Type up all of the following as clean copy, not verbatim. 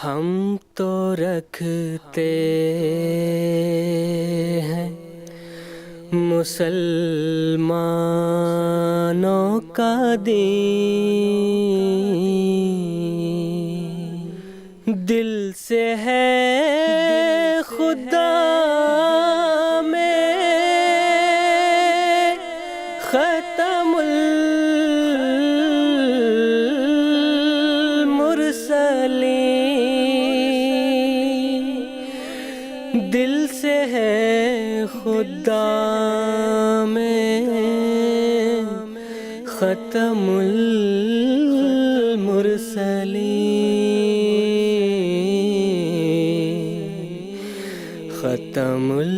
ہم تو رکھتے ہیں مسلمانوں کا دین، دل سے ہے خدا میں ختم المرسلین، دل سے ہے خدا میں ختم المرسلین، ختم المرسلین۔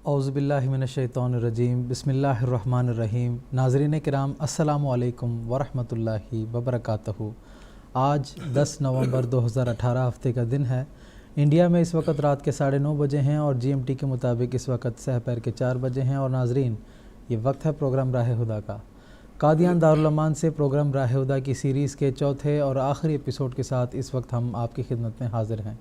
اعوذ باللہ من الشیطان الرجیم، بسم اللہ الرحمن الرحیم۔ ناظرین کرام، السلام علیکم ورحمۃ اللہ وبرکاتہ۔ آج 10 نومبر 2018 ہفتے کا دن ہے۔ انڈیا میں اس وقت رات کے 9:30 بجے ہیں اور جی ایم ٹی کے مطابق اس وقت سحر کے 4 بجے ہیں۔ اور ناظرین، یہ وقت ہے پروگرام راہ ہدیٰ کا۔ قادیان دارالامان سے پروگرام راہ ہدیٰ کی سیریز کے چوتھے اور آخری ایپیسوڈ کے ساتھ اس وقت ہم آپ کی خدمت میں حاضر ہیں۔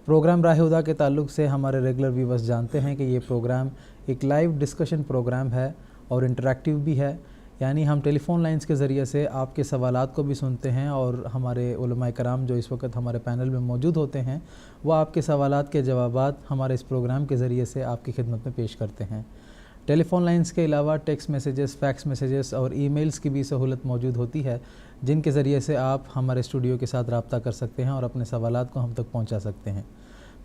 پروگرام راہ ہدیٰ کے تعلق سے ہمارے ریگولر ویورز جانتے ہیں کہ یہ پروگرام ایک لائیو ڈسکشن پروگرام ہے اور انٹریکٹیو بھی ہے، یعنی ہم ٹیلی فون لائنز کے ذریعے سے آپ کے سوالات کو بھی سنتے ہیں اور ہمارے علماء کرام جو اس وقت ہمارے پینل میں موجود ہوتے ہیں وہ آپ کے سوالات کے جوابات ہمارے اس پروگرام کے ذریعے سے آپ کی خدمت میں پیش کرتے ہیں۔ ٹیلی فون لائنز کے علاوہ ٹیکسٹ میسیجز، فیکس میسیجز اور ای میلز کی بھی سہولت موجود ہوتی ہے، جن کے ذریعے سے آپ ہمارے اسٹوڈیو کے ساتھ رابطہ کر سکتے ہیں اور اپنے سوالات کو ہم تک پہنچا سکتے ہیں۔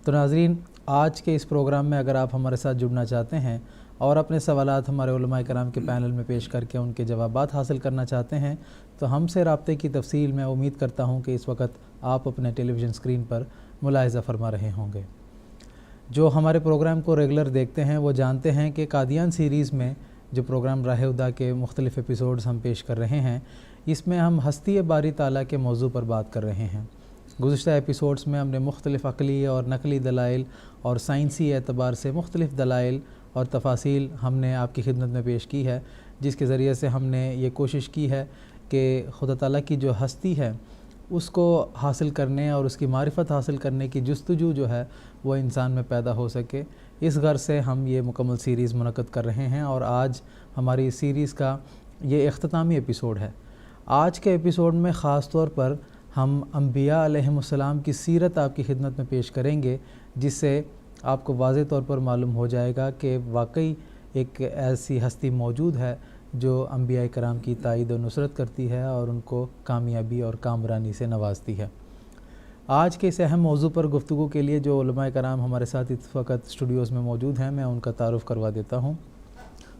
تو ناظرین، آج کے اس پروگرام میں اگر آپ ہمارے ساتھ جڑنا چاہتے ہیں اور اپنے سوالات ہمارے علماء کرام کے پینل میں پیش کر کے ان کے جوابات حاصل کرنا چاہتے ہیں تو ہم سے رابطے کی تفصیل میں امید کرتا ہوں کہ اس وقت آپ اپنے ٹیلی ویژن اسکرین پر ملاحظہ فرما رہے ہوں گے۔ جو ہمارے پروگرام کو ریگولر دیکھتے ہیں وہ جانتے ہیں کہ قادیان سیریز میں جو پروگرام راہ ہدیٰ کے مختلف ایپیسوڈز ہم پیش کر رہے ہیں، اس میں ہم ہستی باری تعالیٰ کے موضوع پر بات کر رہے ہیں۔ گزشتہ ایپیسوڈز میں ہم نے مختلف عقلی اور نقلی دلائل اور سائنسی اعتبار سے مختلف دلائل اور تفاصیل ہم نے آپ کی خدمت میں پیش کی ہے، جس کے ذریعے سے ہم نے یہ کوشش کی ہے کہ خدا تعالیٰ کی جو ہستی ہے اس کو حاصل کرنے اور اس کی معرفت حاصل کرنے کی جستجو جو ہے وہ انسان میں پیدا ہو سکے۔ اس غرض سے ہم یہ مکمل سیریز منعقد کر رہے ہیں اور آج ہماری اس سیریز کا یہ اختتامی ایپیسوڈ ہے۔ آج کے ایپیسوڈ میں خاص طور پر ہم انبیاء علیہم السلام کی سیرت آپ کی خدمت میں پیش کریں گے، جس سے آپ کو واضح طور پر معلوم ہو جائے گا کہ واقعی ایک ایسی ہستی موجود ہے جو انبیاء کرام کی تائید و نصرت کرتی ہے اور ان کو کامیابی اور کامرانی سے نوازتی ہے۔ آج کے اس اہم موضوع پر گفتگو کے لیے جو علماء کرام ہمارے ساتھ اس وقت اسٹوڈیوز میں موجود ہیں، میں ان کا تعارف کروا دیتا ہوں۔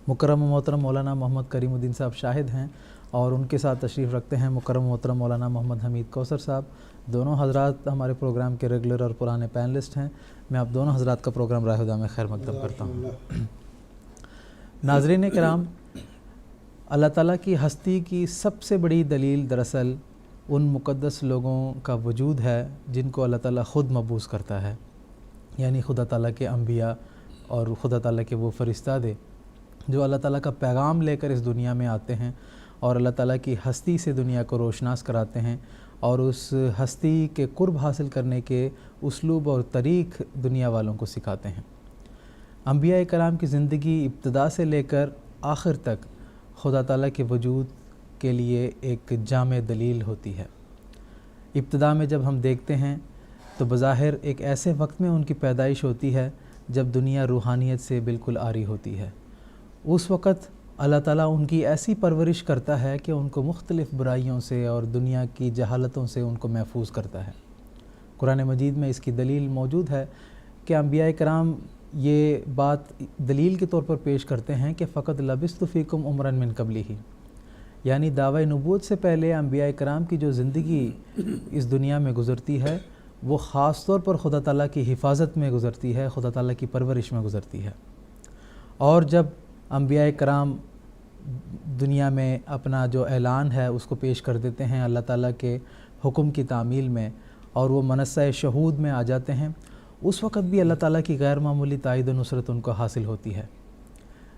مکرم و محترم مولانا محمد کریم الدین صاحب شاہد ہیں اور ان کے ساتھ تشریف رکھتے ہیں مکرم و محترم مولانا محمد حمید کوثر صاحب۔ دونوں حضرات ہمارے پروگرام کے ریگولر اور پرانے پینلسٹ ہیں۔ میں آپ دونوں حضرات کا پروگرام راہ ہدیٰ میں خیر مقدم کرتا ہوں۔ ناظرین کرام، اللہ تعالیٰ کی ہستی کی سب سے بڑی دلیل دراصل ان مقدس لوگوں کا وجود ہے جن کو اللہ تعالیٰ خود مبعوث کرتا ہے، یعنی خدا تعالیٰ کے انبیاء اور خدا تعالیٰ کے وہ فرشتادے جو اللہ تعالیٰ کا پیغام لے کر اس دنیا میں آتے ہیں اور اللہ تعالیٰ کی ہستی سے دنیا کو روشناس کراتے ہیں اور اس ہستی کے قرب حاصل کرنے کے اسلوب اور طریق دنیا والوں کو سکھاتے ہیں۔ انبیاء کرام کی زندگی ابتدا سے لے کر آخر تک خدا تعالیٰ کے وجود کے لیے ایک جامع دلیل ہوتی ہے۔ ابتدا میں جب ہم دیکھتے ہیں تو بظاہر ایک ایسے وقت میں ان کی پیدائش ہوتی ہے جب دنیا روحانیت سے بالکل عاری ہوتی ہے۔ اس وقت اللہ تعالیٰ ان کی ایسی پرورش کرتا ہے کہ ان کو مختلف برائیوں سے اور دنیا کی جہالتوں سے ان کو محفوظ کرتا ہے۔ قرآن مجید میں اس کی دلیل موجود ہے کہ انبیاء کرام یہ بات دلیل کے طور پر پیش کرتے ہیں کہ فقط لبثت فیکم عمرا من قبلہ، یعنی دعوی نبوت سے پہلے انبیاء کرام کی جو زندگی اس دنیا میں گزرتی ہے وہ خاص طور پر خدا تعالیٰ کی حفاظت میں گزرتی ہے، خدا تعالیٰ کی پرورش میں گزرتی ہے۔ اور جب انبیاء کرام دنیا میں اپنا جو اعلان ہے اس کو پیش کر دیتے ہیں اللہ تعالیٰ کے حکم کی تعمیل میں، اور وہ منصہ شہود میں آ جاتے ہیں، اس وقت بھی اللہ تعالیٰ کی غیر معمولی تائید و نصرت ان کو حاصل ہوتی ہے۔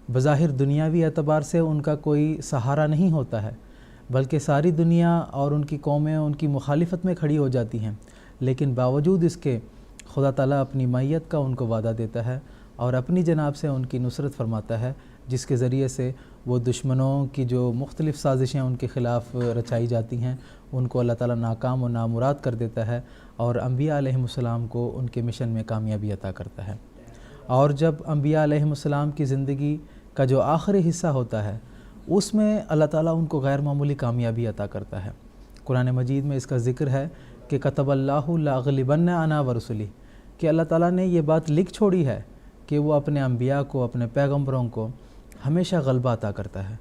بظاہر دنیاوی اعتبار سے ان کا کوئی سہارا نہیں ہوتا ہے، بلکہ ساری دنیا اور ان کی قومیں ان کی مخالفت میں کھڑی ہو جاتی ہیں، لیکن باوجود اس کے خدا تعالیٰ اپنی معیت کا ان کو وعدہ دیتا ہے اور اپنی جناب سے ان کی نصرت فرماتا ہے، جس کے ذریعے سے وہ دشمنوں کی جو مختلف سازشیں ان کے خلاف رچائی جاتی ہیں ان کو اللہ تعالیٰ ناکام و نامراد کر دیتا ہے اور انبیاء علیہم السلام کو ان کے مشن میں کامیابی عطا کرتا ہے۔ اور جب انبیاء علیہم السلام کی زندگی کا جو آخری حصہ ہوتا ہے اس میں اللہ تعالیٰ ان کو غیر معمولی کامیابی عطا کرتا ہے۔ قرآن مجید میں اس کا ذکر ہے کہ کتب اللہ لاغلبن انا ورسلی، کہ اللہ تعالیٰ نے یہ بات لکھ چھوڑی ہے کہ وہ اپنے انبیاء کو، اپنے پیغمبروں کو ہمیشہ غلبہ عطا کرتا ہے۔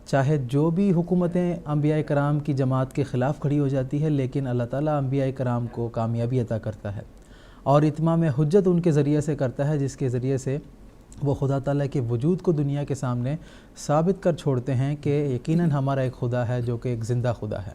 چاہے جو بھی حکومتیں انبیاء کرام کی جماعت کے خلاف کھڑی ہو جاتی ہے، لیکن اللہ تعالیٰ انبیاء کرام کو کامیابی عطا کرتا ہے اور اتمام حجت ان کے ذریعے سے کرتا ہے، جس کے ذریعے سے وہ خدا تعالیٰ کے وجود کو دنیا کے سامنے ثابت کر چھوڑتے ہیں کہ یقیناً ہمارا ایک خدا ہے جو کہ ایک زندہ خدا ہے۔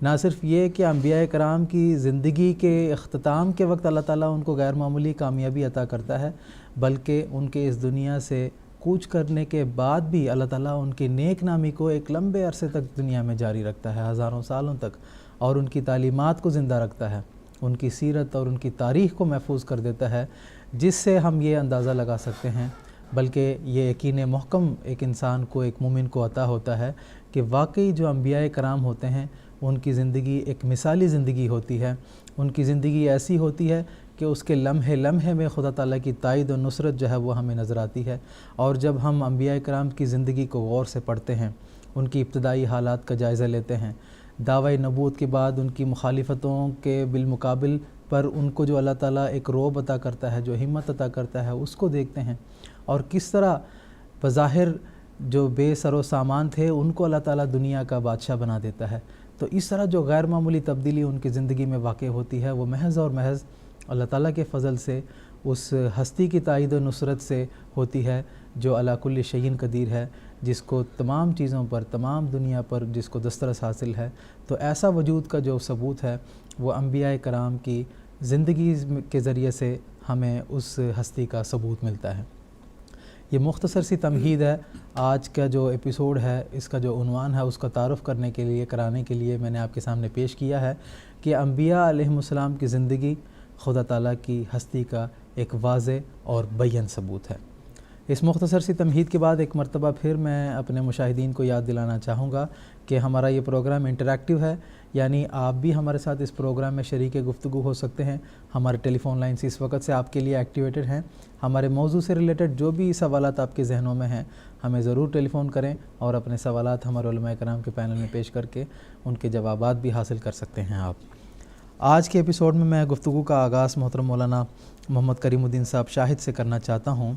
نہ صرف یہ کہ انبیاء کرام کی زندگی کے اختتام کے وقت اللہ تعالیٰ ان کو غیر معمولی کامیابی عطا کرتا ہے، بلکہ ان کے اس دنیا سے کوچ کرنے کے بعد بھی اللہ تعالیٰ ان کی نیک نامی کو ایک لمبے عرصے تک دنیا میں جاری رکھتا ہے، ہزاروں سالوں تک، اور ان کی تعلیمات کو زندہ رکھتا ہے، ان کی سیرت اور ان کی تاریخ کو محفوظ کر دیتا ہے، جس سے ہم یہ اندازہ لگا سکتے ہیں، بلکہ یہ یقین محکم ایک انسان کو، ایک مومن کو عطا ہوتا ہے کہ واقعی جو انبیاء کرام ہوتے ہیں ان کی زندگی ایک مثالی زندگی ہوتی ہے، ان کی زندگی ایسی ہوتی ہے کہ اس کے لمحے لمحے میں خدا تعالیٰ کی تائید و نصرت جو ہے وہ ہمیں نظر آتی ہے۔ اور جب ہم انبیاء کرام کی زندگی کو غور سے پڑھتے ہیں، ان کی ابتدائی حالات کا جائزہ لیتے ہیں، دعوی نبوت کے بعد ان کی مخالفتوں کے بالمقابل پر ان کو جو اللہ تعالیٰ ایک رعب عطا کرتا ہے، جو ہمت عطا کرتا ہے، اس کو دیکھتے ہیں، اور کس طرح بظاہر جو بے سر و سامان تھے ان کو اللہ تعالیٰ دنیا کا بادشاہ بنا دیتا ہے۔ تو اس طرح جو غیر معمولی تبدیلی ان کی زندگی میں واقع ہوتی ہے وہ محض اور محض اللہ تعالیٰ کے فضل سے، اس ہستی کی تائید و نصرت سے ہوتی ہے جو علی کل شیء قدیر ہے، جس کو تمام چیزوں پر، تمام دنیا پر جس کو دسترس حاصل ہے۔ تو ایسا وجود کا جو ثبوت ہے وہ انبیاء کرام کی زندگی کے ذریعے سے ہمیں اس ہستی کا ثبوت ملتا ہے۔ یہ مختصر سی تمہید ہے، آج کا جو ایپیسوڈ ہے اس کا جو عنوان ہے اس کا تعارف کرنے کے لیے، کرانے کے لیے میں نے آپ کے سامنے پیش کیا ہے کہ انبیاء علیہم السلام کی زندگی خدا تعالیٰ کی ہستی کا ایک واضح اور بیان ثبوت ہے۔ اس مختصر سی تمہید کے بعد ایک مرتبہ پھر میں اپنے مشاہدین کو یاد دلانا چاہوں گا کہ ہمارا یہ پروگرام انٹریکٹیو ہے، یعنی آپ بھی ہمارے ساتھ اس پروگرام میں شریک گفتگو ہو سکتے ہیں۔ ہمارے ٹیلی فون لائنز اس وقت سے آپ کے لیے ایکٹیویٹڈ ہیں۔ ہمارے موضوع سے ریلیٹڈ جو بھی سوالات آپ کے ذہنوں میں ہیں ہمیں ضرور ٹیلی فون کریں اور اپنے سوالات ہمارے علماء کرام کے پینل میں پیش کر کے ان کے جوابات بھی حاصل کر سکتے ہیں آپ۔ آج کے ایپیسوڈ میں گفتگو کا آغاز محترم مولانا محمد کریم الدین صاحب شاہد سے کرنا چاہتا ہوں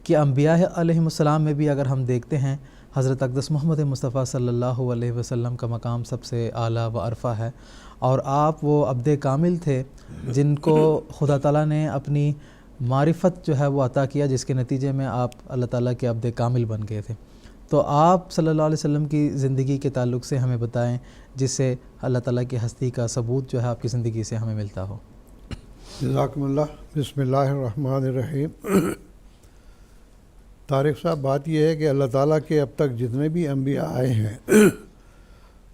کہ انبیاء علیہم السلام میں بھی اگر ہم دیکھتے ہیں حضرت اقدس محمد مصطفیٰ صلی اللہ علیہ وسلم کا مقام سب سے اعلیٰ و عرفہ ہے، اور آپ وہ عبد کامل تھے جن کو خدا تعالیٰ نے اپنی معرفت جو ہے وہ عطا کیا، جس کے نتیجے میں آپ اللہ تعالیٰ کے عبد کامل بن گئے تھے۔ تو آپ صلی اللہ علیہ وسلم کی زندگی کے تعلق سے ہمیں بتائیں جس سے اللہ تعالیٰ کی ہستی کا ثبوت جو ہے آپ کی زندگی سے ہمیں ملتا ہو۔ جزاکم اللہ۔ بسم اللہ الرحمن الرحیم۔ طارق صاحب، بات یہ ہے کہ اللہ تعالیٰ کے اب تک جتنے بھی انبیاء آئے ہیں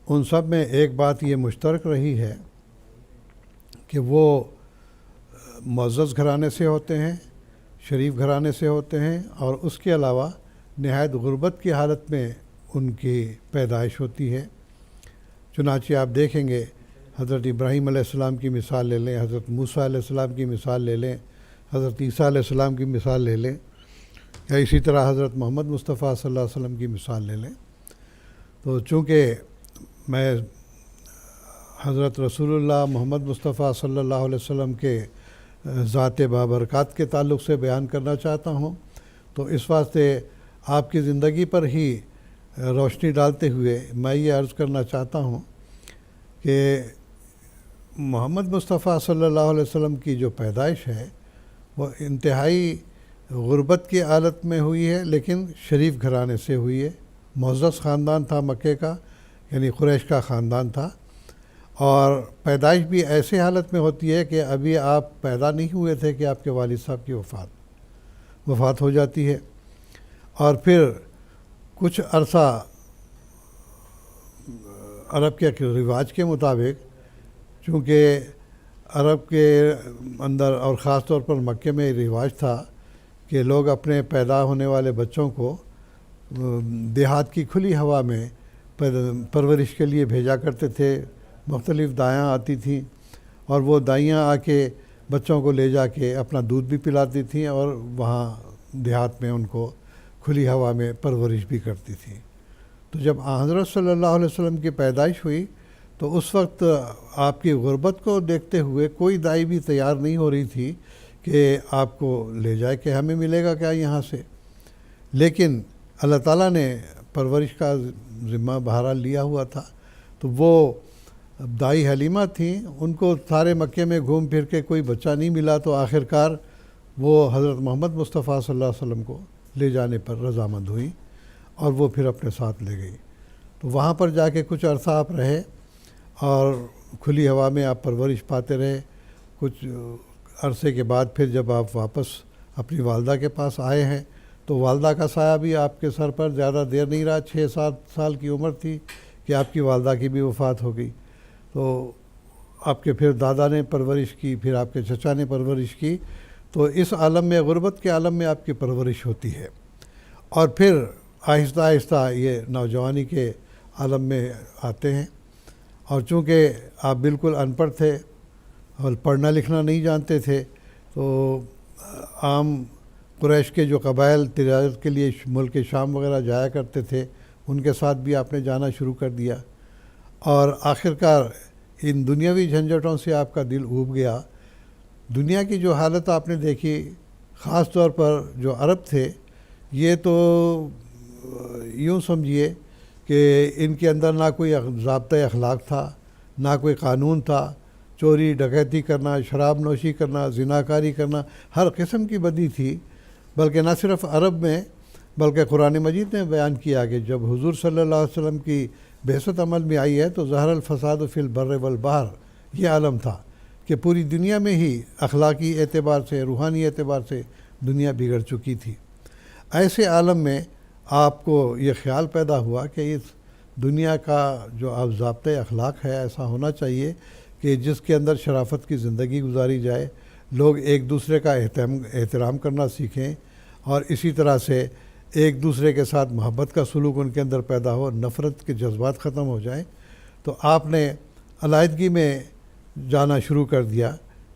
ان سب میں ایک بات یہ مشترک رہی ہے کہ وہ معزز گھرانے سے ہوتے ہیں، شریف گھرانے سے ہوتے ہیں، اور اس کے علاوہ نہایت غربت کی حالت میں ان کی پیدائش ہوتی ہے۔ چنانچہ آپ دیکھیں گے حضرت ابراہیم علیہ السلام کی مثال لے لیں، حضرت موسیٰ علیہ السلام کی مثال لے لیں، حضرت عیسیٰ علیہ السلام کی مثال لے لیں، یا اسی طرح حضرت محمد مصطفیٰ صلی اللہ علیہ وسلم کی مثال لے لیں۔ تو چونکہ میں حضرت رسول اللہ محمد مصطفیٰ صلی اللہ علیہ وسلم کے ذات بابرکات کے تعلق سے بیان کرنا چاہتا ہوں، تو اس واسطے آپ کی زندگی پر ہی روشنی ڈالتے ہوئے میں یہ عرض کرنا چاہتا ہوں کہ محمد مصطفیٰ صلی اللہ علیہ وسلم کی جو پیدائش ہے وہ انتہائی غربت کی حالت میں ہوئی ہے، لیکن شریف گھرانے سے ہوئی ہے۔ معزز خاندان تھا مکے کا، یعنی قریش کا خاندان تھا، اور پیدائش بھی ایسے حالت میں ہوتی ہے کہ ابھی آپ پیدا نہیں ہوئے تھے کہ آپ کے والد صاحب کی وفات ہو جاتی ہے، اور پھر کچھ عرصہ عرب کے رواج کے مطابق، چونکہ عرب کے اندر اور خاص طور پر مکے میں رواج تھا کہ لوگ اپنے پیدا ہونے والے بچوں کو دیہات کی کھلی ہوا میں پرورش کے لیے بھیجا کرتے تھے۔ مختلف دائیاں آتی تھیں اور وہ دائیاں آ کے بچوں کو لے جا کے اپنا دودھ بھی پلاتی تھیں اور وہاں دیہات میں ان کو کھلی ہوا میں پرورش بھی کرتی تھیں۔ تو جب حضرت صلی اللہ علیہ وسلم کی پیدائش ہوئی تو اس وقت آپ کی غربت کو دیکھتے ہوئے کوئی دائی بھی تیار نہیں ہو رہی تھی کہ آپ کو لے جائے کہ ہمیں ملے گا کیا یہاں سے، لیکن اللہ تعالیٰ نے پرورش کا ذمہ بہرحال لیا ہوا تھا۔ تو وہ دائی حلیمہ تھیں، ان کو سارے مکے میں گھوم پھر کے کوئی بچہ نہیں ملا، تو آخر کار وہ حضرت محمد مصطفیٰ صلی اللہ علیہ وسلم کو لے جانے پر رضامند ہوئی اور وہ پھر اپنے ساتھ لے گئی۔ تو وہاں پر جا کے کچھ عرصہ آپ رہے اور کھلی ہوا میں آپ پرورش پاتے رہے۔ کچھ عرصے کے بعد پھر جب آپ واپس اپنی والدہ کے پاس آئے ہیں تو والدہ کا سایہ بھی آپ کے سر پر زیادہ دیر نہیں رہا، 6-7 سال کی عمر تھی کہ آپ کی والدہ کی بھی وفات ہو گئی۔ تو آپ کے پھر دادا نے پرورش کی، پھر آپ کے چچا نے پرورش کی، تو اس عالم میں، غربت کے عالم میں آپ کی پرورش ہوتی ہے، اور پھر آہستہ آہستہ یہ نوجوانی کے عالم میں آتے ہیں۔ اور چونکہ آپ بالکل ان پڑھ تھے اور پڑھنا لکھنا نہیں جانتے تھے، تو عام قریش کے جو قبائل تجارت کے لیے ملک شام وغیرہ جایا کرتے تھے، ان کے ساتھ بھی آپ نے جانا شروع کر دیا، اور آخرکار ان دنیاوی جھنجھٹوں سے آپ کا دل اوب گیا۔ دنیا کی جو حالت آپ نے دیکھی، خاص طور پر جو عرب تھے، یہ تو یوں سمجھیے کہ ان کے اندر نہ کوئی ضابطۂ اخلاق تھا، نہ کوئی قانون تھا۔ چوری ڈکیتی کرنا، شراب نوشی کرنا، زناکاری کرنا، ہر قسم کی بدی تھی۔ بلکہ نہ صرف عرب میں بلکہ قرآن مجید نے بیان کیا کہ جب حضور صلی اللہ علیہ وسلم کی بعثت عمل میں آئی ہے تو ظہر الفساد فی البر والبحر، یہ عالم تھا کہ پوری دنیا میں ہی اخلاقی اعتبار سے، روحانی اعتبار سے دنیا بگڑ چکی تھی۔ ایسے عالم میں آپ کو یہ خیال پیدا ہوا کہ اس دنیا کا جو اب ضابطۂ اخلاق ہے ایسا ہونا چاہیے کہ جس کے اندر شرافت کی زندگی گزاری جائے، لوگ ایک دوسرے کا احترام کرنا سیکھیں، اور اسی طرح سے ایک دوسرے کے ساتھ محبت کا سلوک ان کے اندر پیدا ہو، نفرت کے جذبات ختم ہو جائیں۔ تو آپ نے علیحدگی میں جانا شروع کر دیا۔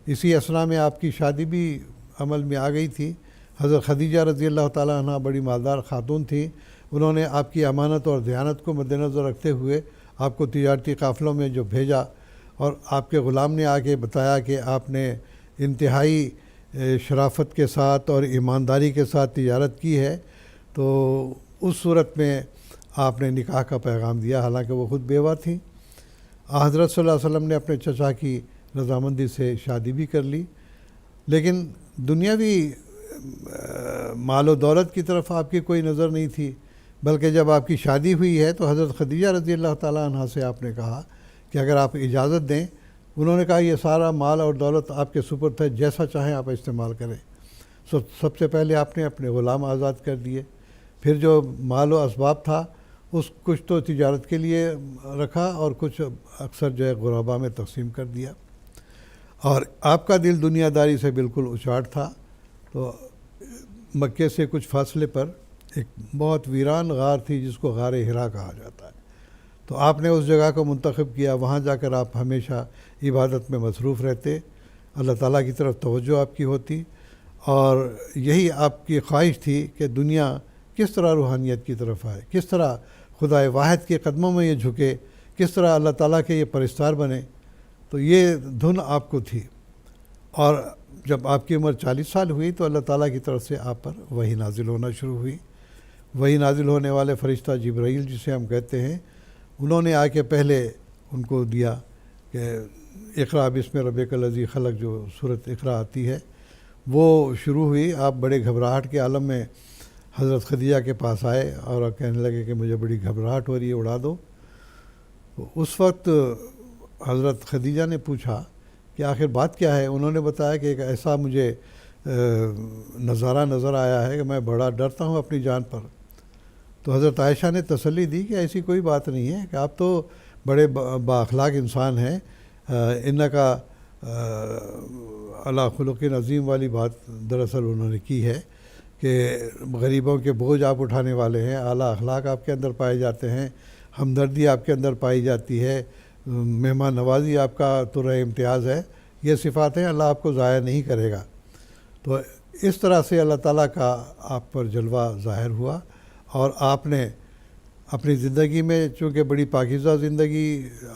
اسی اثنا میں آپ کی شادی بھی عمل میں آ گئی تھی۔ حضرت خدیجہ رضی اللہ تعالیٰ عنہ بڑی مالدار خاتون تھیں، انہوں نے آپ کی امانت اور دیانت کو مد نظر رکھتے ہوئے آپ کو تجارتی قافلوں میں جو بھیجا، اور آپ کے غلام نے آ کے بتایا کہ آپ نے انتہائی شرافت کے ساتھ اور ایمانداری کے ساتھ تجارت کی ہے، تو اس صورت میں آپ نے نکاح کا پیغام دیا، حالانکہ وہ خود بیوہ تھیں۔ حضرت صلی اللہ علیہ وسلم نے اپنے چچا کی رضامندی سے شادی بھی کر لی، لیکن دنیاوی مال و دولت کی طرف آپ کی کوئی نظر نہیں تھی، بلکہ جب آپ کی شادی ہوئی ہے تو حضرت خدیجہ رضی اللہ تعالیٰ عنہ سے آپ نے کہا کہ اگر آپ اجازت دیں، انہوں نے کہا یہ سارا مال اور دولت آپ کے سپرد ہے، جیسا چاہیں آپ استعمال کریں۔ سب سے پہلے آپ نے اپنے غلام آزاد کر دیے، پھر جو مال و اسباب تھا اس کچھ تو تجارت کے لیے رکھا اور کچھ اکثر جو ہے غربا میں تقسیم کر دیا، اور آپ کا دل دنیا داری سے بالکل اچاٹ تھا۔ تو مکے سے کچھ فاصلے پر ایک بہت ویران غار تھی جس کو غار حرا کہا جاتا ہے، تو آپ نے اس جگہ کو منتخب کیا، وہاں جا کر آپ ہمیشہ عبادت میں مصروف رہتے، اللہ تعالیٰ کی طرف توجہ آپ کی ہوتی، اور یہی آپ کی خواہش تھی کہ دنیا کس طرح روحانیت کی طرف آئے، کس طرح خدا واحد کے قدموں میں یہ جھکے، کس طرح اللہ تعالیٰ کے یہ پرستار بنے۔ تو یہ دھن آپ کو تھی، اور جب آپ کی عمر 40 سال ہوئی تو اللہ تعالیٰ کی طرف سے آپ پر وحی نازل ہونا شروع ہوئی۔ وحی نازل ہونے والے فرشتہ جبرائیل جسے ہم کہتے ہیں، انہوں نے آ کے پہلے ان کو دیا کہ اقرأ بسم ربک الذی خلق، جو سورۃ اقرأ آتی ہے وہ شروع ہوئی۔ آپ بڑے گھبراہٹ کے عالم میں حضرت خدیجہ کے پاس آئے اور کہنے لگے کہ مجھے بڑی گھبراہٹ ہو رہی ہے، اڑا دو۔ اس وقت حضرت خدیجہ نے پوچھا کہ آخر بات کیا ہے، انہوں نے بتایا کہ ایک ایسا مجھے نظارہ نظر آیا ہے کہ میں بڑا ڈرتا ہوں اپنی جان پر۔ تو حضرت عائشہ نے تسلی دی کہ ایسی کوئی بات نہیں ہے، کہ آپ تو بڑے با اخلاق انسان ہیں، انکا علی خلق عظیم والی بات دراصل انہوں نے کی ہے کہ غریبوں کے بوجھ آپ اٹھانے والے ہیں، اعلیٰ اخلاق آپ کے اندر پائے جاتے ہیں، ہمدردی آپ کے اندر پائی جاتی ہے، مہمان نوازی آپ کا طرح امتیاز ہے، یہ صفات ہیں، اللہ آپ کو ضائع نہیں کرے گا۔ تو اس طرح سے اللہ تعالیٰ کا آپ پر جلوہ ظاہر ہوا، اور آپ نے اپنی زندگی میں چونکہ بڑی پاکیزہ زندگی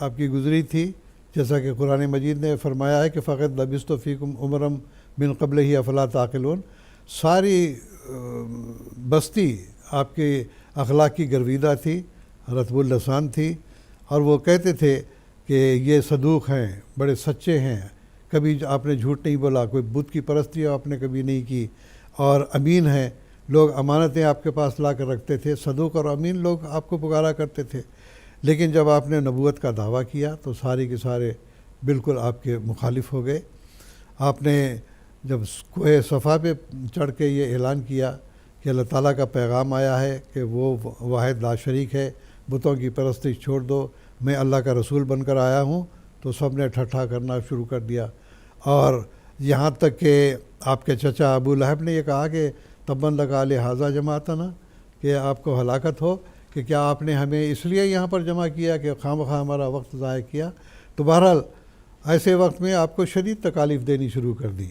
آپ کی گزری تھی، جیسا کہ قرآن مجید نے فرمایا ہے کہ فقط لبثت فیکم عمرم من قبلہ افلا تعقلون، ساری بستی آپ کے اخلاق کی گرویدہ تھی، رطب اللسان تھی، اور وہ کہتے تھے کہ یہ صدوق ہیں، بڑے سچے ہیں، کبھی آپ نے جھوٹ نہیں بولا، کوئی بت کی پرستی آپ نے کبھی نہیں کی، اور امین ہیں، لوگ امانتیں آپ کے پاس لا کر رکھتے تھے، صدوق اور امین لوگ آپ کو پکارا کرتے تھے۔ لیکن جب آپ نے نبوت کا دعویٰ کیا تو سارے کے سارے بالکل آپ کے مخالف ہو گئے۔ آپ نے جب کوہ صفا پہ چڑھ کے یہ اعلان کیا کہ اللہ تعالیٰ کا پیغام آیا ہے کہ وہ واحد لا شریک ہے، بتوں کی پرستش چھوڑ دو، میں اللہ کا رسول بن کر آیا ہوں، تو سب نے ٹھٹھا کرنا شروع کر دیا، اور یہاں تک کہ آپ کے چچا ابو لہب نے یہ کہا کہ تباً لگا لہٰذا جماعتنا، کہ آپ کو ہلاکت ہو کہ کیا آپ نے ہمیں اس لیے یہاں پر جمع کیا کہ خواہ مخواہ ہمارا وقت ضائع کیا۔ تو بہرحال ایسے وقت میں آپ کو شدید تکالیف دینی شروع کر دی۔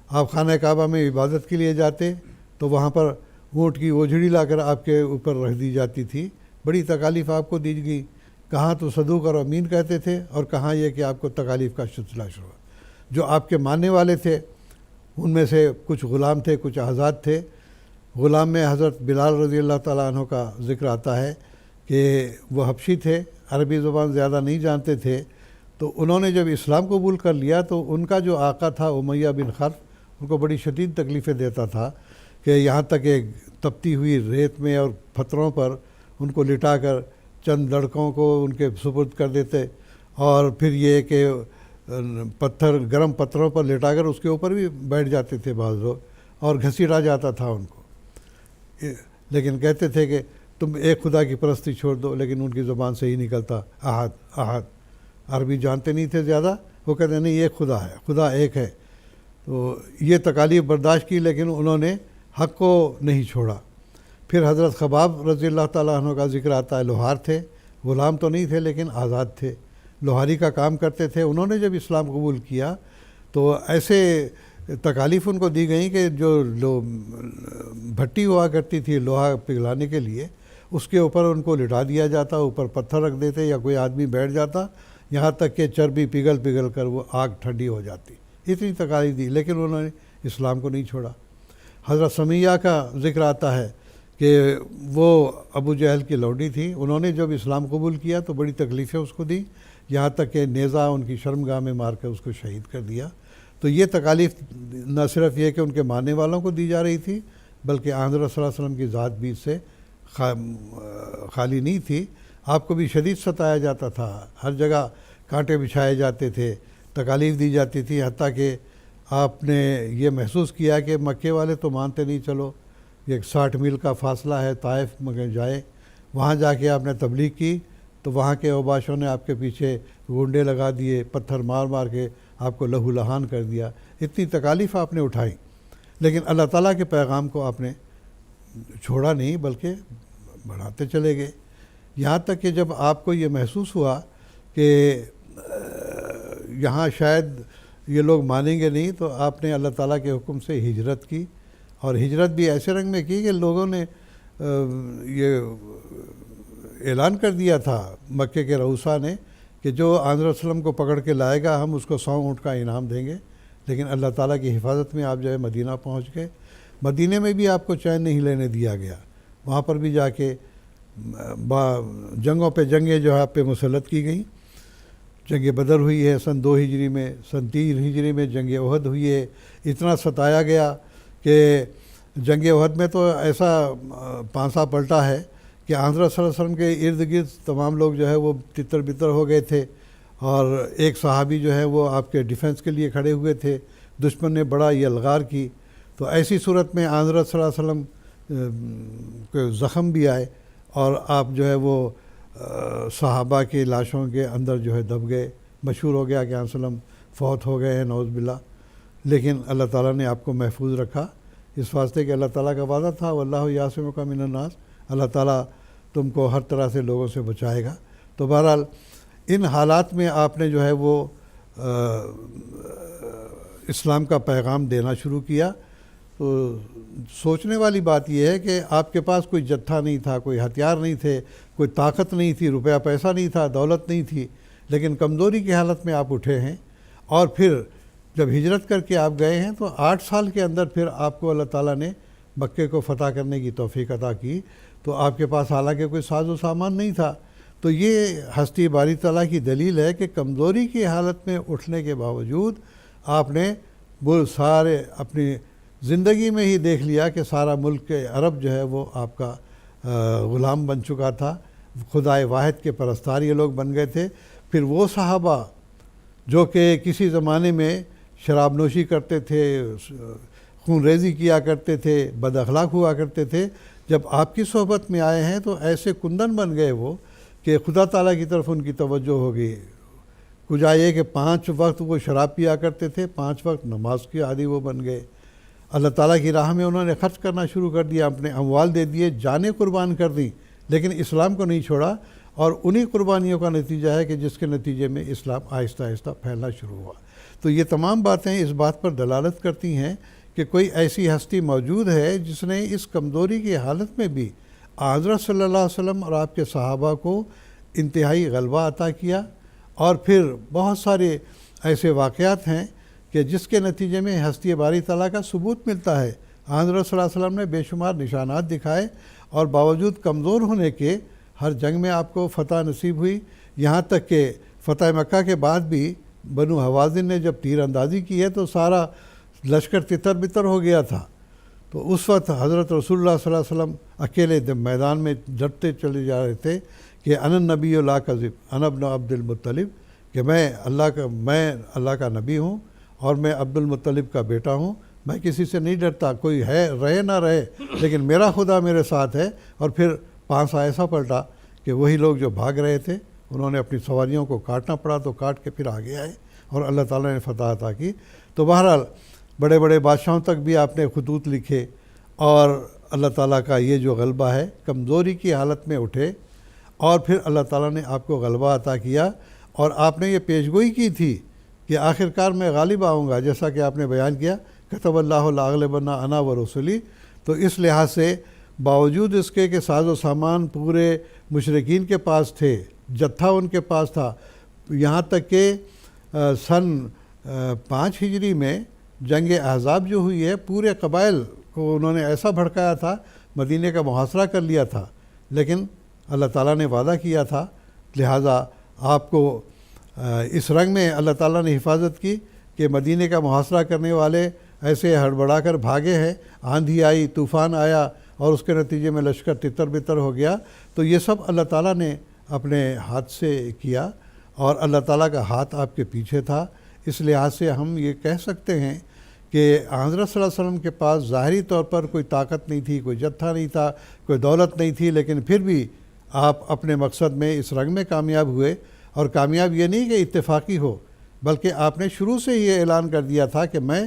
آپ خانہ کعبہ میں عبادت کے لیے جاتے تو وہاں پر اونٹ کی اوجھڑی لا کر آپ کے اوپر رکھ دی جاتی تھی، بڑی تکالیف آپ کو دی گئی، کہاں تو صدوق اور امین کہتے تھے، اور کہاں یہ کہ آپ کو تکالیف کا سلسلہ شروع۔ جو آپ کے ماننے والے تھے ان میں سے کچھ غلام تھے، کچھ آزاد تھے۔ غلام میں حضرت بلال رضی اللہ تعالیٰ عنہ کا ذکر آتا ہے کہ وہ حبشی تھے، عربی زبان زیادہ نہیں جانتے تھے، تو انہوں نے جب اسلام قبول کر لیا تو ان کا جو آقا تھا امیہ بن خلف ان کو بڑی شدید تکلیفیں دیتا تھا، کہ یہاں تک کہ تپتی ہوئی ریت میں اور پتھروں پر ان کو لٹا کر چند لڑکوں کو ان کے سپرد کر دیتے، اور پھر یہ کہ گرم پتھروں پر لٹا کر اس کے اوپر بھی بیٹھ جاتے تھے بعض لوگ، اور گھسیٹا جاتا تھا ان کو، لیکن کہتے تھے کہ تم ایک خدا کی پرستی چھوڑ دو، لیکن ان کی زبان سے ہی نکلتا احد احد، عربی جانتے نہیں تھے زیادہ، وہ کہتے نہیں ایک خدا ہے، خدا ایک ہے۔ تو یہ تکالیف برداشت کی، لیکن انہوں نے حق کو نہیں چھوڑا۔ پھر حضرت خباب رضی اللہ تعالیٰ عنہ کا ذکر آتا ہے، لوہار تھے، غلام تو نہیں تھے لیکن آزاد تھے، لوہاری کا کام کرتے تھے۔ انہوں نے جب اسلام قبول کیا تو ایسے تکالیف ان کو دی گئیں کہ جو بھٹی ہوا کرتی تھی لوہا پگھلانے کے لیے، اس کے اوپر ان کو لٹا دیا جاتا، اوپر پتھر رکھ دیتے یا کوئی آدمی بیٹھ جاتا، یہاں تک کہ چربی پگھل کر وہ آگ ٹھنڈی ہو جاتی، اتنی تکالیف دی، لیکن انہوں نے اسلام کو نہیں چھوڑا۔ حضرت سمیہ کا ذکر آتا ہے کہ وہ ابو جہل کی لوڈی تھی، انہوں نے جب اسلام قبول کیا تو بڑی تکلیفیں اس کو دی، یہاں تک کہ نیزہ ان کی شرمگاہ میں مار کر اس کو شہید کر دیا۔ تو یہ تکالیف نہ صرف یہ کہ ان کے ماننے والوں کو دی جا رہی تھی، بلکہ حضرت صلی اللہ علیہ وسلم کی ذات بھی اس سے خالی نہیں تھی، آپ کو بھی شدید ستایا جاتا تھا، ہر جگہ کانٹے بچھائے جاتے تھے، تکالیف دی جاتی تھی، حتیٰ کہ آپ نے یہ محسوس کیا کہ مکے والے تو مانتے نہیں، چلو یہ 60 میل کا فاصلہ ہے طائف مگر جائے، وہاں جا کے آپ نے تبلیغ کی تو وہاں کے اوباشوں نے آپ کے پیچھے گونڈے لگا دیے، پتھر مار مار کے آپ کو لہو لہان کر دیا، اتنی تکالیف آپ نے اٹھائی، لیکن اللہ تعالیٰ کے پیغام کو آپ نے چھوڑا نہیں بلکہ بڑھاتے چلے گئے، یہاں تک کہ جب آپ کو یہ محسوس ہوا کہ یہاں شاید یہ لوگ مانیں گے نہیں، تو آپ نے اللہ تعالیٰ کے حکم سے ہجرت کی، اور ہجرت بھی ایسے رنگ میں کی کہ لوگوں نے یہ اعلان کر دیا تھا مکے کے رؤسا نے کہ جو آن وسلم کو پکڑ کے لائے گا ہم اس کو 100 اونٹ کا انعام دیں گے، لیکن اللہ تعالیٰ کی حفاظت میں آپ جو ہے مدینہ پہنچ گئے۔ مدینہ میں بھی آپ کو چین نہیں لینے دیا گیا، وہاں پر بھی جا کے جنگوں پہ جنگیں جو ہے آپ پہ مسلط کی گئیں۔ جنگ بدر ہوئی ہے سن 2 ہجری میں، سن 3 ہجری میں جنگ احد ہوئی ہے، اتنا ستایا گیا کہ جنگ احد میں تو ایسا پانسا پلٹا ہے کہ حضرت صلی اللہ علیہ وسلم کے ارد گرد تمام لوگ جو ہے وہ تتر بتر ہو گئے تھے، اور ایک صحابی جو ہے وہ آپ کے ڈیفنس کے لیے کھڑے ہوئے تھے، دشمن نے بڑا یلغار کی، تو ایسی صورت میں حضرت صلی اللہ علیہ وسلم کو زخم بھی آئے اور آپ جو ہے وہ صحابہ کی لاشوں کے اندر جو ہے دب گئے، مشہور ہو گیا کہ علیہ وسلم فوت ہو گئے ہیں نعوذ باللہ، لیکن اللہ تعالیٰ نے آپ کو محفوظ رکھا، اس واسطے کہ اللہ تعالیٰ کا وعدہ تھا واللہ یعصمک من الناس، اللہ تعالیٰ تم کو ہر طرح سے لوگوں سے بچائے گا۔ تو بہرحال ان حالات میں آپ نے جو ہے وہ اسلام کا پیغام دینا شروع کیا۔ تو سوچنے والی بات یہ ہے کہ آپ کے پاس کوئی جتھا نہیں تھا، کوئی ہتھیار نہیں تھے، کوئی طاقت نہیں تھی، روپیہ پیسہ نہیں تھا، دولت نہیں تھی، لیکن کمزوری کی حالت میں آپ اٹھے ہیں، اور پھر جب ہجرت کر کے آپ گئے ہیں تو 8 سال کے اندر پھر آپ کو اللہ تعالیٰ نے مکے کو فتح کرنے کی توفیق عطا کی۔ تو آپ کے پاس حالانکہ کوئی ساز و سامان نہیں تھا، تو یہ ہستی باری تعالیٰ کی دلیل ہے کہ کمزوری کی حالت میں اٹھنے کے باوجود آپ نے وہ سارے اپنی زندگی میں ہی دیکھ لیا کہ سارا ملک عرب جو ہے وہ آپ کا غلام بن چکا تھا، خدائے واحد کے پرستار یہ لوگ بن گئے تھے۔ پھر وہ صحابہ جو کہ کسی زمانے میں شراب نوشی کرتے تھے، خون ریزی کیا کرتے تھے، بد اخلاق ہوا کرتے تھے، جب آپ کی صحبت میں آئے ہیں تو ایسے کندن بن گئے وہ کہ خدا تعالیٰ کی طرف ان کی توجہ ہو گئی۔ کچھ یہ کہ 5 وقت وہ شراب پیا کرتے تھے، 5 وقت نماز کے عادی وہ بن گئے۔ اللہ تعالیٰ کی راہ میں انہوں نے خرچ کرنا شروع کر دیا، اپنے اموال دے دیے، جانیں قربان کر دیں، لیکن اسلام کو نہیں چھوڑا، اور انہی قربانیوں کا نتیجہ ہے کہ جس کے نتیجے میں اسلام آہستہ آہستہ پھیلنا شروع ہوا۔ تو یہ تمام باتیں اس بات پر دلالت کرتی ہیں کہ کوئی ایسی ہستی موجود ہے جس نے اس کمزوری کی حالت میں بھی حضرت صلی اللہ علیہ وسلم اور آپ کے صحابہ کو انتہائی غلبہ عطا کیا، اور پھر بہت سارے ایسے واقعات ہیں کہ جس کے نتیجے میں ہستی باری تعالیٰ کا ثبوت ملتا ہے۔ حضرت صلی اللہ علیہ وسلم نے بے شمار نشانات دکھائے، اور باوجود کمزور ہونے کے ہر جنگ میں آپ کو فتح نصیب ہوئی، یہاں تک کہ فتح مکہ کے بعد بھی بنو حوازن نے جب تیر اندازی کی ہے تو سارا لشکر تتر بتر ہو گیا تھا۔ تو اس وقت حضرت رسول اللہ صلی اللہ علیہ وسلم اکیلے میدان میں ڈٹتے چلے جا رہے تھے کہ انا النبی لا کذب انا ابن عبد المطلب، کہ میں اللہ کا نبی ہوں اور میں عبد المطلب کا بیٹا ہوں، میں کسی سے نہیں ڈرتا، کوئی ہے رہے نہ رہے، لیکن میرا خدا میرے ساتھ ہے۔ اور پھر پانسا ایسا پلٹا کہ وہی لوگ جو بھاگ رہے تھے انہوں نے اپنی سواریوں کو کاٹنا پڑا، تو کاٹ کے پھر آگے آئے اور اللہ تعالیٰ نے فتح عطا کی۔ تو بہرحال بڑے بڑے بادشاہوں تک بھی آپ نے خطوط لکھے، اور اللہ تعالیٰ کا یہ جو غلبہ ہے، کمزوری کی حالت میں اٹھے اور پھر اللہ تعالیٰ نے آپ کو غلبہ عطا کیا، اور آپ نے یہ پیشگوئی کی تھی کہ آخر کار میں غالب آؤں گا، جیسا کہ آپ نے بیان کیا کتب اللہ لاغلبن انا ورسلی۔ تو اس لحاظ سے باوجود اس کے کہ ساز و سامان پورے مشرکین کے پاس تھے، جتھا ان کے پاس تھا، یہاں تک کہ سن 5 ہجری میں جنگ احزاب جو ہوئی ہے، پورے قبائل کو انہوں نے ایسا بھڑکایا تھا، مدینے کا محاصرہ کر لیا تھا، لیکن اللہ تعالیٰ نے وعدہ کیا تھا، لہٰذا آپ کو اس رنگ میں اللہ تعالیٰ نے حفاظت کی کہ مدینے کا محاصرہ کرنے والے ایسے ہڑبڑا کر بھاگے ہیں، آندھی آئی، طوفان آیا، اور اس کے نتیجے میں لشکر تتر بتر ہو گیا۔ تو یہ سب اللہ تعالیٰ نے اپنے ہاتھ سے کیا، اور اللہ تعالیٰ کا ہاتھ آپ کے پیچھے تھا۔ اس لحاظ سے ہم یہ کہہ سکتے ہیں کہ حضرت صلی اللہ علیہ وسلم کے پاس ظاہری طور پر کوئی طاقت نہیں تھی، کوئی جتھا نہیں تھا، کوئی دولت نہیں تھی، لیکن پھر بھی آپ اپنے مقصد میں اس رنگ میں کامیاب ہوئے، اور کامیاب یہ نہیں کہ اتفاقی ہو، بلکہ آپ نے شروع سے ہی یہ اعلان کر دیا تھا کہ میں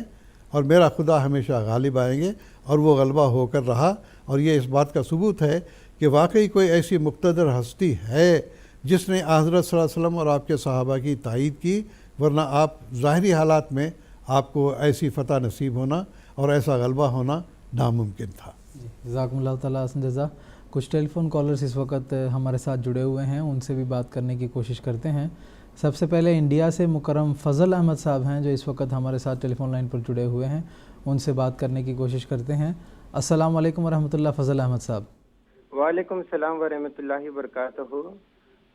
اور میرا خدا ہمیشہ غالب آئیں گے، اور وہ غلبہ ہو کر رہا۔ اور یہ اس بات کا ثبوت ہے کہ واقعی کوئی ایسی مقتدر ہستی ہے جس نے حضرت صلی اللہ علیہ وسلم اور آپ کے صحابہ کی تائید کی، ورنہ آپ ظاہری حالات میں آپ کو ایسی فتح نصیب ہونا اور ایسا غلبہ ہونا ناممکن تھا۔ جزاکم اللہ تعالیٰ حسن جزا۔ کچھ ٹیلی فون کالرز اس وقت ہمارے ساتھ جڑے ہوئے ہیں، ان سے بھی بات کرنے کی کوشش کرتے ہیں۔ سب سے پہلے انڈیا سے مکرم فضل احمد صاحب ہیں جو اس وقت ہمارے ساتھ ٹیلی فون لائن پر جڑے ہوئے ہیں، ان سے بات کرنے کی کوشش کرتے ہیں۔ السلام علیکم ورحمۃ اللہ، فضل احمد صاحب۔ وعلیکم السلام ورحمۃ اللہ وبرکاتہ۔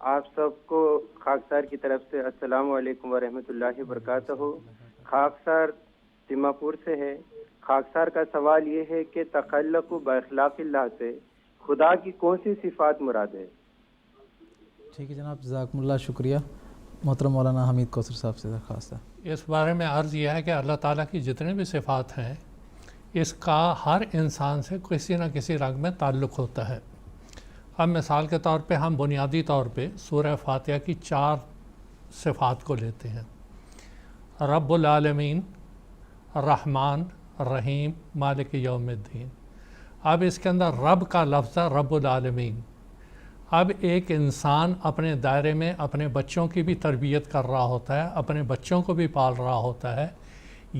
آپ سب کو خاکسار کی طرف سے السلام علیکم ورحمۃ اللہ وبرکاتہ۔ خاکسار تیماپور سے ہے۔ خاکسار کا سوال یہ ہے کہ تخلق باخلاق اللہ سے خدا کی کون سی صفات مراد ہے؟ ٹھیک ہے جناب، جزاکم اللہ، شکریہ۔ محترم مولانا حمید کوثر صاحب سے درخواست ہے۔ اس بارے میں عرض یہ ہے کہ اللہ تعالیٰ کی جتنے بھی صفات ہیں اس کا ہر انسان سے کسی نہ کسی رنگ میں تعلق ہوتا ہے۔ اب مثال کے طور پہ ہم بنیادی طور پہ سورہ فاتحہ کی 4 صفات کو لیتے ہیں، رب العالمین، رحمان، رحیم، مالک یوم الدین۔ اب اس کے اندر رب کا لفظ ہے رب العالمین۔ اب ایک انسان اپنے دائرے میں اپنے بچوں کی بھی تربیت کر رہا ہوتا ہے، اپنے بچوں کو بھی پال رہا ہوتا ہے۔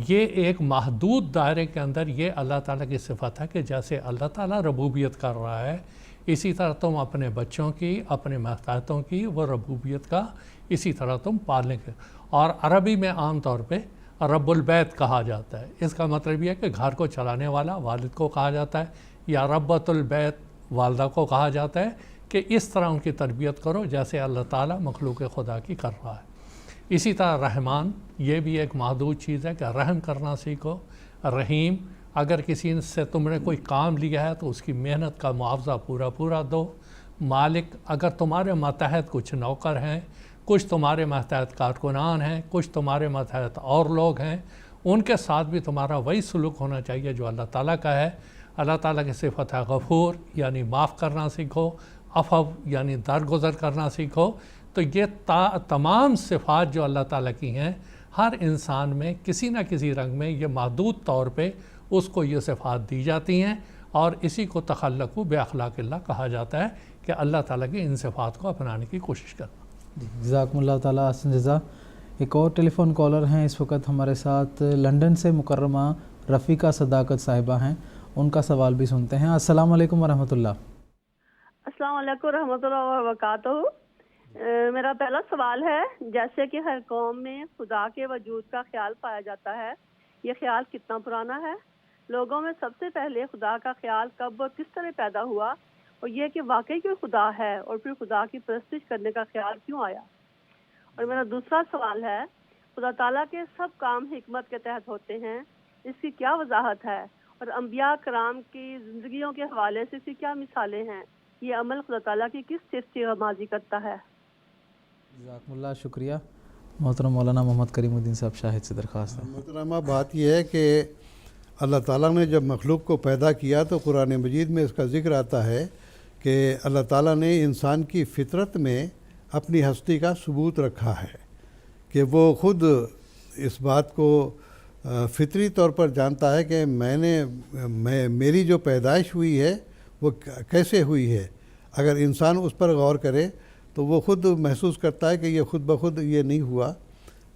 یہ ایک محدود دائرے کے اندر یہ اللہ تعالیٰ کی صفت ہے کہ جیسے اللہ تعالیٰ ربوبیت کر رہا ہے، اسی طرح تم اپنے بچوں کی، اپنے محتاجوں کی وہ ربوبیت کا اسی طرح تم پالنے کے۔ اور عربی میں عام طور پہ رب البیت کہا جاتا ہے۔ اس کا مطلب یہ ہے کہ گھر کو چلانے والا والد کو کہا جاتا ہے، یا ربۃ البیت والدہ کو کہا جاتا ہے کہ اس طرح ان کی تربیت کرو جیسے اللہ تعالیٰ مخلوق خدا کی کر رہا ہے۔ اسی طرح رحمان، یہ بھی ایک محدود چیز ہے کہ رحم کرنا سیکھو۔ رحیم، اگر کسی سے تم نے کوئی کام لیا ہے تو اس کی محنت کا معاوضہ پورا دو۔ مالک، اگر تمہارے ماتحت کچھ نوکر ہیں، کچھ تمہارے ماتحت کارکنان ہیں، کچھ تمہارے ماتحت اور لوگ ہیں، ان کے ساتھ بھی تمہارا وہی سلوک ہونا چاہیے جو اللہ تعالیٰ کا ہے۔ اللہ تعالیٰ کی صفت ہے غفور، یعنی معاف کرنا سیکھو، عفو یعنی درگزر کرنا سیکھو۔ تو یہ تمام صفات جو اللہ تعالیٰ کی ہیں، ہر انسان میں کسی نہ کسی رنگ میں یہ محدود طور پہ اس کو یہ صفات دی جاتی ہیں، اور اسی کو تخلق باخلاق اللہ کہا جاتا ہے کہ اللہ تعالیٰ کی ان صفات کو اپنانے کی کوشش کرنا۔ جزاکم اللہ تعالیٰ احسن جزا۔ ایک اور ٹیلی فون کالر ہیں اس وقت ہمارے ساتھ، لنڈن سے مکرمہ رفیقہ صداقت صاحبہ ہیں، ان کا سوال بھی سنتے ہیں۔ السلام علیکم ورحمۃ اللہ۔ السلام علیکم ورحمۃ اللہ وبرکاتہ۔ میرا پہلا سوال ہے، جیسے کہ ہر قوم میں خدا کے وجود کا خیال پایا جاتا ہے، یہ خیال کتنا پرانا ہے؟ لوگوں میں سب سے پہلے خدا کا خیال کب اور کس طرح پیدا ہوا، اور یہ کہ واقعی کوئی خدا ہے، اور پھر خدا کی پرستش کرنے کا خیال کیوں آیا؟ اور میرا دوسرا سوال ہے، خدا تعالیٰ کے سب کام حکمت کے تحت ہوتے ہیں، اس کی کیا وضاحت ہے؟ اور انبیاء کرام کی زندگیوں کے حوالے سے اس کی کیا مثالیں ہیں؟ یہ عمل خدا تعالیٰ کی کس چیز کی غمازی کرتا ہے؟ جزاکم اللہ، شکریہ۔ محترم مولانا محمد کریم الدین صاحب شاہد سے درخواست ہے۔ محترمہ، بات یہ ہے کہ اللہ تعالیٰ نے جب مخلوق کو پیدا کیا تو قرآن مجید میں اس کا ذکر آتا ہے کہ اللہ تعالیٰ نے انسان کی فطرت میں اپنی ہستی کا ثبوت رکھا ہے کہ وہ خود اس بات کو فطری طور پر جانتا ہے کہ میری جو پیدائش ہوئی ہے وہ کیسے ہوئی ہے۔ اگر انسان اس پر غور کرے تو وہ خود محسوس کرتا ہے کہ یہ خود بخود یہ نہیں ہوا،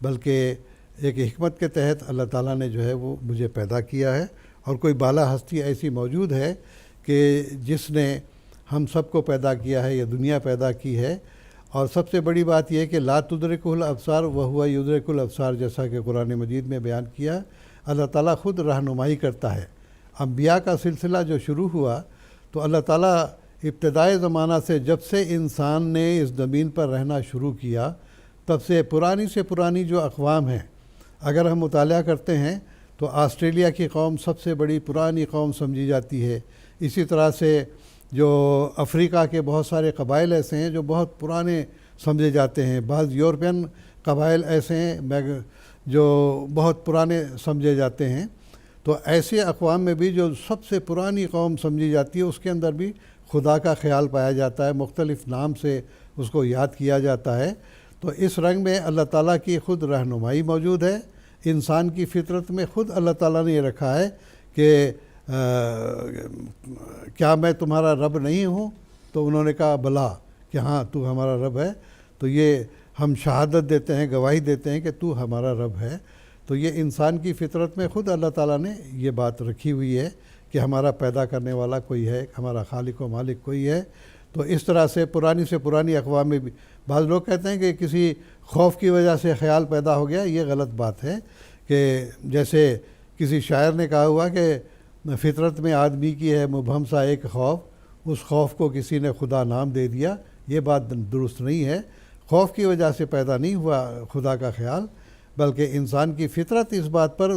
بلکہ ایک حکمت کے تحت اللہ تعالیٰ نے جو ہے وہ مجھے پیدا کیا ہے، اور کوئی بالا ہستی ایسی موجود ہے کہ جس نے ہم سب کو پیدا کیا ہے، یہ دنیا پیدا کی ہے۔ اور سب سے بڑی بات یہ ہے کہ لا تدرکہ الابصار وہو یدرک الابصار، جیسا کہ قرآن مجید میں بیان کیا، اللہ تعالیٰ خود رہنمائی کرتا ہے۔ انبیاء کا سلسلہ جو شروع ہوا تو اللہ تعالیٰ ابتدائی زمانہ سے جب سے انسان نے اس زمین پر رہنا شروع کیا تب سے پرانی جو اقوام ہیں، اگر ہم مطالعہ کرتے ہیں تو آسٹریلیا کی قوم سب سے بڑی پرانی قوم سمجھی جاتی ہے۔ اسی طرح سے جو افریقہ کے بہت سارے قبائل ایسے ہیں جو بہت پرانے سمجھے جاتے ہیں، بعض یورپین قبائل ایسے ہیں جو بہت پرانے سمجھے جاتے ہیں۔ تو ایسے اقوام میں بھی جو سب سے پرانی قوم سمجھی جاتی ہے، اس کے اندر بھی خدا کا خیال پایا جاتا ہے، مختلف نام سے اس کو یاد کیا جاتا ہے۔ تو اس رنگ میں اللہ تعالیٰ کی خود رہنمائی موجود ہے۔ انسان کی فطرت میں خود اللہ تعالیٰ نے یہ رکھا ہے کہ کیا میں تمہارا رب نہیں ہوں؟ تو انہوں نے کہا بلا، کہ ہاں تو ہمارا رب ہے۔ تو یہ ہم شہادت دیتے ہیں، گواہی دیتے ہیں کہ تو ہمارا رب ہے۔ تو یہ انسان کی فطرت میں خود اللہ تعالیٰ نے یہ بات رکھی ہوئی ہے کہ ہمارا پیدا کرنے والا کوئی ہے، ہمارا خالق و مالک کوئی ہے۔ تو اس طرح سے پرانی اقوام میں بھی بعض لوگ کہتے ہیں کہ کسی خوف کی وجہ سے خیال پیدا ہو گیا، یہ غلط بات ہے۔ کہ جیسے کسی شاعر نے کہا ہوا کہ فطرت میں آدمی کی ہے مبہم سا ایک خوف، اس خوف کو کسی نے خدا نام دے دیا، یہ بات درست نہیں ہے۔ خوف کی وجہ سے پیدا نہیں ہوا خدا کا خیال، بلکہ انسان کی فطرت اس بات پر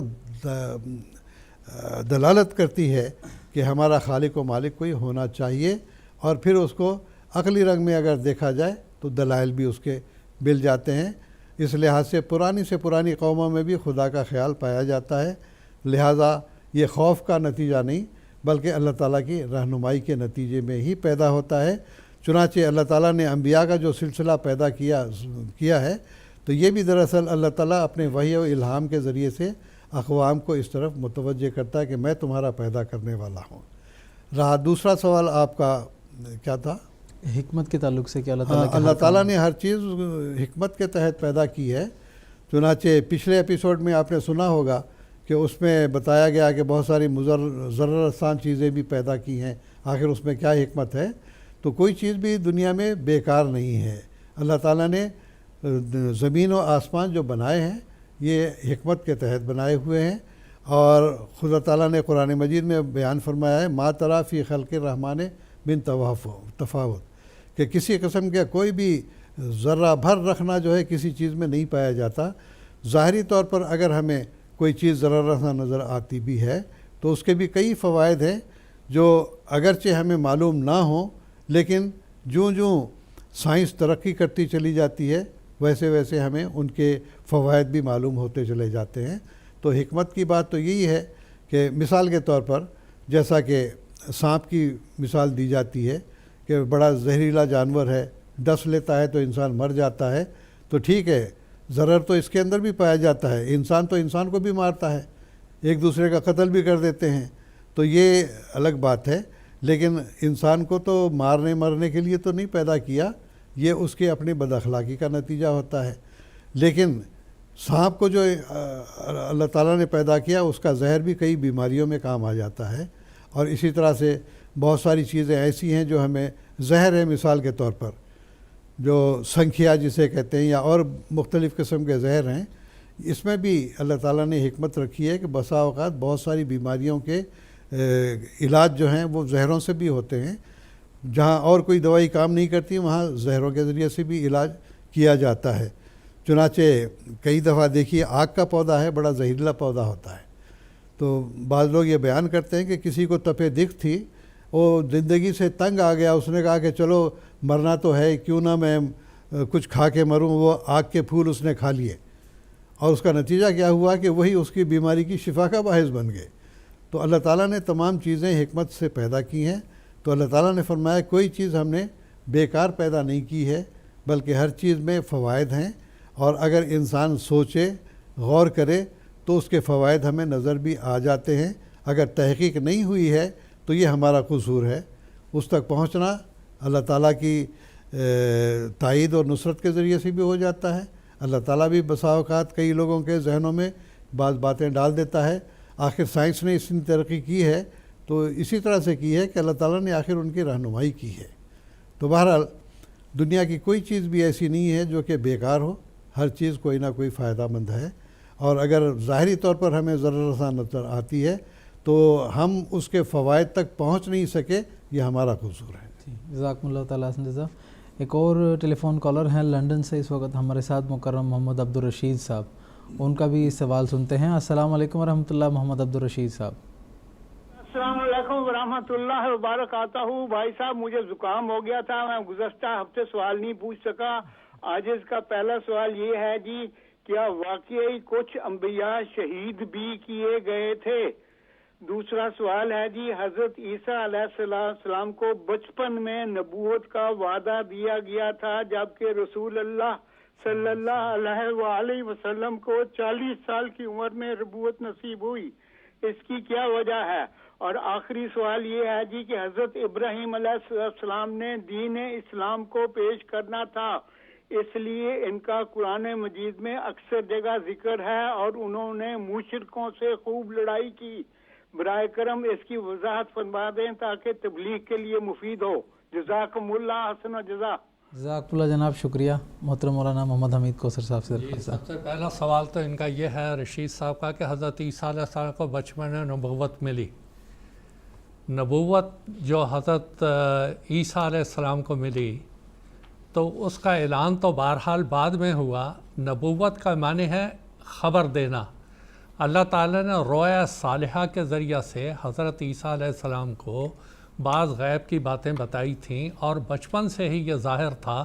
دلالت کرتی ہے کہ ہمارا خالق و مالک کوئی ہونا چاہیے، اور پھر اس کو عقلی رنگ میں اگر دیکھا جائے تو دلائل بھی اس کے مل جاتے ہیں۔ اس لحاظ سے پرانی قوموں میں بھی خدا کا خیال پایا جاتا ہے، لہٰذا یہ خوف کا نتیجہ نہیں بلکہ اللہ تعالیٰ کی رہنمائی کے نتیجے میں ہی پیدا ہوتا ہے۔ چنانچہ اللہ تعالیٰ نے انبیاء کا جو سلسلہ پیدا کیا ہے تو یہ بھی دراصل اللہ تعالیٰ اپنے وحی و الہام کے ذریعے سے اقوام کو اس طرف متوجہ کرتا ہے کہ میں تمہارا پیدا کرنے والا ہوں۔ رہا دوسرا سوال آپ کا کیا تھا؟ حکمت کے تعلق سے کہ اللہ تعالیٰ نے ہر چیز حکمت کے تحت پیدا کی ہے۔ چنانچہ پچھلے ایپیسوڈ میں آپ نے سنا ہوگا کہ اس میں بتایا گیا کہ بہت ساری ضرر رساں چیزیں بھی پیدا کی ہیں، آخر اس میں کیا حکمت ہے؟ تو کوئی چیز بھی دنیا میں بیکار نہیں ہے۔ اللہ تعالیٰ نے زمین و آسمان جو بنائے ہیں یہ حکمت کے تحت بنائے ہوئے ہیں، اور خدا تعالیٰ نے قرآن مجید میں بیان فرمایا ہے ما تری فی خلق الرحمن من تفاوت، کہ کسی قسم کا کوئی بھی ذرہ بھر رکھنا جو ہے کسی چیز میں نہیں پایا جاتا۔ ظاہری طور پر اگر ہمیں کوئی چیز ذرہ رکھنا نظر آتی بھی ہے تو اس کے بھی کئی فوائد ہیں جو اگرچہ ہمیں معلوم نہ ہوں، لیکن جوں سائنس ترقی کرتی چلی جاتی ہے ویسے ویسے ہمیں ان کے فوائد بھی معلوم ہوتے چلے جاتے ہیں۔ تو حکمت کی بات تو یہی ہے کہ مثال کے طور پر جیسا کہ سانپ کی مثال دی جاتی ہے کہ بڑا زہریلا جانور ہے، ڈس لیتا ہے تو انسان مر جاتا ہے، تو ٹھیک ہے ضرر تو اس کے اندر بھی پایا جاتا ہے، انسان تو انسان کو بھی مارتا ہے، ایک دوسرے کا قتل بھی کر دیتے ہیں، تو یہ الگ بات ہے۔ لیکن انسان کو تو مرنے کے لیے تو نہیں پیدا کیا، یہ اس کے اپنی بد اخلاقی کا نتیجہ ہوتا ہے۔ لیکن سانپ کو جو اللہ تعالیٰ نے پیدا کیا اس کا زہر بھی کئی بیماریوں میں کام آ جاتا ہے، اور اسی طرح سے بہت ساری چیزیں ایسی ہیں جو ہمیں زہر ہے، مثال کے طور پر جو سنکھیا جسے کہتے ہیں یا اور مختلف قسم کے زہر ہیں، اس میں بھی اللہ تعالیٰ نے حکمت رکھی ہے کہ بسا اوقات بہت ساری بیماریوں کے علاج جو ہیں وہ زہروں سے بھی ہوتے ہیں، جہاں اور کوئی دوائی کام نہیں کرتی وہاں زہروں کے ذریعے سے بھی علاج کیا جاتا ہے۔ چنانچہ کئی دفعہ دیکھیے آگ کا پودا ہے، بڑا زہریلا پودا ہوتا ہے، تو بعض لوگ یہ بیان کرتے ہیں کہ کسی کو تپے دکھ تھی، وہ زندگی سے تنگ آ گیا، اس نے کہا کہ چلو مرنا تو ہے، کیوں نہ میں کچھ کھا کے مروں، وہ آگ کے پھول اس نے کھا لیے، اور اس کا نتیجہ کیا ہوا کہ وہی اس کی بیماری کی شفا کا باعث بن گئے۔ تو اللہ تعالیٰ نے تمام چیزیں حکمت سے پیدا کی ہیں، تو اللہ تعالیٰ نے فرمایا کوئی چیز ہم نے بیکار پیدا نہیں کی ہے، بلکہ ہر چیز میں فوائد ہیں، اور اگر انسان سوچے غور کرے تو اس کے فوائد ہمیں نظر بھی آ جاتے ہیں۔ اگر تحقیق نہیں ہوئی ہے تو یہ ہمارا قصور ہے، اس تک پہنچنا اللہ تعالیٰ کی تائید اور نصرت کے ذریعے سے بھی ہو جاتا ہے۔ اللہ تعالیٰ بھی بسا اوقات کئی لوگوں کے ذہنوں میں بعض باتیں ڈال دیتا ہے، آخر سائنس نے اتنی ترقی کی ہے تو اسی طرح سے کی ہے کہ اللہ تعالیٰ نے آخر ان کی رہنمائی کی ہے۔ تو بہرحال دنیا کی کوئی چیز بھی ایسی نہیں ہے جو کہ بیکار ہو، ہر چیز کوئی نہ کوئی فائدہ مند ہے، اور اگر ظاہری طور پر ہمیں ضرر رساں نظر آتی ہے تو ہم اس کے فوائد تک پہنچ نہیں سکے، یہ ہمارا قصور ہے۔ جزاکم اللہ تعالیٰ جزا۔ ایک اور ٹیلی فون کالر ہیں لنڈن سے اس وقت ہمارے ساتھ مکرم محمد عبدالرشید صاحب، ان کا بھی سوال سنتے ہیں۔ السلام علیکم ورحمۃ اللہ محمد عبدالرشید صاحب۔ السلام علیکم ورحمۃ اللہ وبرکاتہ۔ بھائی صاحب مجھے زکام ہو گیا تھا، میں گزشتہ ہفتے سوال نہیں پوچھ سکا۔ آج اس کا پہلا سوال یہ ہے جی، کیا واقعی کچھ انبیاء شہید بھی کیے گئے تھے؟ دوسرا سوال ہے جی، حضرت عیسیٰ علیہ السلام کو بچپن میں نبوت کا وعدہ دیا گیا تھا، جبکہ رسول اللہ صلی اللہ علیہ وآلہ وسلم کو 40 سال کی عمر میں نبوت نصیب ہوئی، اس کی کیا وجہ ہے؟ اور آخری سوال یہ ہے جی کہ حضرت ابراہیم علیہ السلام نے دین اسلام کو پیش کرنا تھا، اس لیے ان کا قرآن مجید میں اکثر جگہ ذکر ہے، اور انہوں نے مشرکوں سے خوب لڑائی کی۔ برائے کرم اس کی وضاحت فرما دیں تاکہ تبلیغ کے لیے مفید ہو۔ جزاکم اللہ حسن و جزا۔ جزاک اللہ جناب، شکریہ۔ محترم مولانا محمد حمید کوثر صاحب سے سب سے پہلا سوال تو ان کا یہ ہے رشید صاحب کا کہ حضرت عیسیٰ علیہ السلام کو بچپن میں نبوت ملی۔ نبوت جو حضرت عیسیٰ علیہ السلام کو ملی تو اس کا اعلان تو بہرحال بعد میں ہوا۔ نبوت کا معنی ہے خبر دینا۔ اللہ تعالیٰ نے رؤیا صالحہ کے ذریعہ سے حضرت عیسیٰ علیہ السلام کو بعض غیب کی باتیں بتائی تھیں، اور بچپن سے ہی یہ ظاہر تھا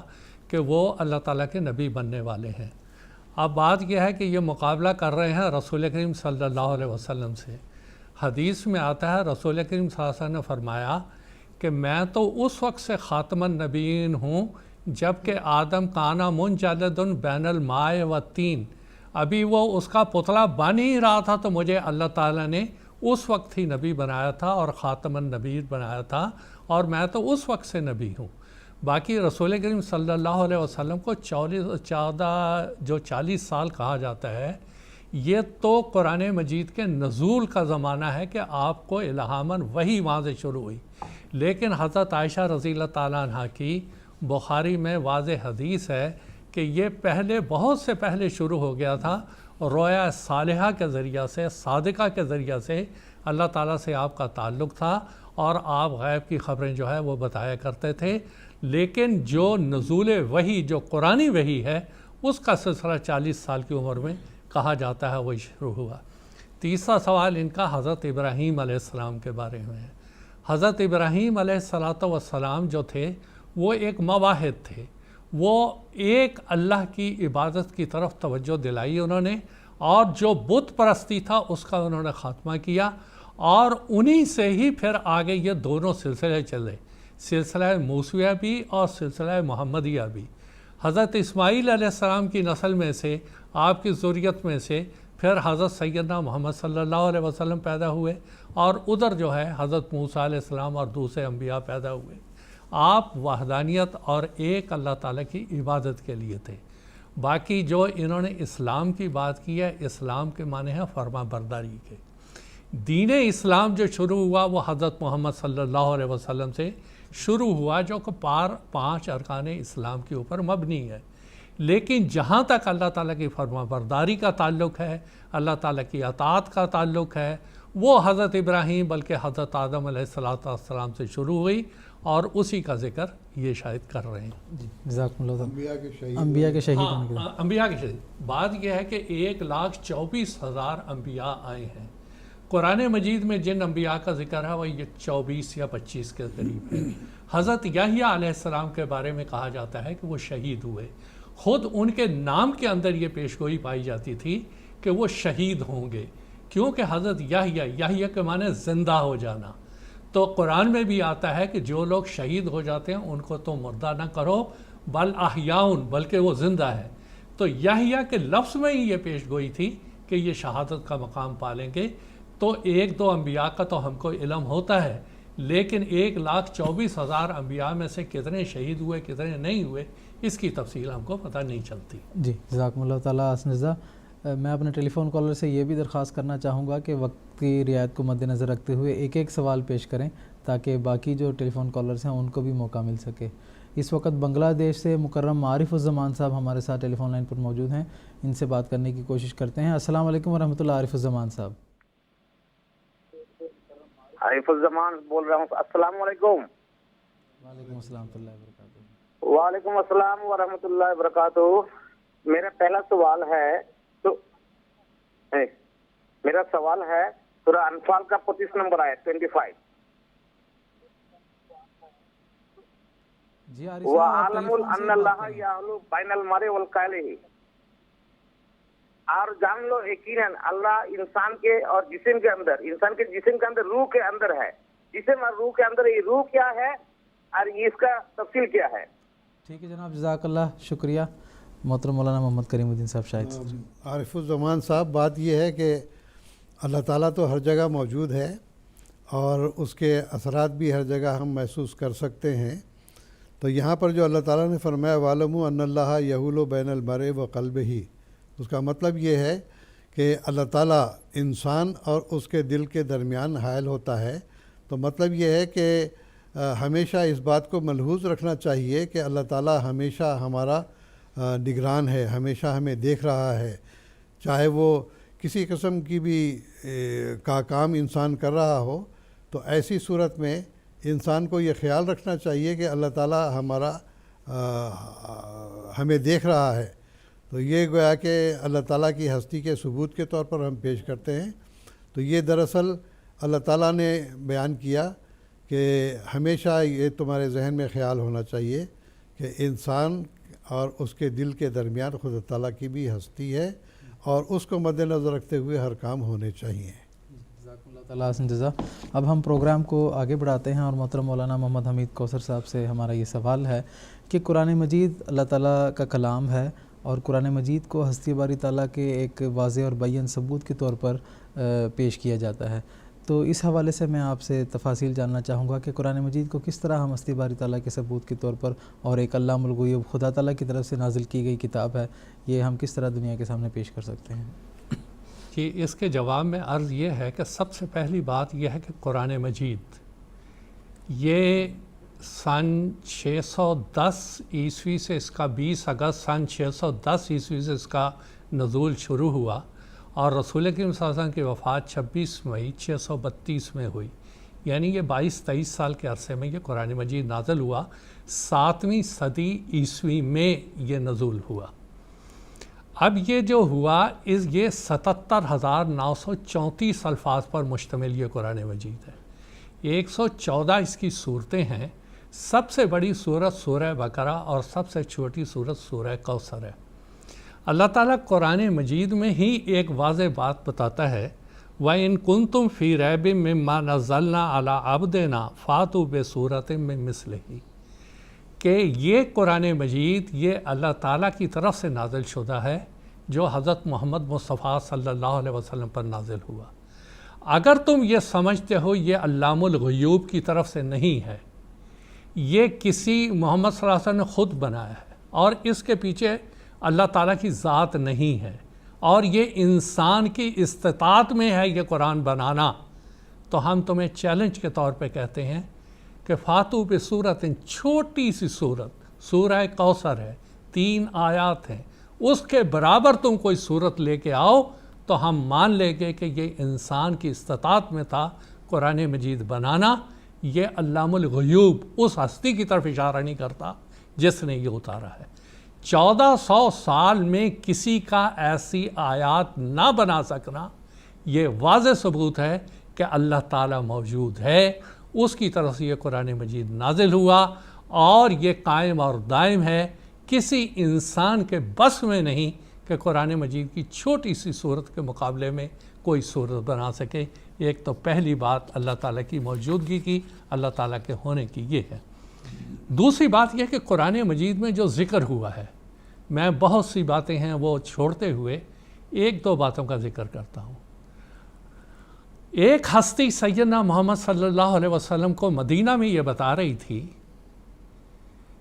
کہ وہ اللہ تعالیٰ کے نبی بننے والے ہیں۔ اب بات یہ ہے کہ یہ مقابلہ کر رہے ہیں رسول کریم صلی اللہ علیہ وسلم سے۔ حدیث میں آتا ہے رسول کریم صلی اللہ علیہ وسلم نے فرمایا کہ میں تو اس وقت سے خاتم النبیین ہوں جب کہ آدم کانا منجلد بین الماء و تین، ابھی وہ اس کا پتلا بن ہی رہا تھا تو مجھے اللہ تعالیٰ نے اس وقت ہی نبی بنایا تھا اور خاتم النبیین بنایا تھا، اور میں تو اس وقت سے نبی ہوں۔ باقی رسول کریم صلی اللہ علیہ وسلم کو 40 سال کہا جاتا ہے، یہ تو قرآن مجید کے نزول کا زمانہ ہے کہ آپ کو الہاماً وحی وہاں سے شروع ہوئی، لیکن حضرت عائشہ رضی اللہ تعالیٰ عنہ کی بخاری میں واضح حدیث ہے کہ یہ پہلے بہت سے پہلے شروع ہو گیا تھا، رویا صالحہ کے ذریعہ سے، صادقہ کے ذریعہ سے اللہ تعالیٰ سے آپ کا تعلق تھا اور آپ غیب کی خبریں جو ہے وہ بتایا کرتے تھے، لیکن جو نزول وحی جو قرآنی وحی ہے اس کا سلسلہ 40 سال کی عمر میں کہا جاتا ہے وہی شروع ہوا۔ تیسرا سوال ان کا حضرت ابراہیم علیہ السلام کے بارے میں ہے۔ حضرت ابراہیم علیہ السلام جو تھے وہ ایک مواحد تھے، وہ ایک اللہ کی عبادت کی طرف توجہ دلائی انہوں نے، اور جو بت پرستی تھا اس کا انہوں نے خاتمہ کیا، اور انہی سے ہی پھر آگے یہ دونوں سلسلے چلے، سلسلہ موسویہ بھی اور سلسلہ محمدیہ بھی۔ حضرت اسماعیل علیہ السلام کی نسل میں سے، آپ کی ذریت میں سے پھر حضرت سیدنا محمد صلی اللہ علیہ وسلم پیدا ہوئے، اور ادھر جو ہے حضرت موسیٰ علیہ السلام اور دوسرے انبیاء پیدا ہوئے۔ آپ وحدانیت اور ایک اللہ تعالیٰ کی عبادت کے لیے تھے۔ باقی جو انہوں نے اسلام کی بات کی ہے، اسلام کے معنی ہے فرما برداری کے۔ دین اسلام جو شروع ہوا وہ حضرت محمد صلی اللہ علیہ وسلم سے شروع ہوا، جو کہ 5 ارکان اسلام کے اوپر مبنی ہے، لیکن جہاں تک اللہ تعالیٰ کی فرما برداری کا تعلق ہے، اللہ تعالیٰ کی اطاعت کا تعلق ہے، وہ حضرت ابراہیم بلکہ حضرت آدم علیہ السلام سے شروع ہوئی، اور اسی کا ذکر یہ شاید کر رہے ہیں۔ جی جزاکم اللہ تعالیٰ۔ انبیاء کے شہید انبیاء کے شہید۔ بات یہ ہے کہ 1,24,000 انبیاء آئے ہیں۔ قرآن مجید میں جن انبیاء کا ذکر ہے وہ یہ 24 یا 25 کے قریب ہے۔ حضرت یحییٰ علیہ السلام کے بارے میں کہا جاتا ہے کہ وہ شہید ہوئے، خود ان کے نام کے اندر یہ پیشگوئی پائی جاتی تھی کہ وہ شہید ہوں گے، کیونکہ حضرت یحییٰ کے معنی زندہ ہو جانا۔ تو قرآن میں بھی آتا ہے کہ جو لوگ شہید ہو جاتے ہیں ان کو تو مردہ نہ کرو، بل احیاؤن، بلکہ وہ زندہ ہے۔ تو یحییٰ کے لفظ میں ہی یہ پیش گوئی تھی کہ یہ شہادت کا مقام پالیں گے۔ تو 1-2 انبیاء کا تو ہم کو علم ہوتا ہے، لیکن 1,24,000 انبیاء میں سے کتنے شہید ہوئے کتنے نہیں ہوئے اس کی تفصیل ہم کو پتہ نہیں چلتی۔ جی جزاکم اللہ تعالیٰ حسن رضا۔ میں اپنے ٹیلی فون کالر سے یہ بھی درخواست کرنا چاہوں گا کہ وقت کی رعایت کو مد نظر رکھتے ہوئے ایک سوال پیش کریں تاکہ باقی جو ٹیلی فون کالرز ہیں ان کو بھی موقع مل سکے۔ اس وقت بنگلہ دیش سے مکرم عارف الزمان صاحب ہمارے ساتھ ٹیلی فون لائن پر موجود ہیں، ان سے بات کرنے کی کوشش کرتے ہیں۔ السلام علیکم ورحمۃ اللہ، عارف الزمان صاحب۔ عارف الزمان بول رہا ہوں، السلام علیکم۔ وعلیکم السلام ورحمۃ اللہ وبرکاتہ۔ وعلیکم السلام ورحمۃ اللہ وبرکاتہ۔ میرا پہلا سوال ہے سورہ انفال کا 25 نمبر آیت 25۔ جی عارف وَعَلَمُ أَنَّ اللَّهَ يَحْلُو بَيْنَ الْمَرْءِ وَالْقَلْبِ، اور جان لو یقیناً اللہ انسان کے اور جسم کے اندر، انسان کے جسم کے اندر، روح کے اندر ہے، جسم اور روح کے اندر، یہ روح کیا ہے اور اس کا تفصیل کیا ہے؟ ٹھیک ہے جناب، جزاک اللہ، شکریہ۔ محترم مولانا محمد کریم الدین صاحب شاہد۔ عارف الزمان صاحب، بات یہ ہے کہ اللہ تعالیٰ تو ہر جگہ موجود ہے اور اس کے اثرات بھی ہر جگہ ہم محسوس کر سکتے ہیں۔ تو یہاں پر جو اللہ تعالیٰ نے فرمایا وَعَلَمُوا أَنَّ اللَّهَ يَحُولُ بَيْنَ الْمَرْءِ وَقَلْبِهِ، اس کا مطلب یہ ہے کہ اللہ تعالیٰ انسان اور اس کے دل کے درمیان حائل ہوتا ہے۔ تو مطلب یہ ہے کہ ہمیشہ اس بات کو ملحوظ رکھنا چاہیے کہ اللہ تعالیٰ ہمیشہ ہمارا نگران ہے، ہمیشہ ہمیں دیکھ رہا ہے، چاہے وہ کسی قسم کی بھی کا کام انسان کر رہا ہو۔ تو ایسی صورت میں انسان کو یہ خیال رکھنا چاہیے کہ اللہ تعالیٰ ہمیں دیکھ رہا ہے۔ تو یہ گویا کہ اللہ تعالیٰ کی ہستی کے ثبوت کے طور پر ہم پیش کرتے ہیں۔ تو یہ دراصل اللہ تعالیٰ نے بیان کیا کہ ہمیشہ یہ تمہارے ذہن میں خیال ہونا چاہیے کہ انسان اور اس کے دل کے درمیان خدا تعالیٰ کی بھی ہستی ہے، اور اس کو مد نظر رکھتے ہوئے ہر کام ہونے چاہیے۔ جزاکم اللہ تعالیٰ حسن جزا۔ اب ہم پروگرام کو آگے بڑھاتے ہیں، اور محترم مولانا محمد حمید کوثر صاحب سے ہمارا یہ سوال ہے کہ قرآن مجید اللہ تعالیٰ کا کلام ہے، اور قرآن مجید کو ہستی باری تعالیٰ کے ایک واضح اور بیان ثبوت کے طور پر پیش کیا جاتا ہے، تو اس حوالے سے میں آپ سے تفاصیل جاننا چاہوں گا کہ قرآن مجید کو کس طرح ہم ہستی باری تعالیٰ کے ثبوت کے طور پر، اور ایک علام الغیوب خدا تعالیٰ کی طرف سے نازل کی گئی کتاب ہے، یہ ہم کس طرح دنیا کے سامنے پیش کر سکتے ہیں؟ کہ اس کے جواب میں عرض یہ ہے کہ سب سے پہلی بات یہ ہے کہ قرآن مجید یہ سن 610 عیسوی سے، اس کا 20 اگست سن 610 عیسوی سے اس کا نزول شروع ہوا، اور رسول کریم صلی اللہ علیہ وسلم کی وفات 26 مئی 632 میں ہوئی، یعنی یہ 22-23 سال کے عرصے میں یہ قرآن مجید نازل ہوا۔ 7ویں صدی عیسوی میں یہ نزول ہوا۔ اب یہ جو ہوا یہ 77,934 الفاظ پر مشتمل یہ قرآن مجید ہے۔ 114 اس کی صورتیں ہیں، سب سے بڑی صورت سورہ بقرہ اور سب سے چھوٹی صورت سورہ کوثر ہے۔ اللہ تعالیٰ قرآن مجید میں ہی ایک واضح بات بتاتا ہے، وَإِن كُنتُمْ فِي رَيْبٍ مِّمَّا نَزَّلْنَا عَلَىٰ عَبْدِنَا فَأْتُوا بِسُورَةٍ مِّن مِّثْلِهِ، کہ یہ قرآن مجید یہ اللہ تعالیٰ کی طرف سے نازل شدہ ہے، جو حضرت محمد مصطفیٰ صلی اللہ علیہ وسلم پر نازل ہوا۔ اگر تم یہ سمجھتے ہو یہ علام الغیوب کی طرف سے نہیں ہے، یہ کسی محمد صلی اللہ علیہ وسلم نے خود بنایا ہے، اور اس کے پیچھے اللہ تعالیٰ کی ذات نہیں ہے، اور یہ انسان کی استطاعت میں ہے یہ قرآن بنانا، تو ہم تمہیں چیلنج کے طور پہ کہتے ہیں کہ فاتو بصورت، چھوٹی سی صورت سورہ کوثر ہے، 3 آیات ہیں، اس کے برابر تم کوئی صورت لے کے آؤ تو ہم مان لیں گے کہ یہ انسان کی استطاعت میں تھا قرآن مجید بنانا۔ یہ علام الغیوب اس ہستی کی طرف اشارہ نہیں کرتا جس نے یہ اتارا ہے۔ 1400 سال میں کسی کا ایسی آیات نہ بنا سکنا یہ واضح ثبوت ہے کہ اللہ تعالیٰ موجود ہے، اس کی طرف سے یہ قرآن مجید نازل ہوا، اور یہ قائم اور دائم ہے۔ کسی انسان کے بس میں نہیں کہ قرآن مجید کی چھوٹی سی صورت کے مقابلے میں کوئی صورت بنا سکے۔ ایک تو پہلی بات اللہ تعالیٰ کی موجودگی کی، اللہ تعالیٰ کے ہونے کی یہ ہے۔ دوسری بات یہ کہ قرآن مجید میں جو ذکر ہوا ہے، میں بہت سی باتیں ہیں وہ چھوڑتے ہوئے 1-2 باتوں کا ذکر کرتا ہوں۔ ایک ہستی سیدنا محمد صلی اللہ علیہ وسلم کو مدینہ میں یہ بتا رہی تھی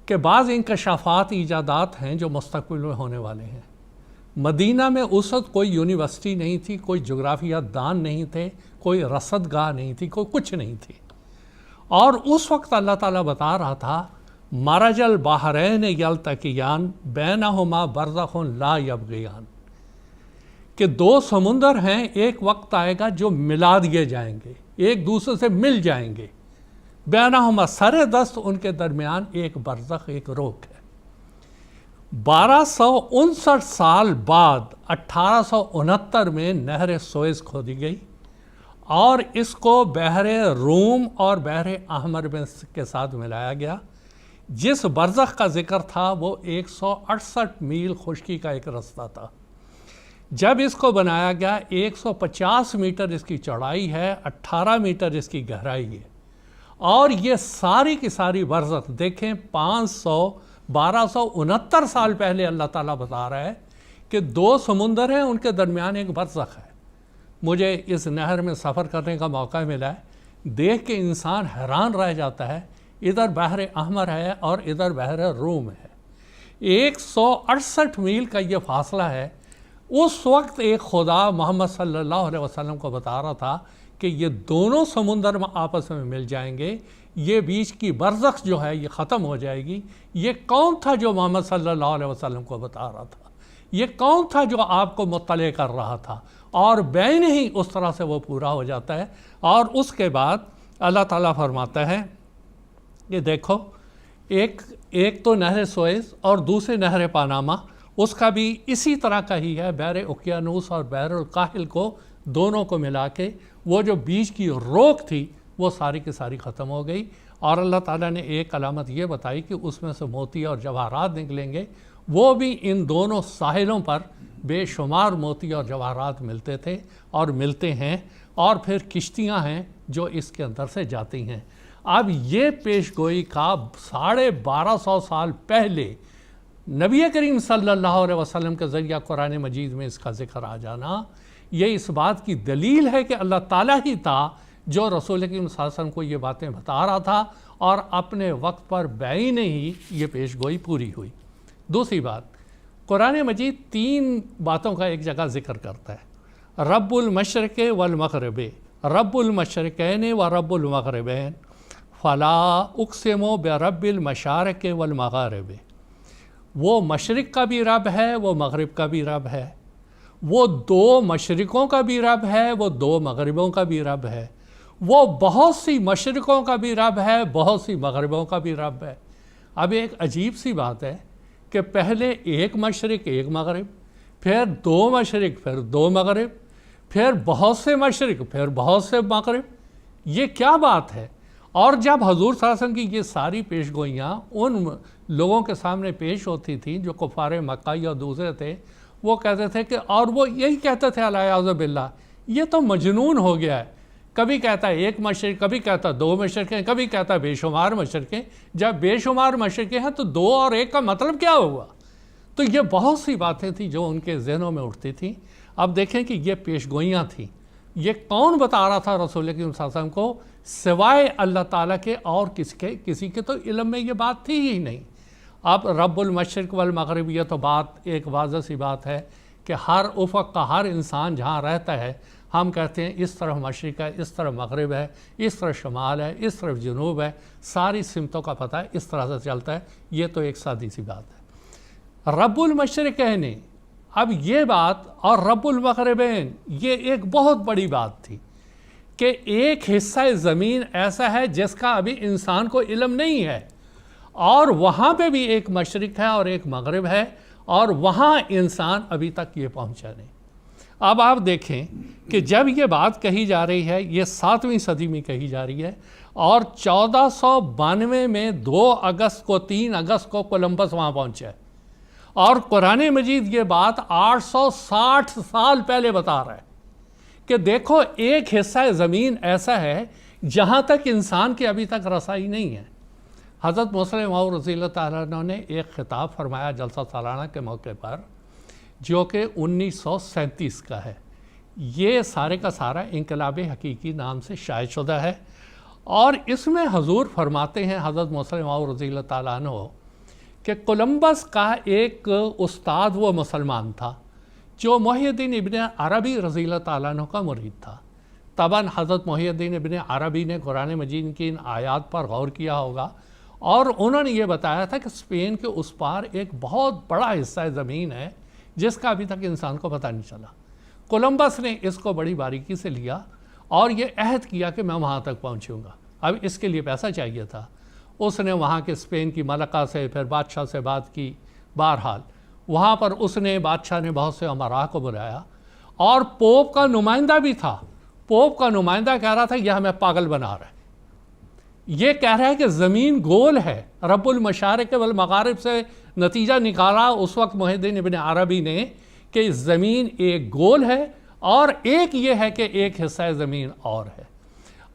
کہ بعض انکشافات ایجادات ہیں جو مستقبل میں ہونے والے ہیں۔ مدینہ میں اس وقت کوئی یونیورسٹی نہیں تھی، کوئی جغرافیہ دان نہیں تھے، کوئی رصد گاہ نہیں تھی، کوئی کچھ نہیں تھی، اور اس وقت اللہ تعالیٰ بتا رہا تھا مرج البحرین یلتقیان بینہما برزخ لا یبغیان، کہ 2 سمندر ہیں، ایک وقت آئے گا جو ملا دیے جائیں گے، ایک دوسرے سے مل جائیں گے، بینہما سر دست ان کے درمیان ایک برزخ، ایک روک ہے۔ 1259 سال بعد 1869 میں نہر سوئز کھودی گئی، اور اس کو بحر روم اور بحر احمر کے ساتھ ملایا گیا۔ جس برزخ کا ذکر تھا وہ 168 میل خشکی کا ایک رستہ تھا۔ جب اس کو بنایا گیا 150 میٹر اس کی چوڑائی ہے، 18 میٹر اس کی گہرائی ہے، اور یہ ساری کی ساری برزخ دیکھیں 1269 سال پہلے اللہ تعالیٰ بتا رہا ہے کہ 2 سمندر ہیں، ان کے درمیان ایک برزخ ہے۔ مجھے اس نہر میں سفر کرنے کا موقع ملا ہے، دیکھ کے انسان حیران رہ جاتا ہے، ادھر بحر احمر ہے اور ادھر بحر روم ہے، 168 میل کا یہ فاصلہ ہے۔ اس وقت ایک خدا محمد صلی اللہ علیہ وسلم کو بتا رہا تھا کہ یہ دونوں سمندر آپس میں مل جائیں گے، یہ بیچ کی برزخ جو ہے یہ ختم ہو جائے گی۔ یہ کون تھا جو محمد صلی اللہ علیہ وسلم کو بتا رہا تھا؟ یہ کون تھا جو آپ کو مطلع کر رہا تھا؟ اور بین ہی اس طرح سے وہ پورا ہو جاتا ہے۔ اور اس کے بعد اللہ تعالیٰ فرماتا ہے کہ دیکھو ایک تو نہر سوئز اور دوسری نہر پاناما، اس کا بھی اسی طرح کا ہی ہے، بحر اوقیانوس اور بحر الکاہل کو دونوں کو ملا کے وہ جو بیچ کی روک تھی وہ ساری کی ساری ختم ہو گئی۔ اور اللہ تعالیٰ نے ایک علامت یہ بتائی کہ اس میں سے موتی اور جواہرات نکلیں گے، وہ بھی ان دونوں ساحلوں پر بے شمار موتی اور جواہرات ملتے تھے اور ملتے ہیں، اور پھر کشتیاں ہیں جو اس کے اندر سے جاتی ہیں۔ اب یہ پیش گوئی کا 1250 سال پہلے نبی کریم صلی اللہ علیہ وسلم کے ذریعہ قرآن مجید میں اس کا ذکر آ جانا، یہ اس بات کی دلیل ہے کہ اللہ تعالیٰ ہی تھا جو رسول کریم صلی اللہ علیہ وسلم کو یہ باتیں بتا رہا تھا، اور اپنے وقت پر بعینہ ہی یہ پیش گوئی پوری ہوئی۔ دوسری بات، قرآن مجید 3 باتوں کا ایک جگہ ذکر کرتا ہے، رب المشرق والمغرب، رب المشرقین و رب المغربین، فلا اقسم برب المشارق والمغارب۔ وہ مشرق کا بھی رب ہے، وہ مغرب کا بھی رب ہے، وہ 2 مشرقوں کا بھی رب ہے، وہ 2 مغربوں کا بھی رب ہے، وہ بہت سی مشرقوں کا بھی رب ہے، بہت سی مغربوں کا بھی رب ہے۔ اب ایک عجیب سی بات ہے کہ پہلے 1 مشرق 1 مغرب، پھر 2 مشرق پھر 2 مغرب، پھر بہت سے مشرق پھر بہت سے مغرب، یہ کیا بات ہے؟ اور جب حضور صلی اللہ علیہ وسلم کی یہ ساری پیش گوئیاں ان لوگوں کے سامنے پیش ہوتی تھیں جو کفار مکہ یا دوسرے تھے، وہ کہتے تھے کہ، اور وہ یہی کہتے تھے الیاذ باللہ، یہ تو مجنون ہو گیا ہے، کبھی کہتا ہے 1 مشرق، کبھی کہتا 2 مشرقیں، کبھی کہتا بے شمار مشرقیں۔ جب بے شمار مشرقیں ہیں تو 2 اور 1 کا مطلب کیا ہوا؟ تو یہ بہت سی باتیں تھیں جو ان کے ذہنوں میں اٹھتی تھیں۔ اب دیکھیں کہ یہ پیش گوئیاں تھیں، یہ کون بتا رہا تھا رسول کریم صلی اللہ علیہ وسلم کو سوائے اللہ تعالیٰ کے، اور کسی کے تو علم میں یہ بات تھی ہی نہیں۔ اب رب المشرق والمغرب، یہ تو بات ایک واضح سی بات ہے کہ ہر افق کا ہر انسان جہاں رہتا ہے، ہم کہتے ہیں اس طرف مشرق ہے، اس طرف مغرب ہے، اس طرف شمال ہے، اس طرف جنوب ہے، ساری سمتوں کا پتہ ہے، اس طرح سے چلتا ہے۔ یہ تو ایک سادی سی بات ہے۔ رب المشرقین، اب یہ بات، اور رب المغربین، یہ ایک بہت بڑی بات تھی کہ ایک حصہ زمین ایسا ہے جس کا ابھی انسان کو علم نہیں ہے، اور وہاں پہ بھی ایک مشرق ہے اور ایک مغرب ہے، اور وہاں انسان ابھی تک یہ پہنچا نہیں۔ اب آپ دیکھیں کہ جب یہ بات کہی جا رہی ہے، یہ 7ویں صدی میں کہی جا رہی ہے، اور 1492 میں 2 اگست کو 3 اگست کو کولمبس وہاں پہنچا ہے، اور قرآن مجید یہ بات 860 سال پہلے بتا رہا ہے کہ دیکھو ایک حصہ زمین ایسا ہے جہاں تک انسان کی ابھی تک رسائی نہیں ہے۔ حضرت مسلم موعود رضی اللہ تعالیٰ عنہ نے ایک خطاب فرمایا جلسہ سالانہ کے موقع پر، جو کہ 1937 کا ہے۔ یہ سارے کا سارا انقلاب حقیقی نام سے شائع شدہ ہے، اور اس میں حضور فرماتے ہیں حضرت مسلم موعود رضی اللہ تعالیٰ عنہ کہ کولمبس کا ایک استاد وہ مسلمان تھا جو محی الدین ابن عربی رضی اللہ تعالیٰ عنہ کا مرید تھا۔ طبعاً حضرت محی الدین ابن عربی نے قرآن مجید کی ان آیات پر غور کیا ہوگا، اور انہوں نے یہ بتایا تھا کہ اسپین کے اس پار ایک بہت بڑا حصہ زمین ہے جس کا ابھی تک انسان کو پتہ نہیں چلا۔ کولمبس نے اس کو بڑی باریکی سے لیا اور یہ عہد کیا کہ میں وہاں تک پہنچوں گا۔ اب اس کے لیے پیسہ چاہیے تھا، اس نے وہاں کے اسپین کی ملکہ سے پھر بادشاہ سے بات کی۔ بہرحال وہاں پر اس نے، بادشاہ نے بہت سے امراء کو بلایا، اور پوپ کا نمائندہ بھی تھا۔ پوپ کا نمائندہ کہہ رہا تھا یہ ہمیں پاگل بنا رہا ہے، یہ کہہ رہا ہے کہ زمین گول ہے۔ رب المشارق والمغارب سے نتیجہ نکالا اس وقت محی الدین ابن عربی نے کہ زمین ایک گول ہے، اور ایک یہ ہے کہ ایک حصہ زمین اور ہے۔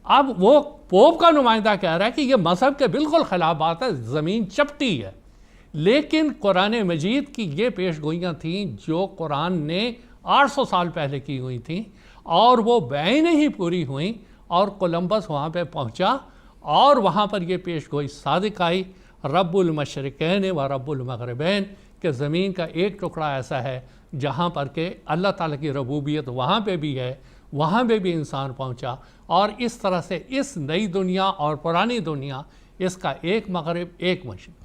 اب وہ پوپ کا نمائندہ کہہ رہا ہے کہ یہ مذہب کے بالکل خلاف بات ہے، زمین چپٹی ہے۔ لیکن قرآن مجید کی یہ پیش گوئیاں تھیں جو قرآن نے 800 سال پہلے کی ہوئی تھیں، اور وہ بعینہ ہی پوری ہوئیں، اور کولمبس وہاں پہ پہنچا، اور وہاں پر یہ پیش گوئی صادق آئی، رب المشرقین و رب المغربین، کہ زمین کا ایک ٹکڑا ایسا ہے جہاں پر کہ اللہ تعالیٰ کی ربوبیت وہاں پہ بھی ہے، وہاں پہ بھی انسان پہنچا، اور اس طرح سے اس نئی دنیا اور پرانی دنیا، اس کا ایک مغرب ایک مشرق۔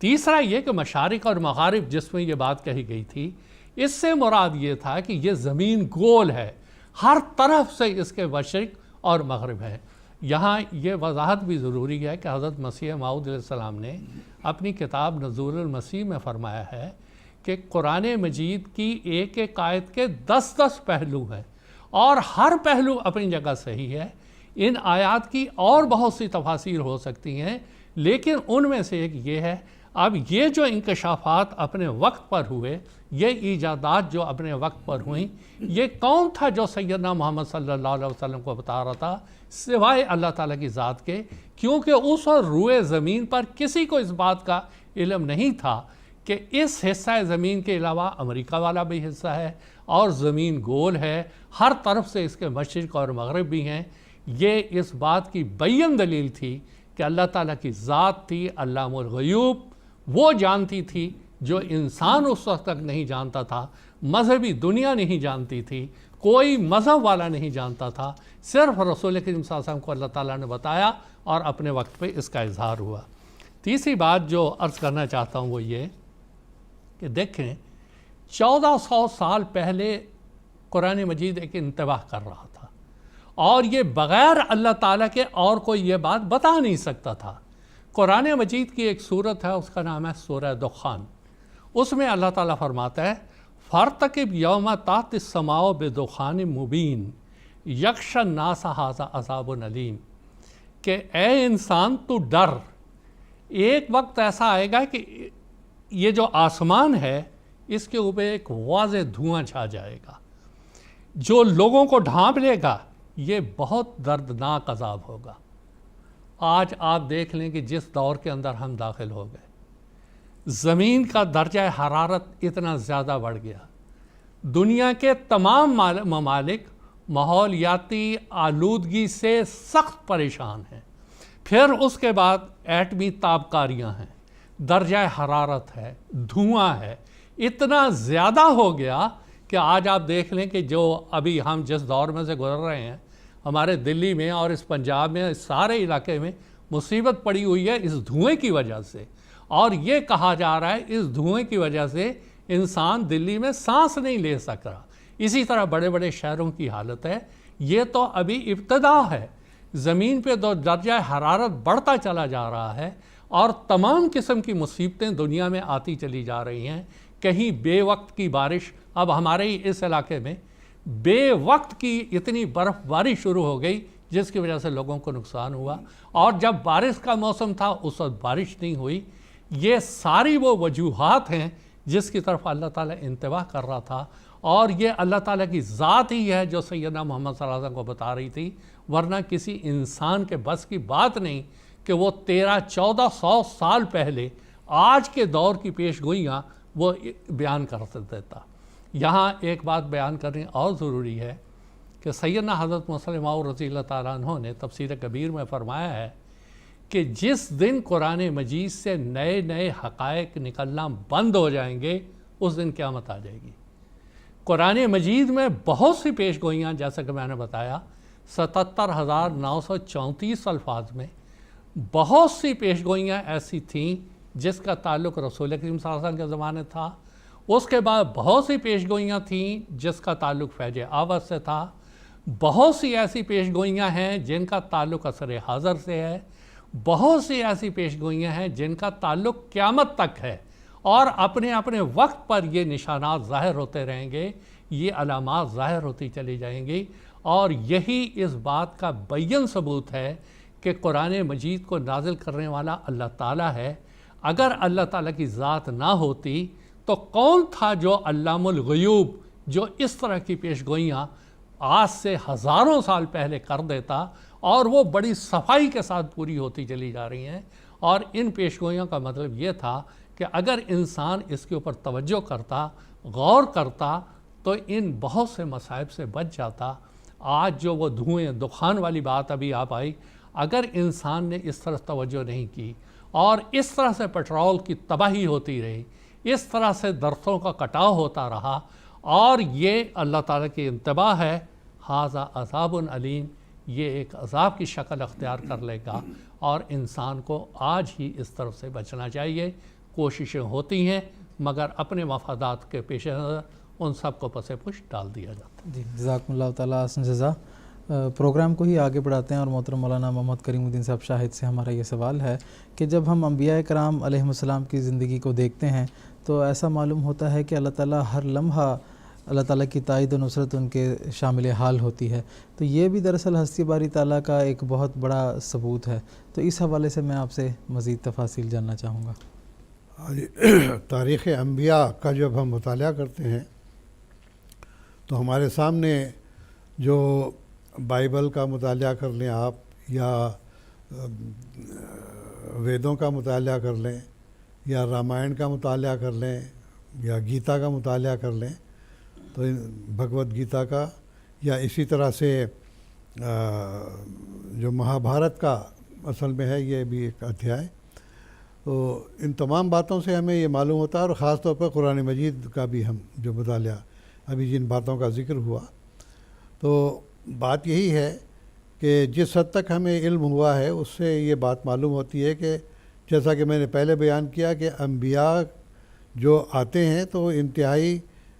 تیسرا یہ کہ مشارق اور مغارب جس میں یہ بات کہی گئی تھی، اس سے مراد یہ تھا کہ یہ زمین گول ہے، ہر طرف سے اس کے مشرق اور مغرب ہے۔ یہاں یہ وضاحت بھی ضروری ہے کہ حضرت مسیح موعود علیہ السلام نے اپنی کتاب نزول المسیح میں فرمایا ہے کہ قرآن مجید کی ایک ایک آیت کے 10 پہلو ہیں، اور ہر پہلو اپنی جگہ صحیح ہے۔ ان آیات کی اور بہت سی تفاسیر ہو سکتی ہیں، لیکن ان میں سے ایک یہ ہے، اب یہ جو انکشافات اپنے وقت پر ہوئے، یہ ایجادات جو اپنے وقت پر ہوئیں، یہ کون تھا جو سیدنا محمد صلی اللہ علیہ وسلم کو بتا رہا تھا سوائے اللہ تعالیٰ کی ذات کے؟ کیونکہ اس اور روئے زمین پر کسی کو اس بات کا علم نہیں تھا کہ اس حصہ زمین کے علاوہ امریکہ والا بھی حصہ ہے اور زمین گول ہے، ہر طرف سے اس کے مشرق اور مغرب بھی ہیں۔ یہ اس بات کی بین دلیل تھی کہ اللہ تعالیٰ کی ذات تھی علام الغیوب، وہ جانتی تھی جو انسان اس وقت تک نہیں جانتا تھا، مذہبی دنیا نہیں جانتی تھی، کوئی مذہب والا نہیں جانتا تھا، صرف رسول کریم صلی اللہ علیہ وسلم کو اللہ تعالیٰ نے بتایا اور اپنے وقت پہ اس کا اظہار ہوا۔ تیسری بات جو عرض کرنا چاہتا ہوں وہ یہ کہ دیکھیں 1400 سال پہلے قرآن مجید ایک انتباہ کر رہا تھا، اور یہ بغیر اللہ تعالیٰ کے اور کوئی یہ بات بتا نہیں سکتا تھا۔ قرآن مجید کی ایک صورت ہے، اس کا نام ہے سورہ دخان۔ اس میں اللہ تعالیٰ فرماتا ہے فَارْتَقِبْ یَوْمَ تَأْتِی السَّمَاءُ بِدُخَانٍ مُبِینٍ یَغْشَى النَّاسَ هَٰذَا عَذَابٌ عَلِیمٌ، کہ اے انسان تو ڈر، ایک وقت ایسا آئے گا کہ یہ جو آسمان ہے اس کے اوپر ایک واضح دھواں چھا جائے گا جو لوگوں کو ڈھانپ لے گا، یہ بہت دردناک عذاب ہوگا۔ آج آپ دیکھ لیں کہ جس دور کے اندر ہم داخل ہو گئے، زمین کا درجہ حرارت اتنا زیادہ بڑھ گیا، دنیا کے تمام ممالک ماحولیاتی آلودگی سے سخت پریشان ہیں، پھر اس کے بعد ایٹمی تابکاریاں ہیں، درجہ حرارت ہے، دھواں ہے، اتنا زیادہ ہو گیا کہ آج آپ دیکھ لیں کہ جو ابھی ہم جس دور میں سے گزر رہے ہیں، ہمارے دلی میں اور اس پنجاب میں، اس سارے علاقے میں مصیبت پڑی ہوئی ہے اس دھوئیں کی وجہ سے، اور یہ کہا جا رہا ہے اس دھوئیں کی وجہ سے انسان دلی میں سانس نہیں لے سک رہا۔ اسی طرح بڑے بڑے شہروں کی حالت ہے۔ یہ تو ابھی ابتدا ہے، زمین پہ درجہ حرارت بڑھتا چلا جا رہا ہے اور تمام قسم کی مصیبتیں دنیا میں آتی چلی جا رہی ہیں۔ کہیں بے وقت کی بارش، اب ہمارے ہی اس علاقے میں بے وقت کی اتنی برف باری شروع ہو گئی جس کی وجہ سے لوگوں کو نقصان ہوا، اور جب بارش کا موسم تھا اس وقت بارش نہیں ہوئی۔ یہ ساری وہ وجوہات ہیں جس کی طرف اللہ تعالیٰ انتباہ کر رہا تھا، اور یہ اللہ تعالیٰ کی ذات ہی ہے جو سیدنا محمد صلی اللہ علیہ وسلم کو بتا رہی تھی، ورنہ کسی انسان کے بس کی بات نہیں کہ وہ 1300-1400 سال پہلے آج کے دور کی پیش گوئیاں وہ بیان کر دیتا۔ یہاں ایک بات بیان کرنی اور ضروری ہے کہ سیدنا حضرت مسلم موعود رضی اللہ تعالیٰ عنہ نے تفسیر کبیر میں فرمایا ہے کہ جس دن قرآن مجید سے نئے نئے حقائق نکلنا بند ہو جائیں گے اس دن قیامت آ جائے گی۔ قرآن مجید میں بہت سی پیش گوئیاں، جیسا کہ میں نے بتایا 77,934 الفاظ میں بہت سی پیش گوئیاں ایسی تھیں جس کا تعلق رسول کریم صلی اللہ علیہ وسلم کے زمانے تھا۔ اس کے بعد بہت سی پیش گوئیاں تھیں جس کا تعلق فیض آوت سے تھا۔ بہت سی ایسی پیش گوئیاں ہیں جن کا تعلق عصر حاضر سے ہے۔ بہت سی ایسی پیش گوئیاں ہیں جن کا تعلق قیامت تک ہے، اور اپنے اپنے وقت پر یہ نشانات ظاہر ہوتے رہیں گے، یہ علامات ظاہر ہوتی چلی جائیں گی، اور یہی اس بات کا بین ثبوت ہے کہ قرآن مجید کو نازل کرنے والا اللہ تعالیٰ ہے۔ اگر اللہ تعالیٰ کی ذات نہ ہوتی تو کون تھا جو علام الغیوب جو اس طرح کی پیش گوئیاں آج سے ہزاروں سال پہلے کر دیتا، اور وہ بڑی صفائی کے ساتھ پوری ہوتی چلی جا رہی ہیں۔ اور ان پیش گوئیوں کا مطلب یہ تھا کہ اگر انسان اس کے اوپر توجہ کرتا، غور کرتا، تو ان بہت سے مصائب سے بچ جاتا۔ آج جو وہ دھوئیں دخان والی بات ابھی آپ آئی، اگر انسان نے اس طرح توجہ نہیں کی اور اس طرح سے پیٹرول کی تباہی ہوتی رہی، اس طرح سے درختوں کا کٹاؤ ہوتا رہا، اور یہ اللہ تعالیٰ کی انتباہ ہے ھذا عذاب علیم، یہ ایک عذاب کی شکل اختیار کر لے گا، اور انسان کو آج ہی اس طرف سے بچنا چاہیے۔ کوششیں ہوتی ہیں مگر اپنے مفادات کے پیش نظر ان سب کو پس پش ڈال دیا جاتا ہے۔ جی، جزاکم اللہ تعالیٰ احسن جزا۔ پروگرام کو ہی آگے بڑھاتے ہیں، اور محترم مولانا محمد کریم الدین صاحب شاہد سے ہمارا یہ سوال ہے کہ جب ہم انبیاء کرام علیہم السلام کی زندگی کو دیکھتے ہیں تو ایسا معلوم ہوتا ہے کہ اللہ تعالیٰ ہر لمحہ اللہ تعالیٰ کی تائید و نصرت ان کے شامل حال ہوتی ہے، تو یہ بھی دراصل ہستی باری تعالیٰ کا ایک بہت بڑا ثبوت ہے۔ تو اس حوالے سے میں آپ سے مزید تفاصیل جاننا چاہوں گا۔ تاریخ انبیاء کا جب ہم مطالعہ کرتے ہیں تو ہمارے سامنے جو بائبل کا مطالعہ کر لیں آپ، یا ویدوں کا مطالعہ کر لیں، یا رامائن کا مطالعہ کر لیں، یا گیتا کا مطالعہ کر لیں، تو بھگوت گیتا کا، یا اسی طرح سے جو مہابھارت کا اصل میں ہے یہ بھی ایک ادھیائے، تو ان تمام باتوں سے ہمیں یہ معلوم ہوتا ہے، اور خاص طور پر قرآن مجید کا بھی ہم جو مطالعہ ابھی جن باتوں کا ذکر ہوا، تو بات یہی ہے کہ جس حد تک ہمیں علم ہوا ہے اس سے یہ بات معلوم ہوتی ہے کہ جیسا کہ میں نے پہلے بیان کیا کہ انبیاء جو آتے ہیں تو انتہائی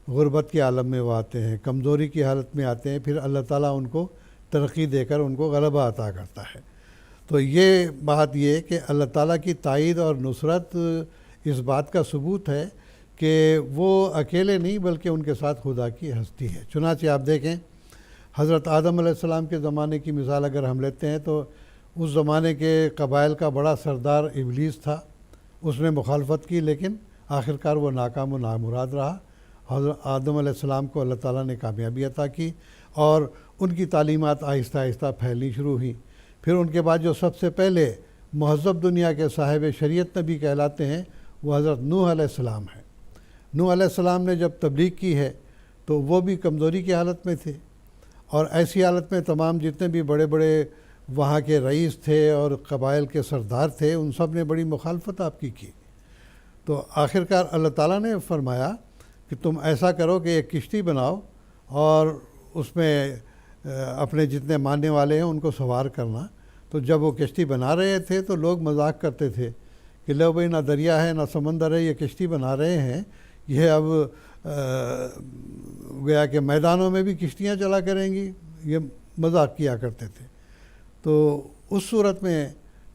غربت کے عالم میں وہ آتے ہیں، کمزوری کی حالت میں آتے ہیں، پھر اللہ تعالیٰ ان کو ترقی دے کر ان کو غلبہ عطا کرتا ہے۔ تو یہ بات یہ کہ اللہ تعالیٰ کی تائید اور نصرت اس بات کا ثبوت ہے کہ وہ اکیلے نہیں بلکہ ان کے ساتھ خدا کی ہستی ہے۔ چنانچہ آپ دیکھیں حضرت آدم علیہ السلام کے زمانے کی مثال اگر ہم لیتے ہیں تو اس زمانے کے قبائل کا بڑا سردار ابلیس تھا، اس نے مخالفت کی لیکن آخرکار وہ ناکام و نامراد رہا۔ حضرت آدم علیہ السلام کو اللہ تعالیٰ نے کامیابی عطا کی اور ان کی تعلیمات آہستہ آہستہ پھیلنی شروع ہوئی۔ پھر ان کے بعد جو سب سے پہلے مہذب دنیا کے صاحب شریعت نبی کہلاتے ہیں وہ حضرت نوح علیہ السلام ہیں۔ نوح علیہ السلام نے جب تبلیغ کی ہے تو وہ بھی کمزوری کی حالت میں تھے، اور ایسی حالت میں تمام جتنے بھی بڑے بڑے وہاں کے رئیس تھے اور قبائل کے سردار تھے ان سب نے بڑی مخالفت آپ کی تو آخرکار اللہ تعالیٰ نے فرمایا کہ تم ایسا کرو کہ ایک کشتی بناؤ اور اس میں اپنے جتنے ماننے والے ہیں ان کو سوار کرنا۔ تو جب وہ کشتی بنا رہے تھے تو لوگ مذاق کرتے تھے کہ لو بھائی نہ دریا ہے نہ سمندر ہے، یہ کشتی بنا رہے ہیں، یہ اب گویا کہ میدانوں میں بھی کشتیاں چلا کریں گی، یہ مذاق کیا کرتے تھے۔ تو اس صورت میں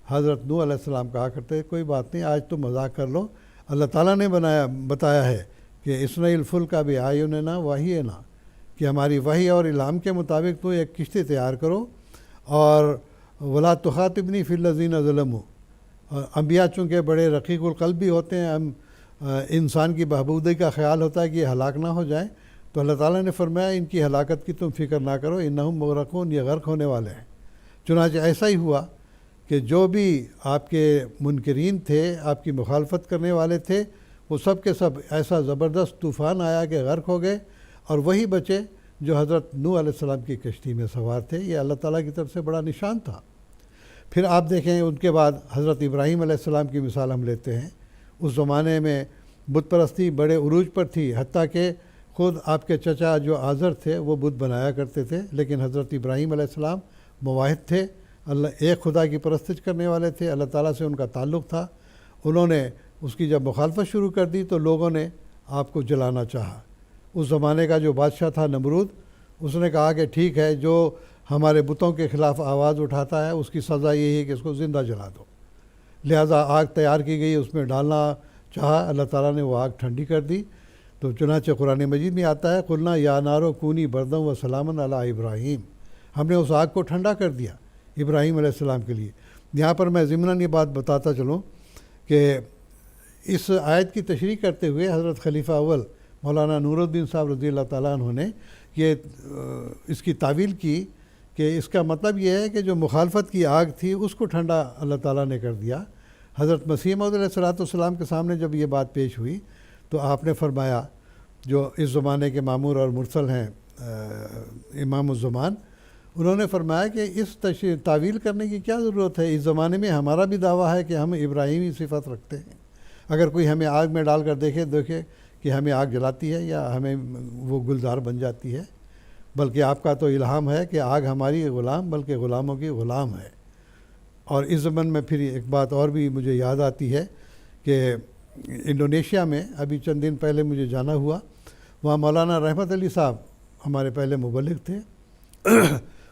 حضرت نوح علیہ السلام کہا کرتے کوئی بات نہیں، آج تم مذاق کر لو، اللہ تعالیٰ نے بتایا ہے کہ اصنع الفلک بأعیننا وحینا، کہ ہماری وحی اور الہام کے مطابق تو ایک کشتی تیار کرو، اور ولا تخاطبنی فی الذین ظلموا۔ انبیاء چونکہ بڑے رقیق القلب بھی ہوتے ہیں، انسان کی بہبودی کا خیال ہوتا ہے کہ یہ ہلاک نہ ہو جائیں، تو اللہ تعالیٰ نے فرمایا ان کی ہلاکت کی تم فکر نہ کرو، انہم مغرقون، یہ غرق ہونے والے ہیں۔ چنانچہ ایسا ہی ہوا کہ جو بھی آپ کے منکرین تھے، آپ کی مخالفت کرنے والے تھے، وہ سب کے سب ایسا زبردست طوفان آیا کہ غرق ہو گئے، اور وہی بچے جو حضرت نوح علیہ السلام کی کشتی میں سوار تھے۔ یہ اللہ تعالیٰ کی طرف سے بڑا نشان تھا۔ پھر آپ دیکھیں ان کے بعد حضرت ابراہیم علیہ السلام کی مثال ہم لیتے ہیں۔ اس زمانے میں بت پرستی بڑے عروج پر تھی، حتیٰ کہ خود آپ کے چچا جو آزر تھے وہ بت بنایا کرتے تھے، لیکن حضرت ابراہیم علیہ السلام موحد تھے، اللہ ایک خدا کی پرستش کرنے والے تھے، اللہ تعالیٰ سے ان کا تعلق تھا۔ انہوں نے اس کی جب مخالفت شروع کر دی تو لوگوں نے آپ کو جلانا چاہا۔ اس زمانے کا جو بادشاہ تھا نمرود، اس نے کہا کہ ٹھیک ہے، جو ہمارے بتوں کے خلاف آواز اٹھاتا ہے اس کی سزا یہی ہے کہ اس کو زندہ جلا دو۔ لہٰذا آگ تیار کی گئی، اس میں ڈالنا چاہا، اللہ تعالیٰ نے وہ آگ ٹھنڈی کر دی۔ تو چنانچہ قرآن مجید میں آتا ہے قلنا یا نارو کونی بردم و سلامن علی ابراہیم، ہم نے اس آگ کو ٹھنڈا کر دیا ابراہیم علیہ السلام کے لیے۔ یہاں پر میں ضمناً یہ بات بتاتا چلوں کہ اس آیت کی تشریح کرتے ہوئے حضرت خلیفہ اول مولانا نور الدین صاحب رضی اللہ تعالیٰ عنہ نے یہ اس کی تعویل کی کہ اس کا مطلب یہ ہے کہ جو مخالفت کی آگ تھی اس کو ٹھنڈا اللہ تعالیٰ نے کر دیا۔ حضرت مسیح موعود علیہ السلام کے سامنے جب یہ بات پیش ہوئی تو آپ نے فرمایا، جو اس زمانے کے مامور اور مرسل ہیں امام الزمان، انہوں نے فرمایا کہ اس تعویل کرنے کی کیا ضرورت ہے، اس زمانے میں ہمارا بھی دعویٰ ہے کہ ہم ابراہیمی صفت رکھتے ہیں۔ اگر کوئی ہمیں آگ میں ڈال کر دیکھے کہ ہمیں آگ جلاتی ہے یا ہمیں وہ گلزار بن جاتی ہے، بلکہ آپ کا تو الہام ہے کہ آگ ہماری غلام بلکہ غلاموں کی غلام ہے۔ اور اس ضمن میں پھر ایک بات اور بھی مجھے یاد آتی ہے کہ انڈونیشیا میں ابھی چند دن پہلے مجھے جانا ہوا، وہاں مولانا رحمت علی صاحب ہمارے پہلے مبلغ تھے،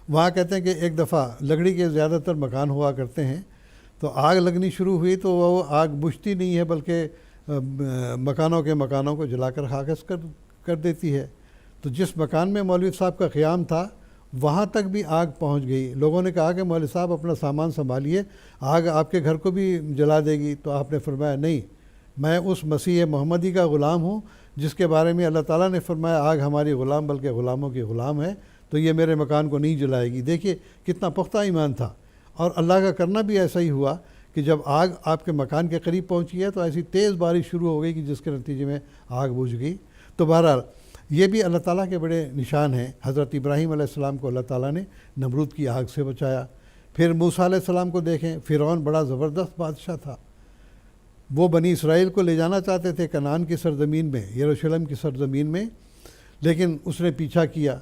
وہاں کہتے ہیں کہ ایک دفعہ لکڑی کے زیادہ تر مکان ہوا کرتے ہیں، تو آگ لگنی شروع ہوئی تو وہ آگ بجھتی نہیں ہے بلکہ مکانوں کو جلا کر خاکس کر دیتی ہے۔ تو جس مکان میں مولوی صاحب کا قیام تھا وہاں تک بھی آگ پہنچ گئی۔ لوگوں نے کہا کہ مولوی صاحب اپنا سامان سنبھالیے، آگ آپ کے گھر کو بھی جلا دے گی۔ تو آپ نے فرمایا نہیں، میں اس مسیح محمدی کا غلام ہوں جس کے بارے میں اللہ تعالیٰ نے فرمایا آگ ہماری غلام بلکہ غلاموں کی غلام ہے، تو یہ میرے مکان کو نہیں جلائے گی۔ دیکھیے کتنا پختہ ایمان تھا، اور اللہ کا کرنا بھی ایسا ہی ہوا کہ جب آگ آپ کے مکان کے قریب پہنچی ہے تو ایسی تیز بارش شروع ہو گئی کہ جس کے نتیجے میں آگ بجھ گئی۔ تو بہرحال یہ بھی اللہ تعالیٰ کے بڑے نشان ہیں۔ حضرت ابراہیم علیہ السلام کو اللہ تعالیٰ نے نمرود کی آگ سے بچایا۔ پھر موسیٰ علیہ السلام کو دیکھیں، فرعون بڑا زبردست بادشاہ تھا، وہ بنی اسرائیل کو لے جانا چاہتے تھے کنعان کی سرزمین میں، یروشلم کی سرزمین میں، لیکن اس نے پیچھا کیا۔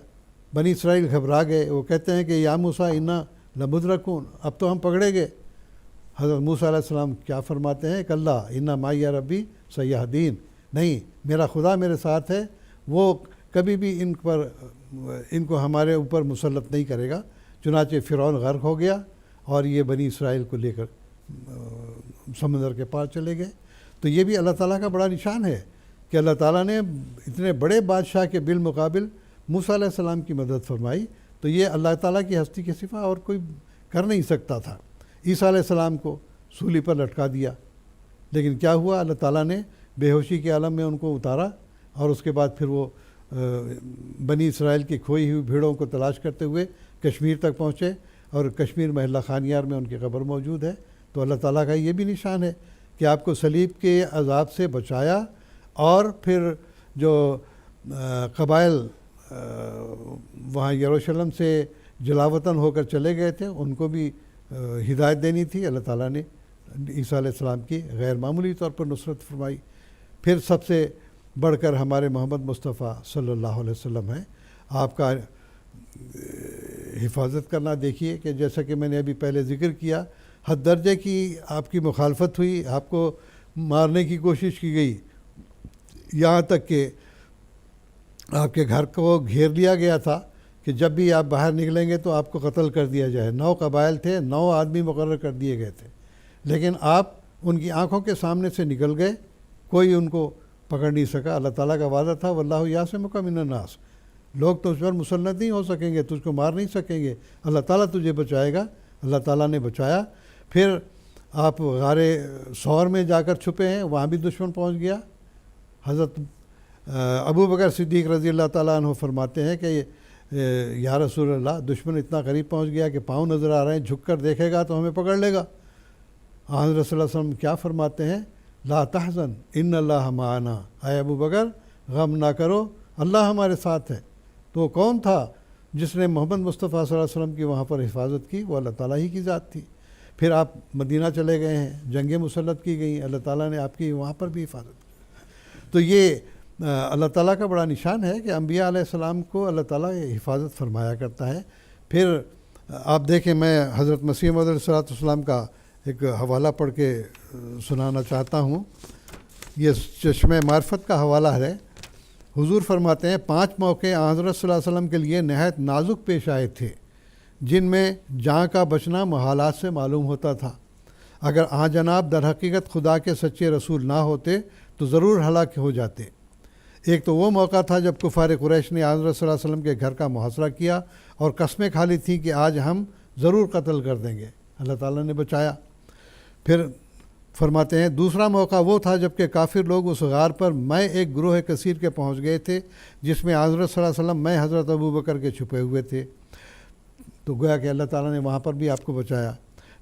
بنی اسرائیل گھبرا گئے، وہ کہتے ہیں کہ یا موسیٰ انا لمدرکون، اب تو ہم پکڑے گئے۔ حضرت موسیٰ علیہ السلام کیا فرماتے ہیں؟ کلا انا معی ربی سیہدین، نہیں میرا خدا میرے ساتھ ہے، وہ کبھی بھی ان کو ہمارے اوپر مسلط نہیں کرے گا۔ چنانچہ فرعون غرق ہو گیا اور یہ بنی اسرائیل کو لے کر سمندر کے پار چلے گئے۔ تو یہ بھی اللہ تعالیٰ کا بڑا نشان ہے کہ اللہ تعالیٰ نے اتنے بڑے بادشاہ کے بالمقابل موسیٰ علیہ السلام کی مدد فرمائی۔ تو یہ اللہ تعالیٰ کی ہستی کے صفا اور کوئی کر نہیں سکتا تھا۔ عیسیٰ علیہ السلام کو سولی پر لٹکا دیا، لیکن کیا ہوا؟ اللہ تعالیٰ نے بے ہوشی کے عالم میں ان کو اتارا، اور اس کے بعد پھر وہ بنی اسرائیل کی کھوئی ہوئی بھیڑوں کو تلاش کرتے ہوئے کشمیر تک پہنچے، اور کشمیر محلہ خانیار میں ان کی قبر موجود ہے۔ تو اللہ تعالیٰ کا یہ بھی نشان ہے کہ آپ کو صلیب کے عذاب سے بچایا، اور پھر جو قبائل وہاں یروشلم سے جلاوطن ہو کر چلے گئے تھے ان کو بھی ہدایت دینی تھی۔ اللہ تعالیٰ نے عیسیٰ علیہ السلام کی غیر معمولی طور پر نصرت فرمائی۔ پھر سب سے بڑھ کر ہمارے محمد مصطفیٰ صلی اللہ علیہ وسلم ہیں۔ آپ کا حفاظت کرنا دیکھیے کہ جیسا کہ میں نے ابھی پہلے ذکر کیا، حد درجے کی آپ کی مخالفت ہوئی، آپ کو مارنے کی کوشش کی گئی، یہاں تک کہ آپ کے گھر کو گھیر لیا گیا تھا کہ جب بھی آپ باہر نکلیں گے تو آپ کو قتل کر دیا جائے۔ 9 قبائل تھے، 9 آدمی مقرر کر دیے گئے تھے، لیکن آپ ان کی آنکھوں کے سامنے سے نکل گئے، کوئی ان کو پکڑ نہیں سکا۔ اللہ تعالیٰ کا وعدہ تھا واللہ یعصمک من الناس، لوگ تجھ پر مسلط نہیں ہو سکیں گے، تجھ کو مار نہیں سکیں گے، اللہ تعالیٰ تجھے بچائے گا۔ اللہ تعالیٰ نے بچایا۔ پھر آپ غار ثور میں جا کر چھپے ہیں، وہاں بھی دشمن پہنچ گیا۔ حضرت ابو بکر صدیق رضی اللہ تعالیٰ عنہ فرماتے ہیں کہ یا رسول اللہ، دشمن اتنا قریب پہنچ گیا کہ پاؤں نظر آ رہے ہیں، جھک کر دیکھے گا تو ہمیں پکڑ لے گا۔ حضرت صلی اللہ علیہ وسلم کیا فرماتے ہیں؟ لا تحزن ان اللہ معنا، اے ابو بکر غم نہ کرو، اللہ ہمارے ساتھ ہے۔ تو کون تھا جس نے محمد مصطفیٰ صلی اللہ علیہ وسلم کی وہاں پر حفاظت کی؟ وہ اللہ تعالیٰ ہی کی ذات تھی۔ پھر آپ مدینہ چلے گئے ہیں، جنگیں مسلط کی گئیں، اللہ تعالیٰ نے آپ کی وہاں پر بھی حفاظت کی۔ تو یہ اللہ تعالیٰ کا بڑا نشان ہے کہ انبیاء علیہ السلام کو اللہ تعالیٰ حفاظت فرمایا کرتا ہے۔ پھر آپ دیکھیں، میں حضرت مسیح موعود علیہ السلام کا ایک حوالہ پڑھ کے سنانا چاہتا ہوں۔ یہ چشمہ معرفت کا حوالہ ہے۔ حضور فرماتے ہیں 5 موقع حضرت صلی اللہ علیہ وسلم کے لیے نہایت نازک پیش آئے تھے، جن میں جان کا بچنا محالات سے معلوم ہوتا تھا۔ اگر آن جناب در حقیقت خدا کے سچے رسول نہ ہوتے تو ضرور ہلاک ہو جاتے۔ ایک تو وہ موقع تھا جب کفار قریش نے حضرت صلی اللہ علیہ وسلم کے گھر کا محاصرہ کیا اور قسمیں کھا لی تھیں کہ آج ہم ضرور قتل کر دیں گے۔ اللہ تعالیٰ نے بچایا۔ پھر فرماتے ہیں دوسرا موقع وہ تھا جب کہ کافر لوگ اس غار پر میں ایک گروہ کثیر کے پہنچ گئے تھے، جس میں حضرت صلی اللہ علیہ وسلم میں حضرت ابو بکر کے چھپے ہوئے تھے۔ تو گویا کہ اللہ تعالیٰ نے وہاں پر بھی آپ کو بچایا۔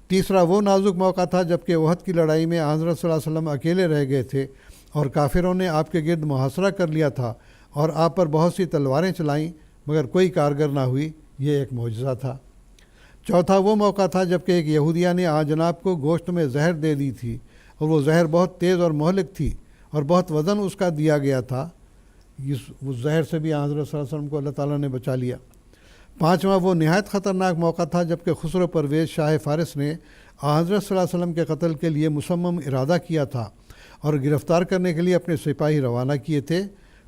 تیسرا وہ نازک موقع تھا جب کہ احد کی لڑائی میں حضرت صلی اللہ علیہ وسلم اکیلے رہ گئے تھے اور کافروں نے آپ کے گرد محاصرہ کر لیا تھا اور آپ پر بہت سی تلواریں چلائیں مگر کوئی کارگر نہ ہوئی۔ یہ ایک معجزہ تھا۔ چوتھا وہ موقع تھا جب کہ ایک یہودیہ نے آن جناب کو گوشت میں زہر دے دی تھی، اور وہ زہر بہت تیز اور مہلک تھی اور بہت وزن اس کا دیا گیا تھا۔ اس زہر سے بھی حضرت صلی اللہ علیہ وسلم کو اللہ تعالیٰ نے بچا لیا۔ پانچواں وہ نہایت خطرناک موقع تھا جب کہ خسرو پرویز شاہ فارس نے حضرت صلی اللہ علیہ وسلم کے قتل کے لیے مصمم ارادہ کیا تھا اور گرفتار کرنے کے لیے اپنے سپاہی روانہ کیے تھے۔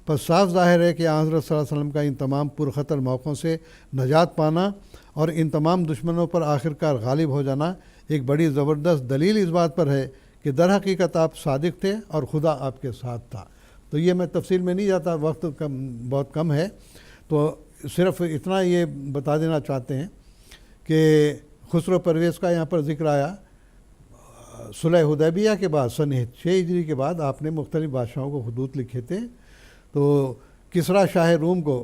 پس صاف ظاہر ہے کہ حضرت صلی اللہ علیہ وسلم کا ان تمام پرخطر موقعوں سے نجات پانا اور ان تمام دشمنوں پر آخرکار غالب ہو جانا ایک بڑی زبردست دلیل اس بات پر ہے کہ در حقیقت آپ صادق تھے اور خدا آپ کے ساتھ تھا۔ تو یہ میں تفصیل میں نہیں جاتا، وقت بہت کم ہے، تو صرف اتنا یہ بتا دینا چاہتے ہیں کہ خسرو پرویز کا یہاں پر ذکر آیا۔ صلح حدیبیہ کے بعد سن 6 ہجری کے بعد آپ نے مختلف بادشاہوں کو خطوط لکھے تھے. تو کسریٰ شاہ روم کو،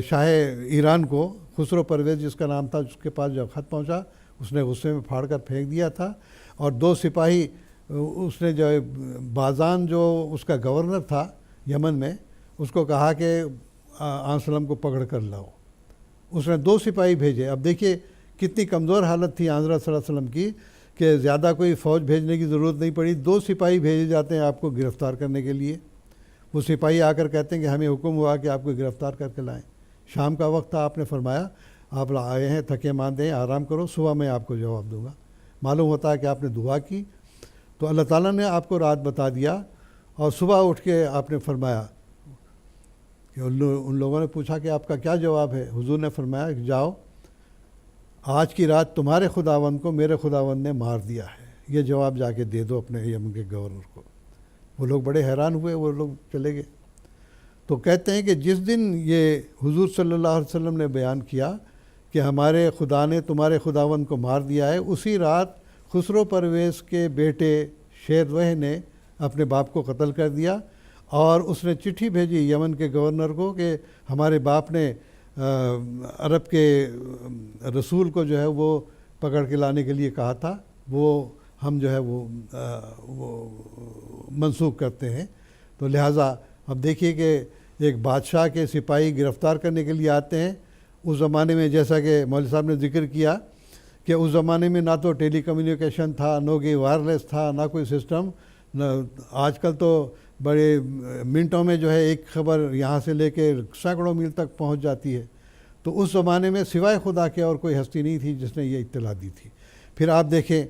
شاہ ایران کو، خسرو پرویز جس کا نام تھا، جس کے پاس جب خط پہنچا اس نے غصے میں پھاڑ کر پھینک دیا تھا. اور 2 سپاہی اس نے جو بازان جو اس کا گورنر تھا یمن میں، اس کو کہا کہ آن سلم کو پکڑ کر لاؤ. اس نے 2 سپاہی بھیجے. اب دیکھیے کتنی کمزور حالت تھی حضرت صلی اللہ علیہ وسلم کی کہ زیادہ کوئی فوج بھیجنے کی ضرورت نہیں پڑی. 2 سپاہی بھیجے جاتے ہیں آپ کو گرفتار کرنے کے لیے. وہ سپاہی آ کر کہتے ہیں کہ ہمیں حکم ہوا کہ آپ کو گرفتار کر کے لائیں. شام کا وقت تھا، آپ نے فرمایا آپ آئے ہیں، تھکے ماندے ہیں، آرام کرو، صبح میں آپ کو جواب دوں گا. معلوم ہوتا ہے کہ آپ نے دعا کی تو اللہ تعالیٰ نے آپ کو رات بتا دیا. اور صبح اٹھ کے آپ نے فرمایا کہ ان لوگوں نے پوچھا کہ آپ کا کیا جواب ہے. حضور نے فرمایا کہ جاؤ، آج کی رات تمہارے خداوند کو میرے خداوند نے مار دیا ہے، یہ جواب جا کے دے دو اپنے یمن کے گورنر کو. وہ لوگ بڑے حیران ہوئے، وہ لوگ چلے گئے. تو کہتے ہیں کہ جس دن یہ حضور صلی اللہ علیہ وسلم نے بیان کیا کہ ہمارے خدا نے تمہارے خداوند کو مار دیا ہے، اسی رات خسرو پرویز کے بیٹے شیر وح نے اپنے باپ کو قتل کر دیا. اور اس نے چٹھی بھیجی یمن کے گورنر کو کہ ہمارے باپ نے عرب کے رسول کو جو ہے وہ پکڑ کے لانے کے لیے کہا تھا، وہ ہم جو ہے وہ منسوخ کرتے ہیں. تو لہٰذا اب دیکھیے کہ ایک بادشاہ کے سپاہی گرفتار کرنے کے لیے آتے ہیں. اس زمانے میں جیسا کہ مولوی صاحب نے ذکر کیا کہ اس زمانے میں نہ تو ٹیلی کمیونیکیشن تھا، نہ کوئی وائرلیس تھا، نہ کوئی سسٹم. آج کل تو بڑے منٹوں میں جو ہے ایک خبر یہاں سے لے کے سینکڑوں میل تک پہنچ جاتی ہے. تو اس زمانے میں سوائے خدا کے اور کوئی ہستی نہیں تھی جس نے یہ اطلاع دی تھی. پھر آپ دیکھیں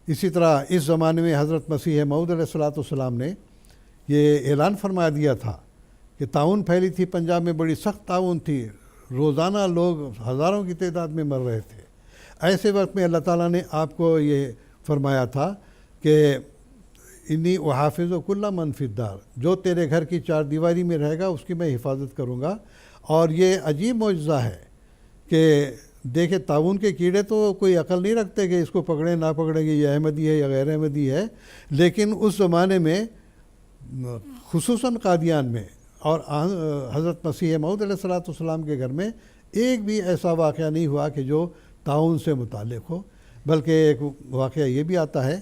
اسی طرح اس زمانے میں حضرت مسیح موعود علیہ السلام نے یہ اعلان فرما دیا تھا کہ طاعون پھیلی تھی پنجاب میں، بڑی سخت طاعون تھی، روزانہ لوگ ہزاروں کی تعداد میں مر رہے تھے. ایسے وقت میں اللہ تعالیٰ نے آپ کو یہ فرمایا تھا کہ انی احافظ کل من فی الدار، جو تیرے گھر کی 4 دیواری میں رہے گا اس کی میں حفاظت کروں گا. اور یہ عجیب معجزہ ہے کہ دیکھیں طاعون کے کیڑے تو کوئی عقل نہیں رکھتے کہ اس کو پکڑیں نہ پکڑیں گے، یہ احمدی ہے یا غیر احمدی ہے. لیکن اس زمانے میں خصوصاً قادیان میں اور حضرت مسیح موعود علیہ السلام کے گھر میں ایک بھی ایسا واقعہ نہیں ہوا کہ جو طاعون سے متعلق ہو. بلکہ ایک واقعہ یہ بھی آتا ہے،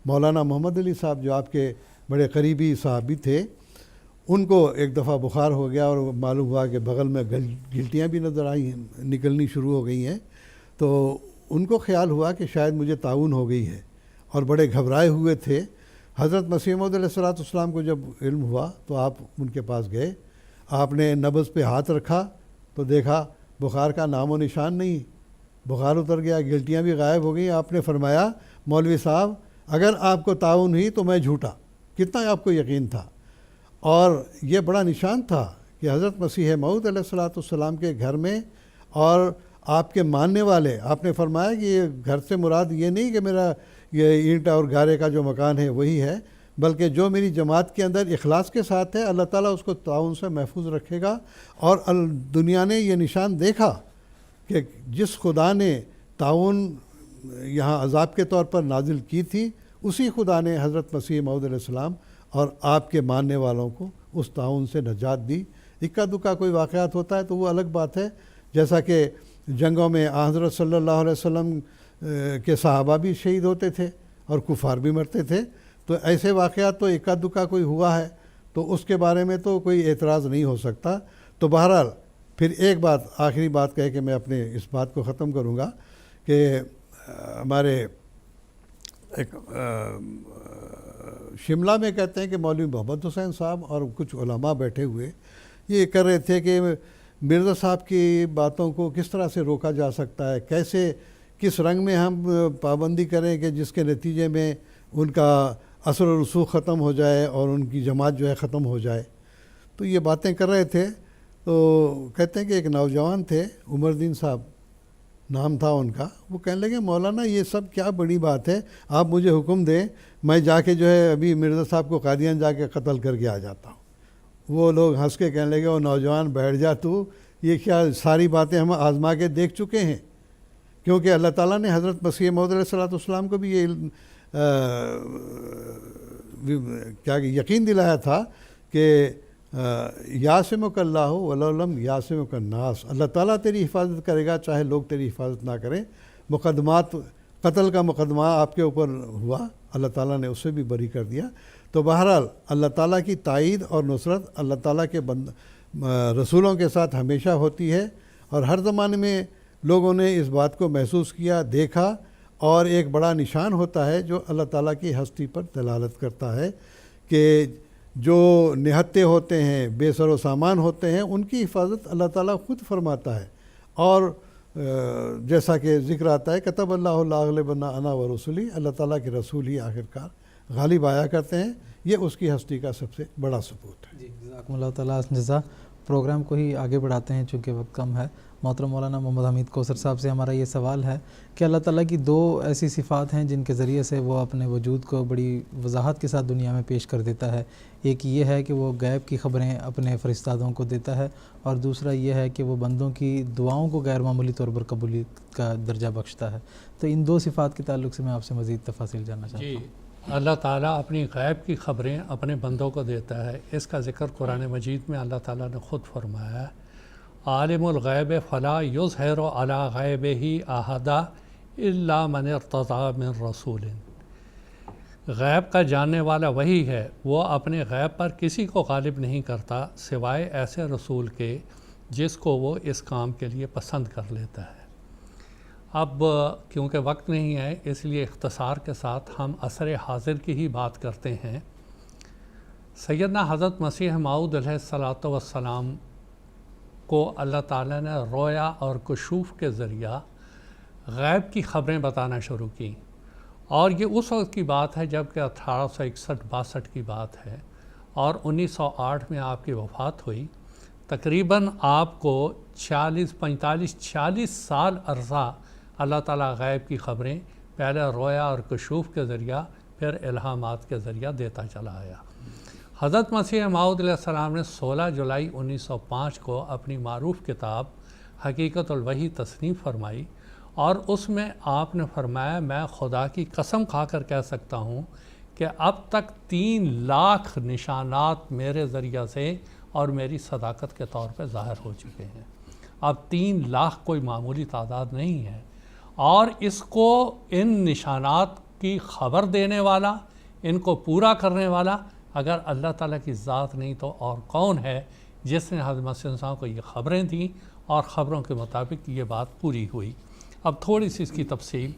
مولانا محمد علی صاحب جو آپ کے بڑے قریبی صحابی تھے، ان کو ایک دفعہ بخار ہو گیا اور معلوم ہوا کہ بغل میں گلٹیاں بھی نظر آئی ہیں، نکلنی شروع ہو گئی ہیں. تو ان کو خیال ہوا کہ شاید مجھے طاعون ہو گئی ہے اور بڑے گھبرائے ہوئے تھے. حضرت مسیح موعود علیہ السلام کو جب علم ہوا تو آپ ان کے پاس گئے، آپ نے نبض پہ ہاتھ رکھا تو دیکھا بخار کا نام و نشان نہیں، بخار اتر گیا، گلٹیاں بھی غائب ہو گئیں. آپ نے فرمایا مولوی صاحب اگر آپ کو طاعون ہوئی تو میں جھوٹا. کتنا آپ کو یقین تھا. اور یہ بڑا نشان تھا کہ حضرت مسیح موعود علیہ السلام کے گھر میں اور آپ کے ماننے والے، آپ نے فرمایا کہ یہ گھر سے مراد یہ نہیں کہ میرا یہ اینٹ اور گارے کا جو مکان ہے وہی ہے، بلکہ جو میری جماعت کے اندر اخلاص کے ساتھ ہے اللہ تعالیٰ اس کو طاعون سے محفوظ رکھے گا. اور دنیا نے یہ نشان دیکھا کہ جس خدا نے طاعون یہاں عذاب کے طور پر نازل کی تھی، اسی خدا نے حضرت مسیح موعود علیہ السلام اور آپ کے ماننے والوں کو اس طاعون سے نجات دی. اکا دکا کوئی واقعات ہوتا ہے تو وہ الگ بات ہے، جیسا کہ جنگوں میں حضرت صلی اللہ علیہ وسلم کے صحابہ بھی شہید ہوتے تھے اور کفار بھی مرتے تھے. تو ایسے واقعات تو اکا دکا کوئی ہوا ہے تو اس کے بارے میں تو کوئی اعتراض نہیں ہو سکتا. تو بہرحال پھر ایک بات آخری بات کہہ کے میں اپنے اس بات کو ختم کروں گا کہ ہمارے ایک شملہ میں کہتے ہیں کہ مولوی محمد حسین صاحب اور کچھ علماء بیٹھے ہوئے یہ کر رہے تھے کہ مرزا صاحب کی باتوں کو کس طرح سے روکا جا سکتا ہے، کیسے کس رنگ میں ہم پابندی کریں کہ جس کے نتیجے میں ان کا اثر و رسوخ ختم ہو جائے اور ان کی جماعت جو ہے ختم ہو جائے. تو یہ باتیں کر رہے تھے. تو کہتے ہیں کہ ایک نوجوان تھے، عمر دین صاحب نام تھا ان کا، وہ کہنے لگے مولانا یہ سب کیا بڑی بات ہے، آپ مجھے حکم دیں میں جا کے جو ہے ابھی مرزا صاحب کو قادیان جا کے قتل کر کے آ جاتا ہوں. وہ لوگ ہنس کے کہنے لگے وہ نوجوان بیٹھ جا تو، یہ کیا ساری باتیں ہم آزما کے دیکھ چکے ہیں. کیونکہ اللہ تعالیٰ نے حضرت مسیح موعود علیہ السلام کو بھی یہ کیا یقین دلایا تھا کہ یاسمک اللہ ولولم یاسمک الناس، اللہ تعالیٰ تیری حفاظت کرے گا چاہے لوگ تیری حفاظت نہ کریں۔ مقدمات، قتل کا مقدمہ آپ کے اوپر ہوا، اللہ تعالیٰ نے اسے بھی بری کر دیا۔ تو بہرحال اللہ تعالیٰ کی تائید اور نصرت اللہ تعالیٰ کے رسولوں کے ساتھ ہمیشہ ہوتی ہے، اور ہر زمانے میں لوگوں نے اس بات کو محسوس کیا، دیکھا، اور ایک بڑا نشان ہوتا ہے جو اللہ تعالیٰ کی ہستی پر دلالت کرتا ہے کہ جو نہتے ہوتے ہیں، بے سر و سامان ہوتے ہیں، ان کی حفاظت اللہ تعالیٰ خود فرماتا ہے۔ اور جیسا کہ ذکر آتا ہے کتب اللہ لاغلبن انا ورسولی، اللہ تعالیٰ کے رسول ہی آخرکار غالب آیا کرتے ہیں، یہ اس کی ہستی کا سب سے بڑا ثبوت ہے۔ جی جزاکم اللہ تعالیٰ جزا۔ پروگرام کو ہی آگے بڑھاتے ہیں چونکہ وقت کم ہے۔ محترم مولانا محمد حمید کوثر صاحب سے ہمارا یہ سوال ہے کہ اللہ تعالیٰ کی دو ایسی صفات ہیں جن کے ذریعے سے وہ اپنے وجود کو بڑی وضاحت کے ساتھ دنیا میں پیش کر دیتا ہے۔ ایک یہ ہے کہ وہ غیب کی خبریں اپنے فرشتادوں کو دیتا ہے، اور دوسرا یہ ہے کہ وہ بندوں کی دعاؤں کو غیر معمولی طور پر قبولیت کا درجہ بخشتا ہے۔ تو ان دو صفات کے تعلق سے میں آپ سے مزید تفاصیل جاننا چاہتا ہوں۔ اللہ تعالیٰ اپنی غیب کی خبریں اپنے بندوں کو دیتا ہے۔ اس کا ذکر قرآن مجید میں اللہ تعالیٰ نے خود فرمایا ہے، عالم الغیب فلا یظہر علی غیبہ احدا الا من ارتضی من رسول۔ غیب کا جاننے والا وہی ہے، وہ اپنے غیب پر کسی کو غالب نہیں کرتا سوائے ایسے رسول کے جس کو وہ اس کام کے لیے پسند کر لیتا ہے۔ اب کیونکہ وقت نہیں ہے اس لیے اختصار کے ساتھ ہم عصر حاضر کی ہی بات کرتے ہیں۔ سیدنا حضرت مسیح موعود علیہ الصلاۃ والسلام کو اللہ تعالیٰ نے رویا اور کشوف کے ذریعہ غیب کی خبریں بتانا شروع کیں، اور یہ اس وقت کی بات ہے جب کہ 1861-62 کی بات ہے، اور 1908 میں آپ کی وفات ہوئی۔ تقریباً آپ کو 45-46 سال عرصہ اللہ تعالیٰ غیب کی خبریں پہلے رویا اور کشوف کے ذریعہ پھر الہامات کے ذریعہ دیتا چلا آیا۔ حضرت مسیح موعود علیہ السلام نے 16 جولائی 1905 کو اپنی معروف کتاب حقیقت الوحی تصنیف فرمائی، اور اس میں آپ نے فرمایا، میں خدا کی قسم کھا کر کہہ سکتا ہوں کہ اب تک 3 لاکھ نشانات میرے ذریعہ سے اور میری صداقت کے طور پہ ظاہر ہو چکے ہیں۔ اب 3 لاکھ کوئی معمولی تعداد نہیں ہے، اور اس کو ان نشانات کی خبر دینے والا، ان کو پورا کرنے والا اگر اللہ تعالیٰ کی ذات نہیں تو اور کون ہے جس نے حضرت مسیح صاحب کو یہ خبریں دیں اور خبروں کے مطابق یہ بات پوری ہوئی۔ اب تھوڑی سی اس کی تفصیل۔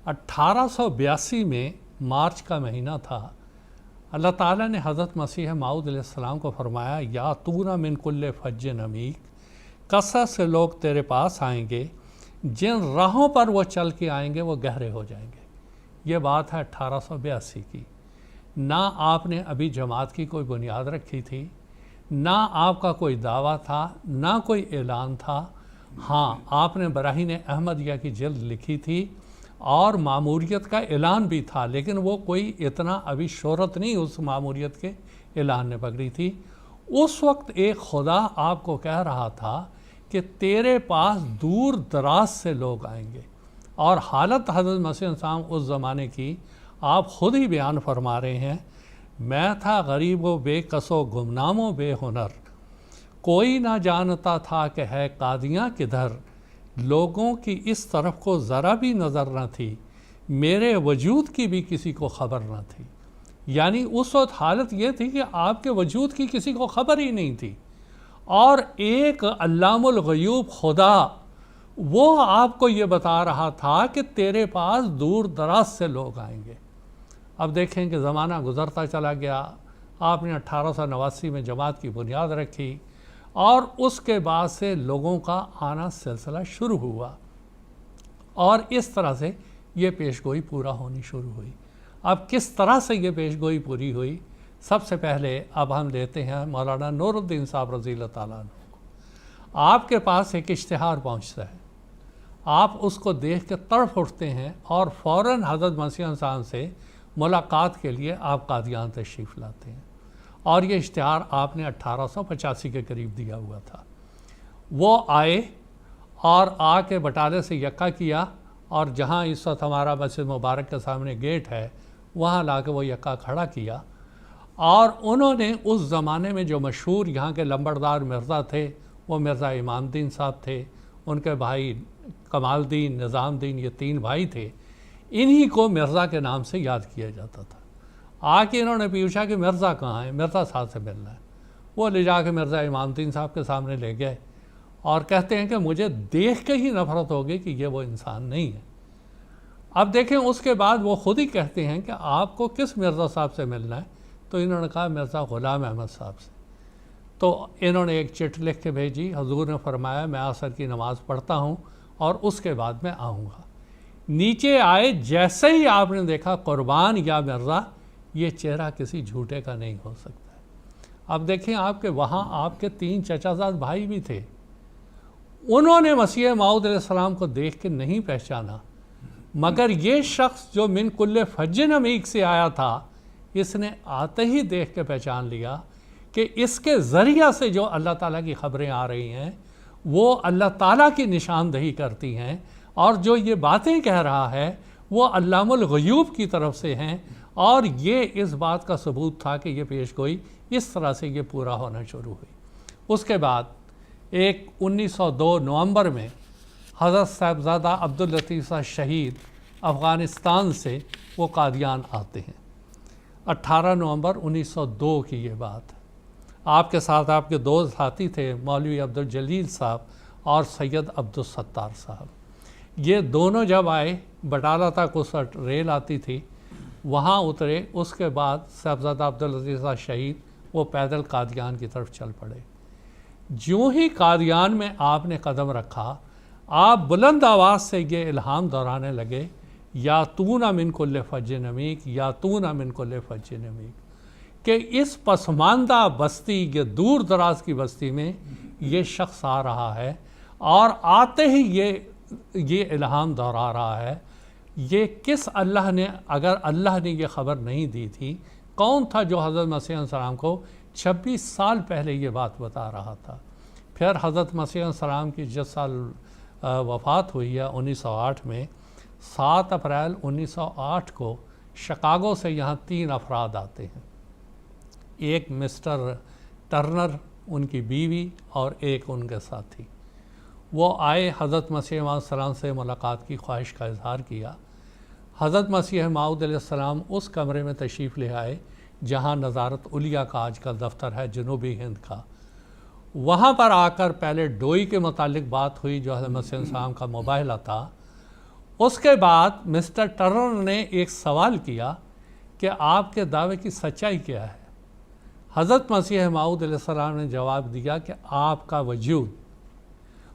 1882 میں مارچ کا مہینہ تھا، اللہ تعالیٰ نے حضرت مسیح موعود علیہ السلام کو فرمایا، یا تون من کل فج عمیق، کثرت سے لوگ تیرے پاس آئیں گے، جن راہوں پر وہ چل کے آئیں گے وہ گہرے ہو جائیں گے۔ یہ بات ہے 1882 کی۔ نہ آپ نے ابھی جماعت کی کوئی بنیاد رکھی تھی، نہ آپ کا کوئی دعویٰ تھا، نہ کوئی اعلان تھا۔ ہاں، آپ نے براہین احمدیہ کی جلد لکھی تھی اور ماموریت کا اعلان بھی تھا، لیکن وہ کوئی اتنا ابھی شہرت نہیں اس ماموریت کے اعلان نے پکڑی تھی۔ اس وقت ایک خدا آپ کو کہہ رہا تھا کہ تیرے پاس دور دراز سے لوگ آئیں گے، اور حالت حضرت مسیح صاحب اس زمانے کی آپ خود ہی بیان فرما رہے ہیں، میں تھا غریب و بے کس و گمنام و بے ہنر، کوئی نہ جانتا تھا کہ ہے قادیاں کدھر، لوگوں کی اس طرف کو ذرا بھی نظر نہ تھی، میرے وجود کی بھی کسی کو خبر نہ تھی۔ یعنی اس وقت حالت یہ تھی کہ آپ کے وجود کی کسی کو خبر ہی نہیں تھی، اور ایک علام الغیوب خدا وہ آپ کو یہ بتا رہا تھا کہ تیرے پاس دور دراز سے لوگ آئیں گے۔ اب دیکھیں کہ زمانہ گزرتا چلا گیا، آپ نے 1889 میں جماعت کی بنیاد رکھی، اور اس کے بعد سے لوگوں کا آنا سلسلہ شروع ہوا، اور اس طرح سے یہ پیشگوئی پورا ہونی شروع ہوئی۔ اب کس طرح سے یہ پیشگوئی پوری ہوئی؟ سب سے پہلے اب ہم لیتے ہیں مولانا نور الدین صاحب رضی اللہ تعالیٰ عنہ کو۔ آپ کے پاس ایک اشتہار پہنچتا ہے، آپ اس کو دیکھ کے تڑپ اٹھتے ہیں، اور فوراً حضرت مسیح صاحب سے ملاقات کے لیے آپ قادیان تشریف لاتے ہیں، اور یہ اشتہار آپ نے 1885 کے قریب دیا ہوا تھا۔ وہ آئے اور آ کے بٹالے سے یکا کیا اور جہاں اس وقت ہمارا مسجد مبارک کے سامنے گیٹ ہے وہاں لا کے وہ یکا کھڑا کیا، اور انہوں نے اس زمانے میں جو مشہور یہاں کے لمبردار مرزا تھے وہ مرزا امام الدین صاحب تھے، ان کے بھائی کمال الدین، نظام الدین، یہ 3 بھائی تھے، انہی کو مرزا کے نام سے یاد کیا جاتا تھا۔ آ کے انہوں نے پوچھا کہ مرزا کہاں ہے، مرزا صاحب سے ملنا ہے۔ وہ لے جا کے مرزا امام الدین صاحب کے سامنے لے گئے اور کہتے ہیں کہ مجھے دیکھ کے ہی نفرت ہو گئی کہ یہ وہ انسان نہیں ہے۔ اب دیکھیں اس کے بعد وہ خود ہی کہتے ہیں کہ آپ کو کس مرزا صاحب سے ملنا ہے؟ تو انہوں نے کہا مرزا غلام احمد صاحب سے۔ تو انہوں نے ایک چٹ لکھ کے بھیجی، حضور نے فرمایا میں عصر کی نماز پڑھتا ہوں اور اس کے بعد میں آؤں گا۔ نیچے آئے، جیسے ہی آپ نے دیکھا قربان یا مرزا، یہ چہرہ کسی جھوٹے کا نہیں ہو سکتا ہے۔ اب دیکھیں آپ کے وہاں آپ کے 3 چچا زاد بھائی بھی تھے، انہوں نے مسیح موعود علیہ السلام کو دیکھ کے نہیں پہچانا، مگر یہ شخص جو من کل فج عمیق سے آیا تھا، اس نے آتے ہی دیکھ کے پہچان لیا کہ اس کے ذریعہ سے جو اللہ تعالیٰ کی خبریں آ رہی ہیں وہ اللہ تعالیٰ کی نشاندہی کرتی ہیں، اور جو یہ باتیں کہہ رہا ہے وہ علام الغیوب کی طرف سے ہیں، اور یہ اس بات کا ثبوت تھا کہ یہ پیش گوئی اس طرح سے یہ پورا ہونا شروع ہوئی۔ اس کے بعد 1902 نومبر میں حضرت صاحبزادہ عبداللطیف صاحب شہید افغانستان سے وہ قادیان آتے ہیں۔ 18 نومبر 1902 کی یہ بات ہے۔ آپ کے ساتھ آپ کے 2 ساتھی تھے، مولوی عبدالجلیل صاحب اور سید عبدالستار صاحب۔ یہ دونوں جب آئے، بٹالہ تک اس وقت ریل آتی تھی، وہاں اترے، اس کے بعد صاحبزادہ عبداللطیف صاحب شہید وہ پیدل قادیان کی طرف چل پڑے۔ جوں ہی قادیان میں آپ نے قدم رکھا، آپ بلند آواز سے یہ الہام دہرانے لگے، یا تو نہ من کل فج عمیق، یا تو نہ من کل فج عمیق، کہ اس پسماندہ بستی، یہ دور دراز کی بستی میں یہ شخص آ رہا ہے، اور آتے ہی یہ الہام دہرا رہا ہے۔ یہ کس اللہ نے، اگر اللہ نے یہ خبر نہیں دی تھی، کون تھا جو حضرت مسیح علیہ السلام کو 26 سال پہلے یہ بات بتا رہا تھا؟ پھر حضرت مسیح علیہ السلام کی جس سال وفات ہوئی ہے 1908 میں، 7 اپریل 1908 کو شکاگو سے یہاں 3 افراد آتے ہیں، ایک مسٹر ٹرنر، ان کی بیوی، اور ایک ان کے ساتھی۔ وہ آئے، حضرت مسیح علیہ السلام سے ملاقات کی خواہش کا اظہار کیا۔ حضرت مسیح موعود علیہ السلام اس کمرے میں تشریف لے آئے جہاں نظارت علیہ کا آج کا دفتر ہے جنوبی ہند کا۔ وہاں پر آ کر پہلے ڈوئی کے متعلق بات ہوئی جو حضرت مسیح علیہ السلام کا مباہلہ تھا۔ اس کے بعد مسٹر ٹرنر نے ایک سوال کیا کہ آپ کے دعوے کی سچائی کیا ہے؟ حضرت مسیح موعود علیہ السلام نے جواب دیا کہ آپ کا وجود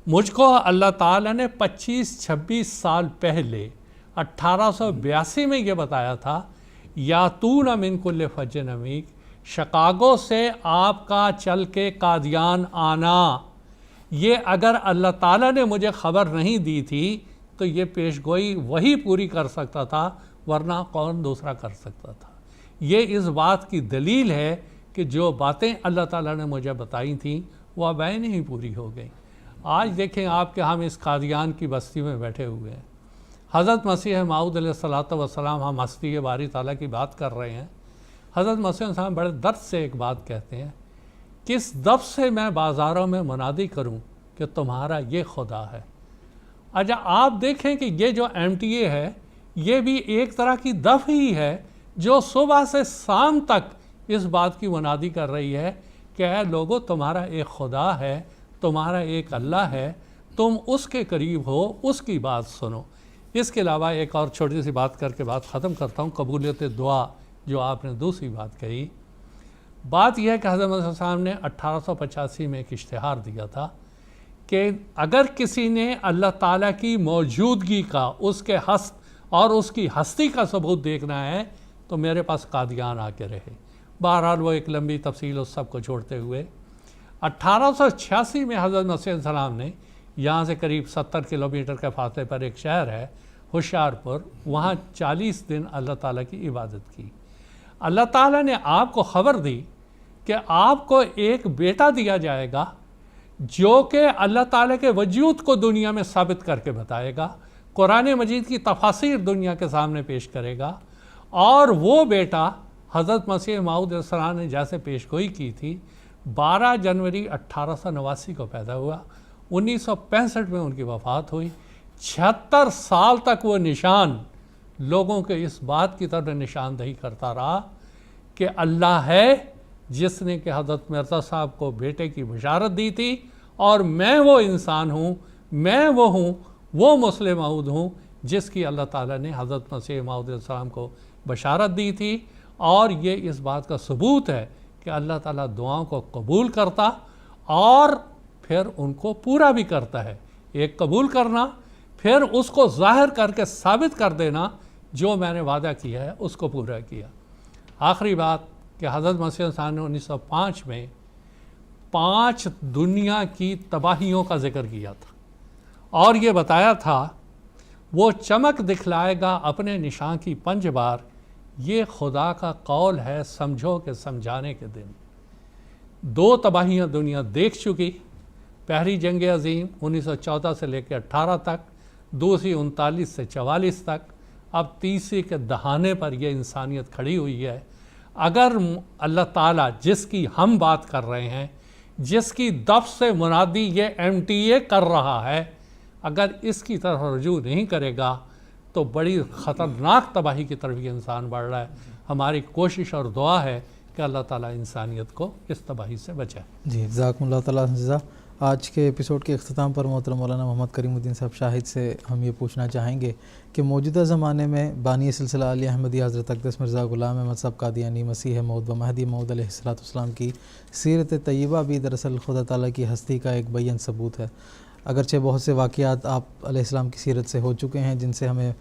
مجھ کو اللہ تعالیٰ نے 25-26 سال پہلے 1882 میں یہ بتایا تھا، یا تو نہ من کل فج عمیق، شکاگو سے آپ کا چل کے قادیان آنا، یہ اگر اللہ تعالیٰ نے مجھے خبر نہیں دی تھی تو یہ پیش گوئی وہی پوری کر سکتا تھا، ورنہ کون دوسرا کر سکتا تھا۔ یہ اس بات کی دلیل ہے کہ جو باتیں اللہ تعالیٰ نے مجھے بتائی تھیں وہ اب نہیں پوری ہو گئیں۔ آج دیکھیں آپ کہ ہم اس قادیان کی بستی میں بیٹھے ہوئے ہیں، حضرت مسیح موعود علیہ السلام، ہم ہستی باری تعالیٰ کی بات کر رہے ہیں۔ حضرت مسیح علیہ السلام بڑے درد سے ایک بات کہتے ہیں، کس دف سے میں بازاروں میں منادی کروں کہ تمہارا یہ خدا ہے۔ اچھا آپ دیکھیں کہ یہ جو MTA ہے یہ بھی ایک طرح کی دف ہی ہے جو صبح سے شام تک اس بات کی منادی کر رہی ہے کہ اے لوگو، تمہارا ایک خدا ہے، تمہارا ایک اللہ ہے، تم اس کے قریب ہو، اس کی بات سنو۔ اس کے علاوہ ایک اور چھوٹی سی بات کر کے بات ختم کرتا ہوں، قبولیت دعا جو آپ نے دوسری بات کہی۔ بات یہ ہے کہ حضرت مسیح السلام نے 1885 میں ایک اشتہار دیا تھا کہ اگر کسی نے اللہ تعالیٰ کی موجودگی کا، اس کے ہست اور اس کی ہستی کا ثبوت دیکھنا ہے تو میرے پاس قادیان آ کے رہے۔ بہرحال وہ ایک لمبی تفصیل اس سب کو چھوڑتے ہوئے 1886 میں حضرت مسیح السلام نے یہاں سے قریب 70 کلومیٹر کے فاصلے پر ایک شہر ہے ہوشیارپور، وہاں 40 دن اللہ تعالیٰ کی عبادت کی۔ اللہ تعالیٰ نے آپ کو خبر دی کہ آپ کو ایک بیٹا دیا جائے گا جو کہ اللہ تعالیٰ کے وجود کو دنیا میں ثابت کر کے بتائے گا۔ قرآن مجید کی تفاسیر دنیا کے سامنے پیش کرے گا، اور وہ بیٹا حضرت مسیح موعود علیہ السلام نے جیسے پیش گوئی کی تھی 12 جنوری 1889 کو پیدا ہوا، 1965 میں ان کی وفات ہوئی۔ 76 سال تک وہ نشان لوگوں کے اس بات کی طرف نشاندہی کرتا رہا کہ اللہ ہے جس نے کہ حضرت مرزا صاحب کو بیٹے کی بشارت دی تھی، اور میں وہ انسان ہوں، میں وہ ہوں، وہ مسلم موعود ہوں جس کی اللہ تعالیٰ نے حضرت مسیح موعود علیہ السلام کو بشارت دی تھی۔ اور یہ اس بات کا ثبوت ہے کہ اللہ تعالیٰ دعاؤں کو قبول کرتا اور پھر ان کو پورا بھی کرتا ہے۔ ایک قبول کرنا، پھر اس کو ظاہر کر کے ثابت کر دینا، جو میں نے وعدہ کیا ہے اس کو پورا کیا۔ آخری بات کہ حضرت مسیح السلام نے 1905 میں 5 دنیا کی تباہیوں کا ذکر کیا تھا، اور یہ بتایا تھا وہ چمک دکھلائے گا اپنے نشان کی 5 بار، یہ خدا کا قول ہے، سمجھو کہ سمجھانے کے دن۔ 2 تباہیاں دنیا دیکھ چکی، پہلی جنگ عظیم 1914 سے لے کے 18 تک، دوسری 39 سے 44 تک، اب تیسری کے دہانے پر یہ انسانیت کھڑی ہوئی ہے۔ اگر اللہ تعالیٰ جس کی ہم بات کر رہے ہیں، جس کی دف سے منادی یہ MTA کر رہا ہے، اگر اس کی طرف رجوع نہیں کرے گا تو بڑی خطرناک تباہی کی طرف یہ انسان بڑھ رہا ہے۔ ہماری کوشش اور دعا ہے کہ اللہ تعالیٰ انسانیت کو اس تباہی سے بچائے۔ جی، جزاکم اللہ تعالیٰ جزا۔ آج کے ایپیسوڈ کے اختتام پر محترم مولانا محمد کریم الدین صاحب شاہد سے ہم یہ پوچھنا چاہیں گے کہ موجودہ زمانے میں بانی سلسلہ علی احمدیہ حضرت اقدس مرزا غلام احمد صاحب قادیانی مسیح موعود و مہدی موعود علیہ السلام کی سیرت طیبہ بھی دراصل خدا تعالیٰ کی ہستی کا ایک بیان ثبوت ہے۔ اگرچہ بہت سے واقعات آپ علیہ السلام کی سیرت سے ہو چکے ہیں جن سے ہمیں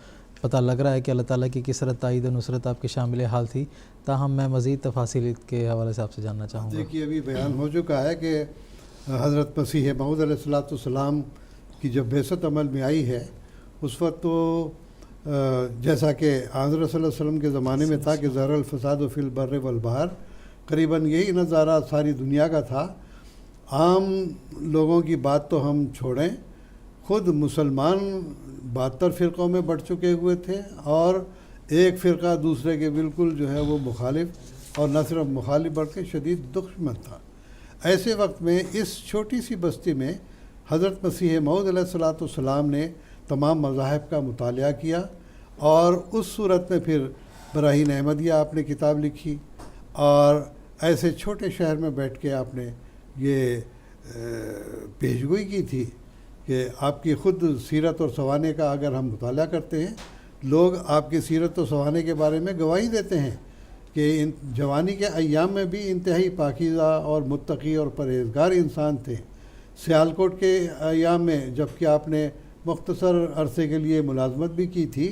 پتہ لگ رہا ہے کہ اللہ تعالیٰ کی کس طرح تائید و نصرت آپ کے شامل حال تھی، تاہم میں مزید تفاصیل کے حوالے سے آپ سے جاننا چاہوں گا۔ دیکھیے، ابھی بیان ہو چکا ہے کہ حضرت مسیح موعود علیہ السلام کی جب بعثت عمل میں آئی ہے، اس وقت تو جیسا کہ حضرت صلی اللہ علیہ وسلم کے زمانے میں تھا کہ ظہر الفساد فی البر والبحر، قریباً یہی نظارہ ساری دنیا کا تھا۔ عام لوگوں کی بات تو ہم چھوڑیں، خود مسلمان 72 فرقوں میں بٹ چکے ہوئے تھے، اور ایک فرقہ دوسرے کے بالکل جو ہے وہ مخالف، اور نہ صرف مخالف بلکہ شدید دشمن تھا۔ ایسے وقت میں اس چھوٹی سی بستی میں حضرت مسیح موعود علیہ السلام نے تمام مذاہب کا مطالعہ کیا، اور اس صورت میں پھر براہین احمدیہ آپ نے کتاب لکھی، اور ایسے چھوٹے شہر میں بیٹھ کے آپ نے یہ پیشگوئی کی تھی کہ آپ کی خود سیرت اور سوانے کا اگر ہم مطالعہ کرتے ہیں، لوگ آپ کی سیرت و سوانے کے بارے میں گواہی دیتے ہیں کہ ان جوانی کے ایام میں بھی انتہائی پاکیزہ اور متقی اور پرہیزگار انسان تھے۔ سیالکوٹ کے ایام میں جب کہ آپ نے مختصر عرصے کے لیے ملازمت بھی کی تھی،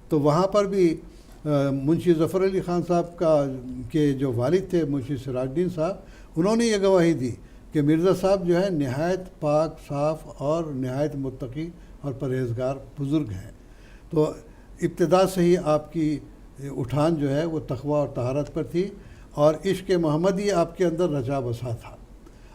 تو وہاں پر بھی منشی ظفر علی خان صاحب کے جو والد تھے منشی سراج الدین صاحب، انہوں نے یہ گواہی دی کہ مرزا صاحب جو ہے نہایت پاک، صاف اور نہایت متقی اور پرہیزگار بزرگ ہیں۔ تو ابتدا سے ہی آپ کی اٹھان جو ہے وہ تقویٰ اور طہارت پر تھی، اور عشق محمدی آپ کے اندر رچا بسا تھا،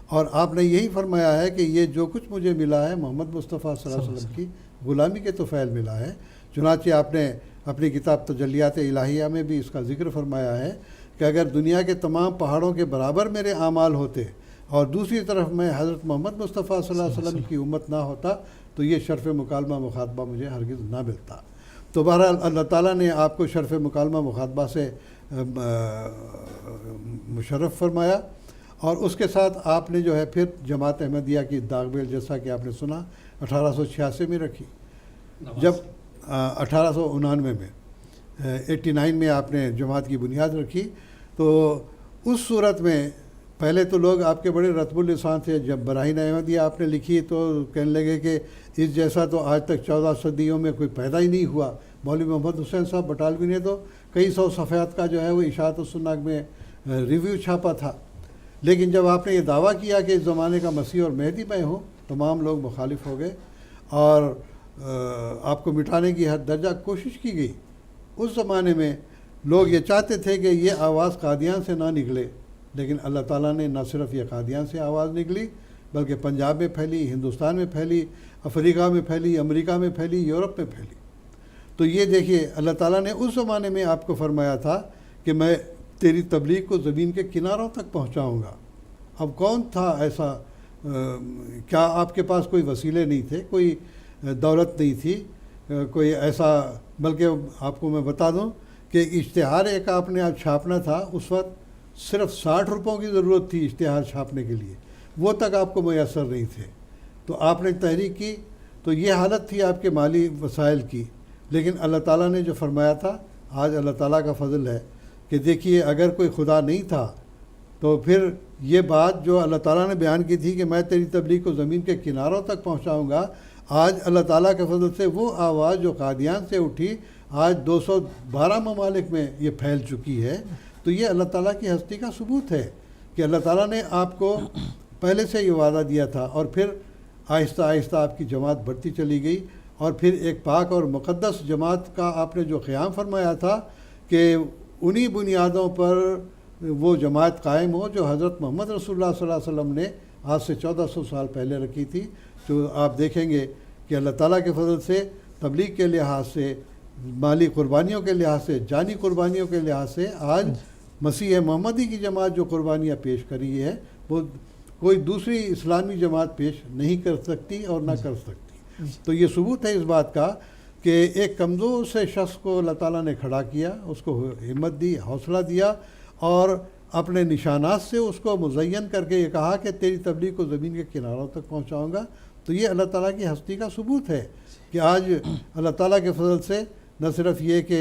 اور آپ نے یہی فرمایا ہے کہ یہ جو کچھ مجھے ملا ہے محمد مصطفیٰ صلی اللہ علیہ وسلم کی غلامی کے طفیل ملا ہے۔ چنانچہ آپ نے اپنی کتاب تجلیات الہیہ میں بھی اس کا ذکر فرمایا ہے کہ اگر دنیا کے تمام پہاڑوں کے برابر میرے اعمال ہوتے، اور دوسری طرف میں حضرت محمد مصطفیٰ صلی اللہ علیہ وسلم کی امت نہ ہوتا، تو یہ شرف مکالمہ مخاطبہ مجھے ہرگز نہ ملتا۔ تو بہرحال اللہ تعالیٰ نے آپ کو شرف مکالمہ مخاطبہ سے مشرف فرمایا، اور اس کے ساتھ آپ نے جو ہے پھر جماعت احمدیہ کی داغ بیل، جیسا کہ آپ نے سنا، 1886 میں رکھی۔ جب 1899 میں 89 میں آپ نے جماعت کی بنیاد رکھی، تو اس صورت میں پہلے تو لوگ آپ کے بڑے رطب اللسان تھے۔ جب براہین احمدیہ آپ نے لکھی تو کہنے لگے کہ اس جیسا تو آج تک 14 صدیوں میں کوئی پیدا ہی نہیں ہوا۔ مولوی محمد حسین صاحب بٹالوی نے تو کئی 100 صفحات کا جو ہے وہ اشاعت السنہ میں ریویو چھاپا تھا، لیکن جب آپ نے یہ دعویٰ کیا کہ اس زمانے کا مسیح اور مہدی میں ہوں، تمام لوگ مخالف ہو گئے، اور آپ کو مٹانے کی حد درجہ کوشش کی گئی۔ اس زمانے میں لوگ یہ چاہتے تھے کہ یہ آواز قادیان سے نہ نکلے، لیکن اللہ تعالیٰ نے نہ صرف یہ قادیان سے آواز نکلی بلکہ پنجاب میں پھیلی، ہندوستان میں پھیلی، افریقہ میں پھیلی، امریکہ میں پھیلی، یورپ میں پھیلی۔ تو یہ دیکھیے اللہ تعالیٰ نے اس زمانے میں آپ کو فرمایا تھا کہ میں تیری تبلیغ کو زمین کے کناروں تک پہنچاؤں گا۔ اب کون تھا ایسا؟ کیا آپ کے پاس کوئی وسیلے نہیں تھے، کوئی دولت نہیں تھی، کوئی ایسا؟ بلکہ آپ کو میں بتا دوں کہ اشتہار ایک آپ نے چھاپنا تھا، اس وقت صرف 60 روپوں کی ضرورت تھی اشتہار چھاپنے کے لیے، وہ تک آپ کو میسر نہیں تھے۔ تو آپ نے تحریک کی، تو یہ حالت تھی آپ کے مالی وسائل کی۔ لیکن اللہ تعالیٰ نے جو فرمایا تھا، آج اللہ تعالیٰ کا فضل ہے کہ دیکھیے اگر کوئی خدا نہیں تھا تو پھر یہ بات جو اللہ تعالیٰ نے بیان کی تھی کہ میں تیری تبلیغ کو زمین کے کناروں تک پہنچاؤں گا، آج اللہ تعالیٰ کے فضل سے وہ آواز جو قادیان سے اٹھی آج 212 ممالک میں یہ پھیل چکی ہے۔ تو یہ اللہ تعالیٰ کی ہستی کا ثبوت ہے کہ اللہ تعالیٰ نے آپ کو پہلے سے یہ وعدہ دیا تھا، اور پھر آہستہ آہستہ آپ کی جماعت بڑھتی چلی گئی، اور پھر ایک پاک اور مقدس جماعت کا آپ نے جو قیام فرمایا تھا کہ انہی بنیادوں پر وہ جماعت قائم ہو جو حضرت محمد رسول اللہ صلی اللہ علیہ وسلم نے آج سے 1400 سال پہلے رکھی تھی۔ تو آپ دیکھیں گے کہ اللہ تعالیٰ کے فضل سے تبلیغ کے لحاظ سے، مالی قربانیوں کے لحاظ سے، جانی قربانیوں کے لحاظ سے آج مسیح محمدی کی جماعت جو قربانیاں پیش کری ہے وہ کوئی دوسری اسلامی جماعت پیش نہیں کر سکتی اور نہ کر سکتی۔ تو یہ ثبوت ہے اس بات کا کہ ایک کمزور سے شخص کو اللہ تعالیٰ نے کھڑا کیا، اس کو ہمت دی، حوصلہ دیا، اور اپنے نشانات سے اس کو مزین کر کے یہ کہا کہ تیری تبلیغ کو زمین کے کناروں تک پہنچاؤں گا۔ تو یہ اللہ تعالیٰ کی ہستی کا ثبوت ہے کہ آج اللہ تعالیٰ کے فضل سے نہ صرف یہ کہ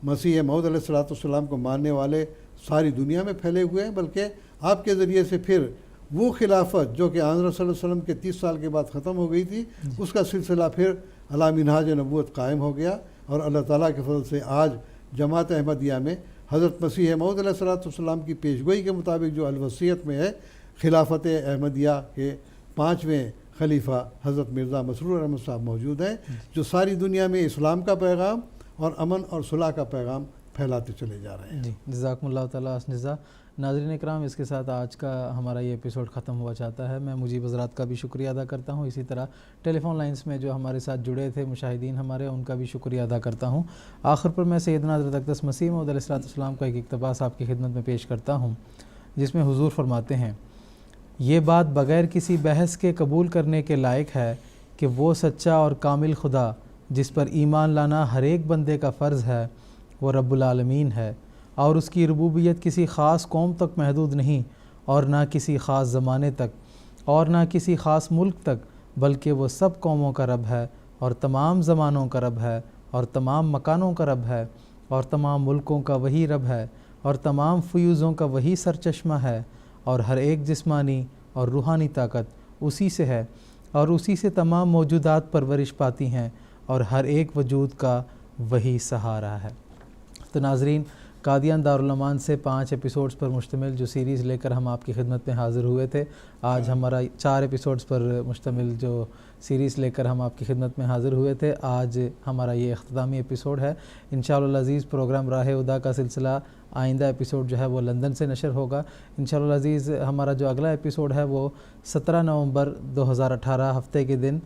مسیح موعود علیہ السلام کو ماننے والے ساری دنیا میں پھیلے ہوئے ہیں، بلکہ آپ کے ذریعے سے پھر وہ خلافت جو کہ آن صلی اللہ علیہ وسلم کے 30 سال کے بعد ختم ہو گئی تھی، اس کا سلسلہ پھر علی منہاج نبوت قائم ہو گیا، اور اللہ تعالیٰ کے فضل سے آج جماعت احمدیہ میں حضرت مسیح موعود علیہ السلام کی پیشگوئی کے مطابق جو الوصیت میں ہے، خلافت احمدیہ کے 5ویں خلیفہ حضرت مرزا مسرور احمد صاحب موجود ہیں، جو ساری دنیا میں اسلام کا پیغام اور امن اور صلح کا پیغام پھیلاتے چلے جا رہے ہیں۔ جی، جزاکم اللہ تعالیٰ جزا۔ ناظرین اکرام، اس کے ساتھ آج کا ہمارا یہ ایپیسوڈ ختم ہوا چاہتا ہے۔ میں مجیب حضرات کا بھی شکریہ ادا کرتا ہوں، اسی طرح ٹیلی فون لائنز میں جو ہمارے ساتھ جڑے تھے مشاہدین ہمارے، ان کا بھی شکریہ ادا کرتا ہوں۔ آخر پر میں سیدنا حضرت اقدس مسیح موعود علیہ السلام کا ایک اقتباس آپ کی خدمت میں پیش کرتا ہوں، جس میں حضور فرماتے ہیں، یہ بات بغیر کسی بحث کے قبول کرنے کے لائق ہے کہ وہ سچا اور کامل خدا جس پر ایمان لانا ہر ایک بندے کا فرض ہے، وہ رب العالمین ہے، اور اس کی ربوبیت کسی خاص قوم تک محدود نہیں، اور نہ کسی خاص زمانے تک، اور نہ کسی خاص ملک تک، بلکہ وہ سب قوموں کا رب ہے، اور تمام زمانوں کا رب ہے، اور تمام مکانوں کا رب ہے، اور تمام ملکوں کا وہی رب ہے، اور تمام فیوزوں کا وہی سرچشمہ ہے، اور ہر ایک جسمانی اور روحانی طاقت اسی سے ہے، اور اسی سے تمام موجودات پرورش پاتی ہیں، اور ہر ایک وجود کا وہی سہارا ہے۔ تو ناظرین، قادیان دارالمان سے 5 ایپیسوڈز پر مشتمل جو سیریز لے کر ہم آپ کی خدمت میں حاضر ہوئے تھے، آج ہمارا 4 ایپیسوڈز پر مشتمل جو سیریز لے کر ہم آپ کی خدمت میں حاضر ہوئے تھے، آج ہمارا یہ اختتامی ایپیسوڈ ہے۔ انشاءاللہ العزیز پروگرام راہ ہدیٰ کا سلسلہ آئندہ ایپیسوڈ جو ہے وہ لندن سے نشر ہوگا۔ انشاءاللہ العزیز ہمارا جو اگلا ایپیسوڈ ہے وہ 17 نومبر 2018 ہفتے کے دن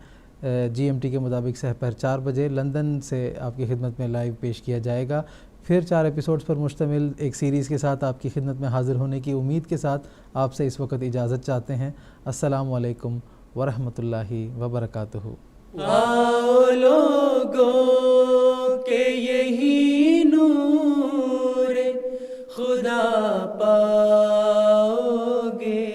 GMT کے مطابق سحر 4 بجے لندن سے آپ کی خدمت میں لائیو پیش کیا جائے گا۔ پھر 4 ایپیسوڈز پر مشتمل ایک سیریز کے ساتھ آپ کی خدمت میں حاضر ہونے کی امید کے ساتھ آپ سے اس وقت اجازت چاہتے ہیں۔ السلام علیکم ورحمۃ اللہ وبرکاتہ۔ آؤ لوگوں کہ یہی نور خدا پاؤ گے،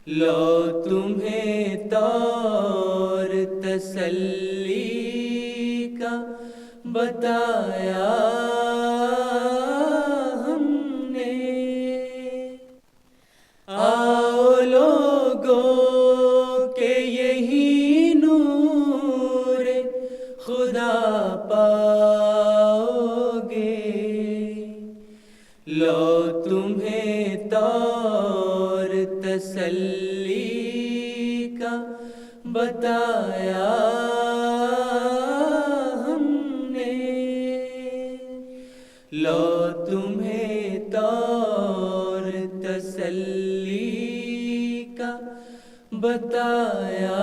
لو تمہیں طور تسلی کا بتایا ہم نے۔ آؤ لوگوں کہ یہی نور خدا پاؤ گے، لو تمہیں طور تسلی کا بتایا ہم نے، لو تمہیں طور تسلی کا بتایا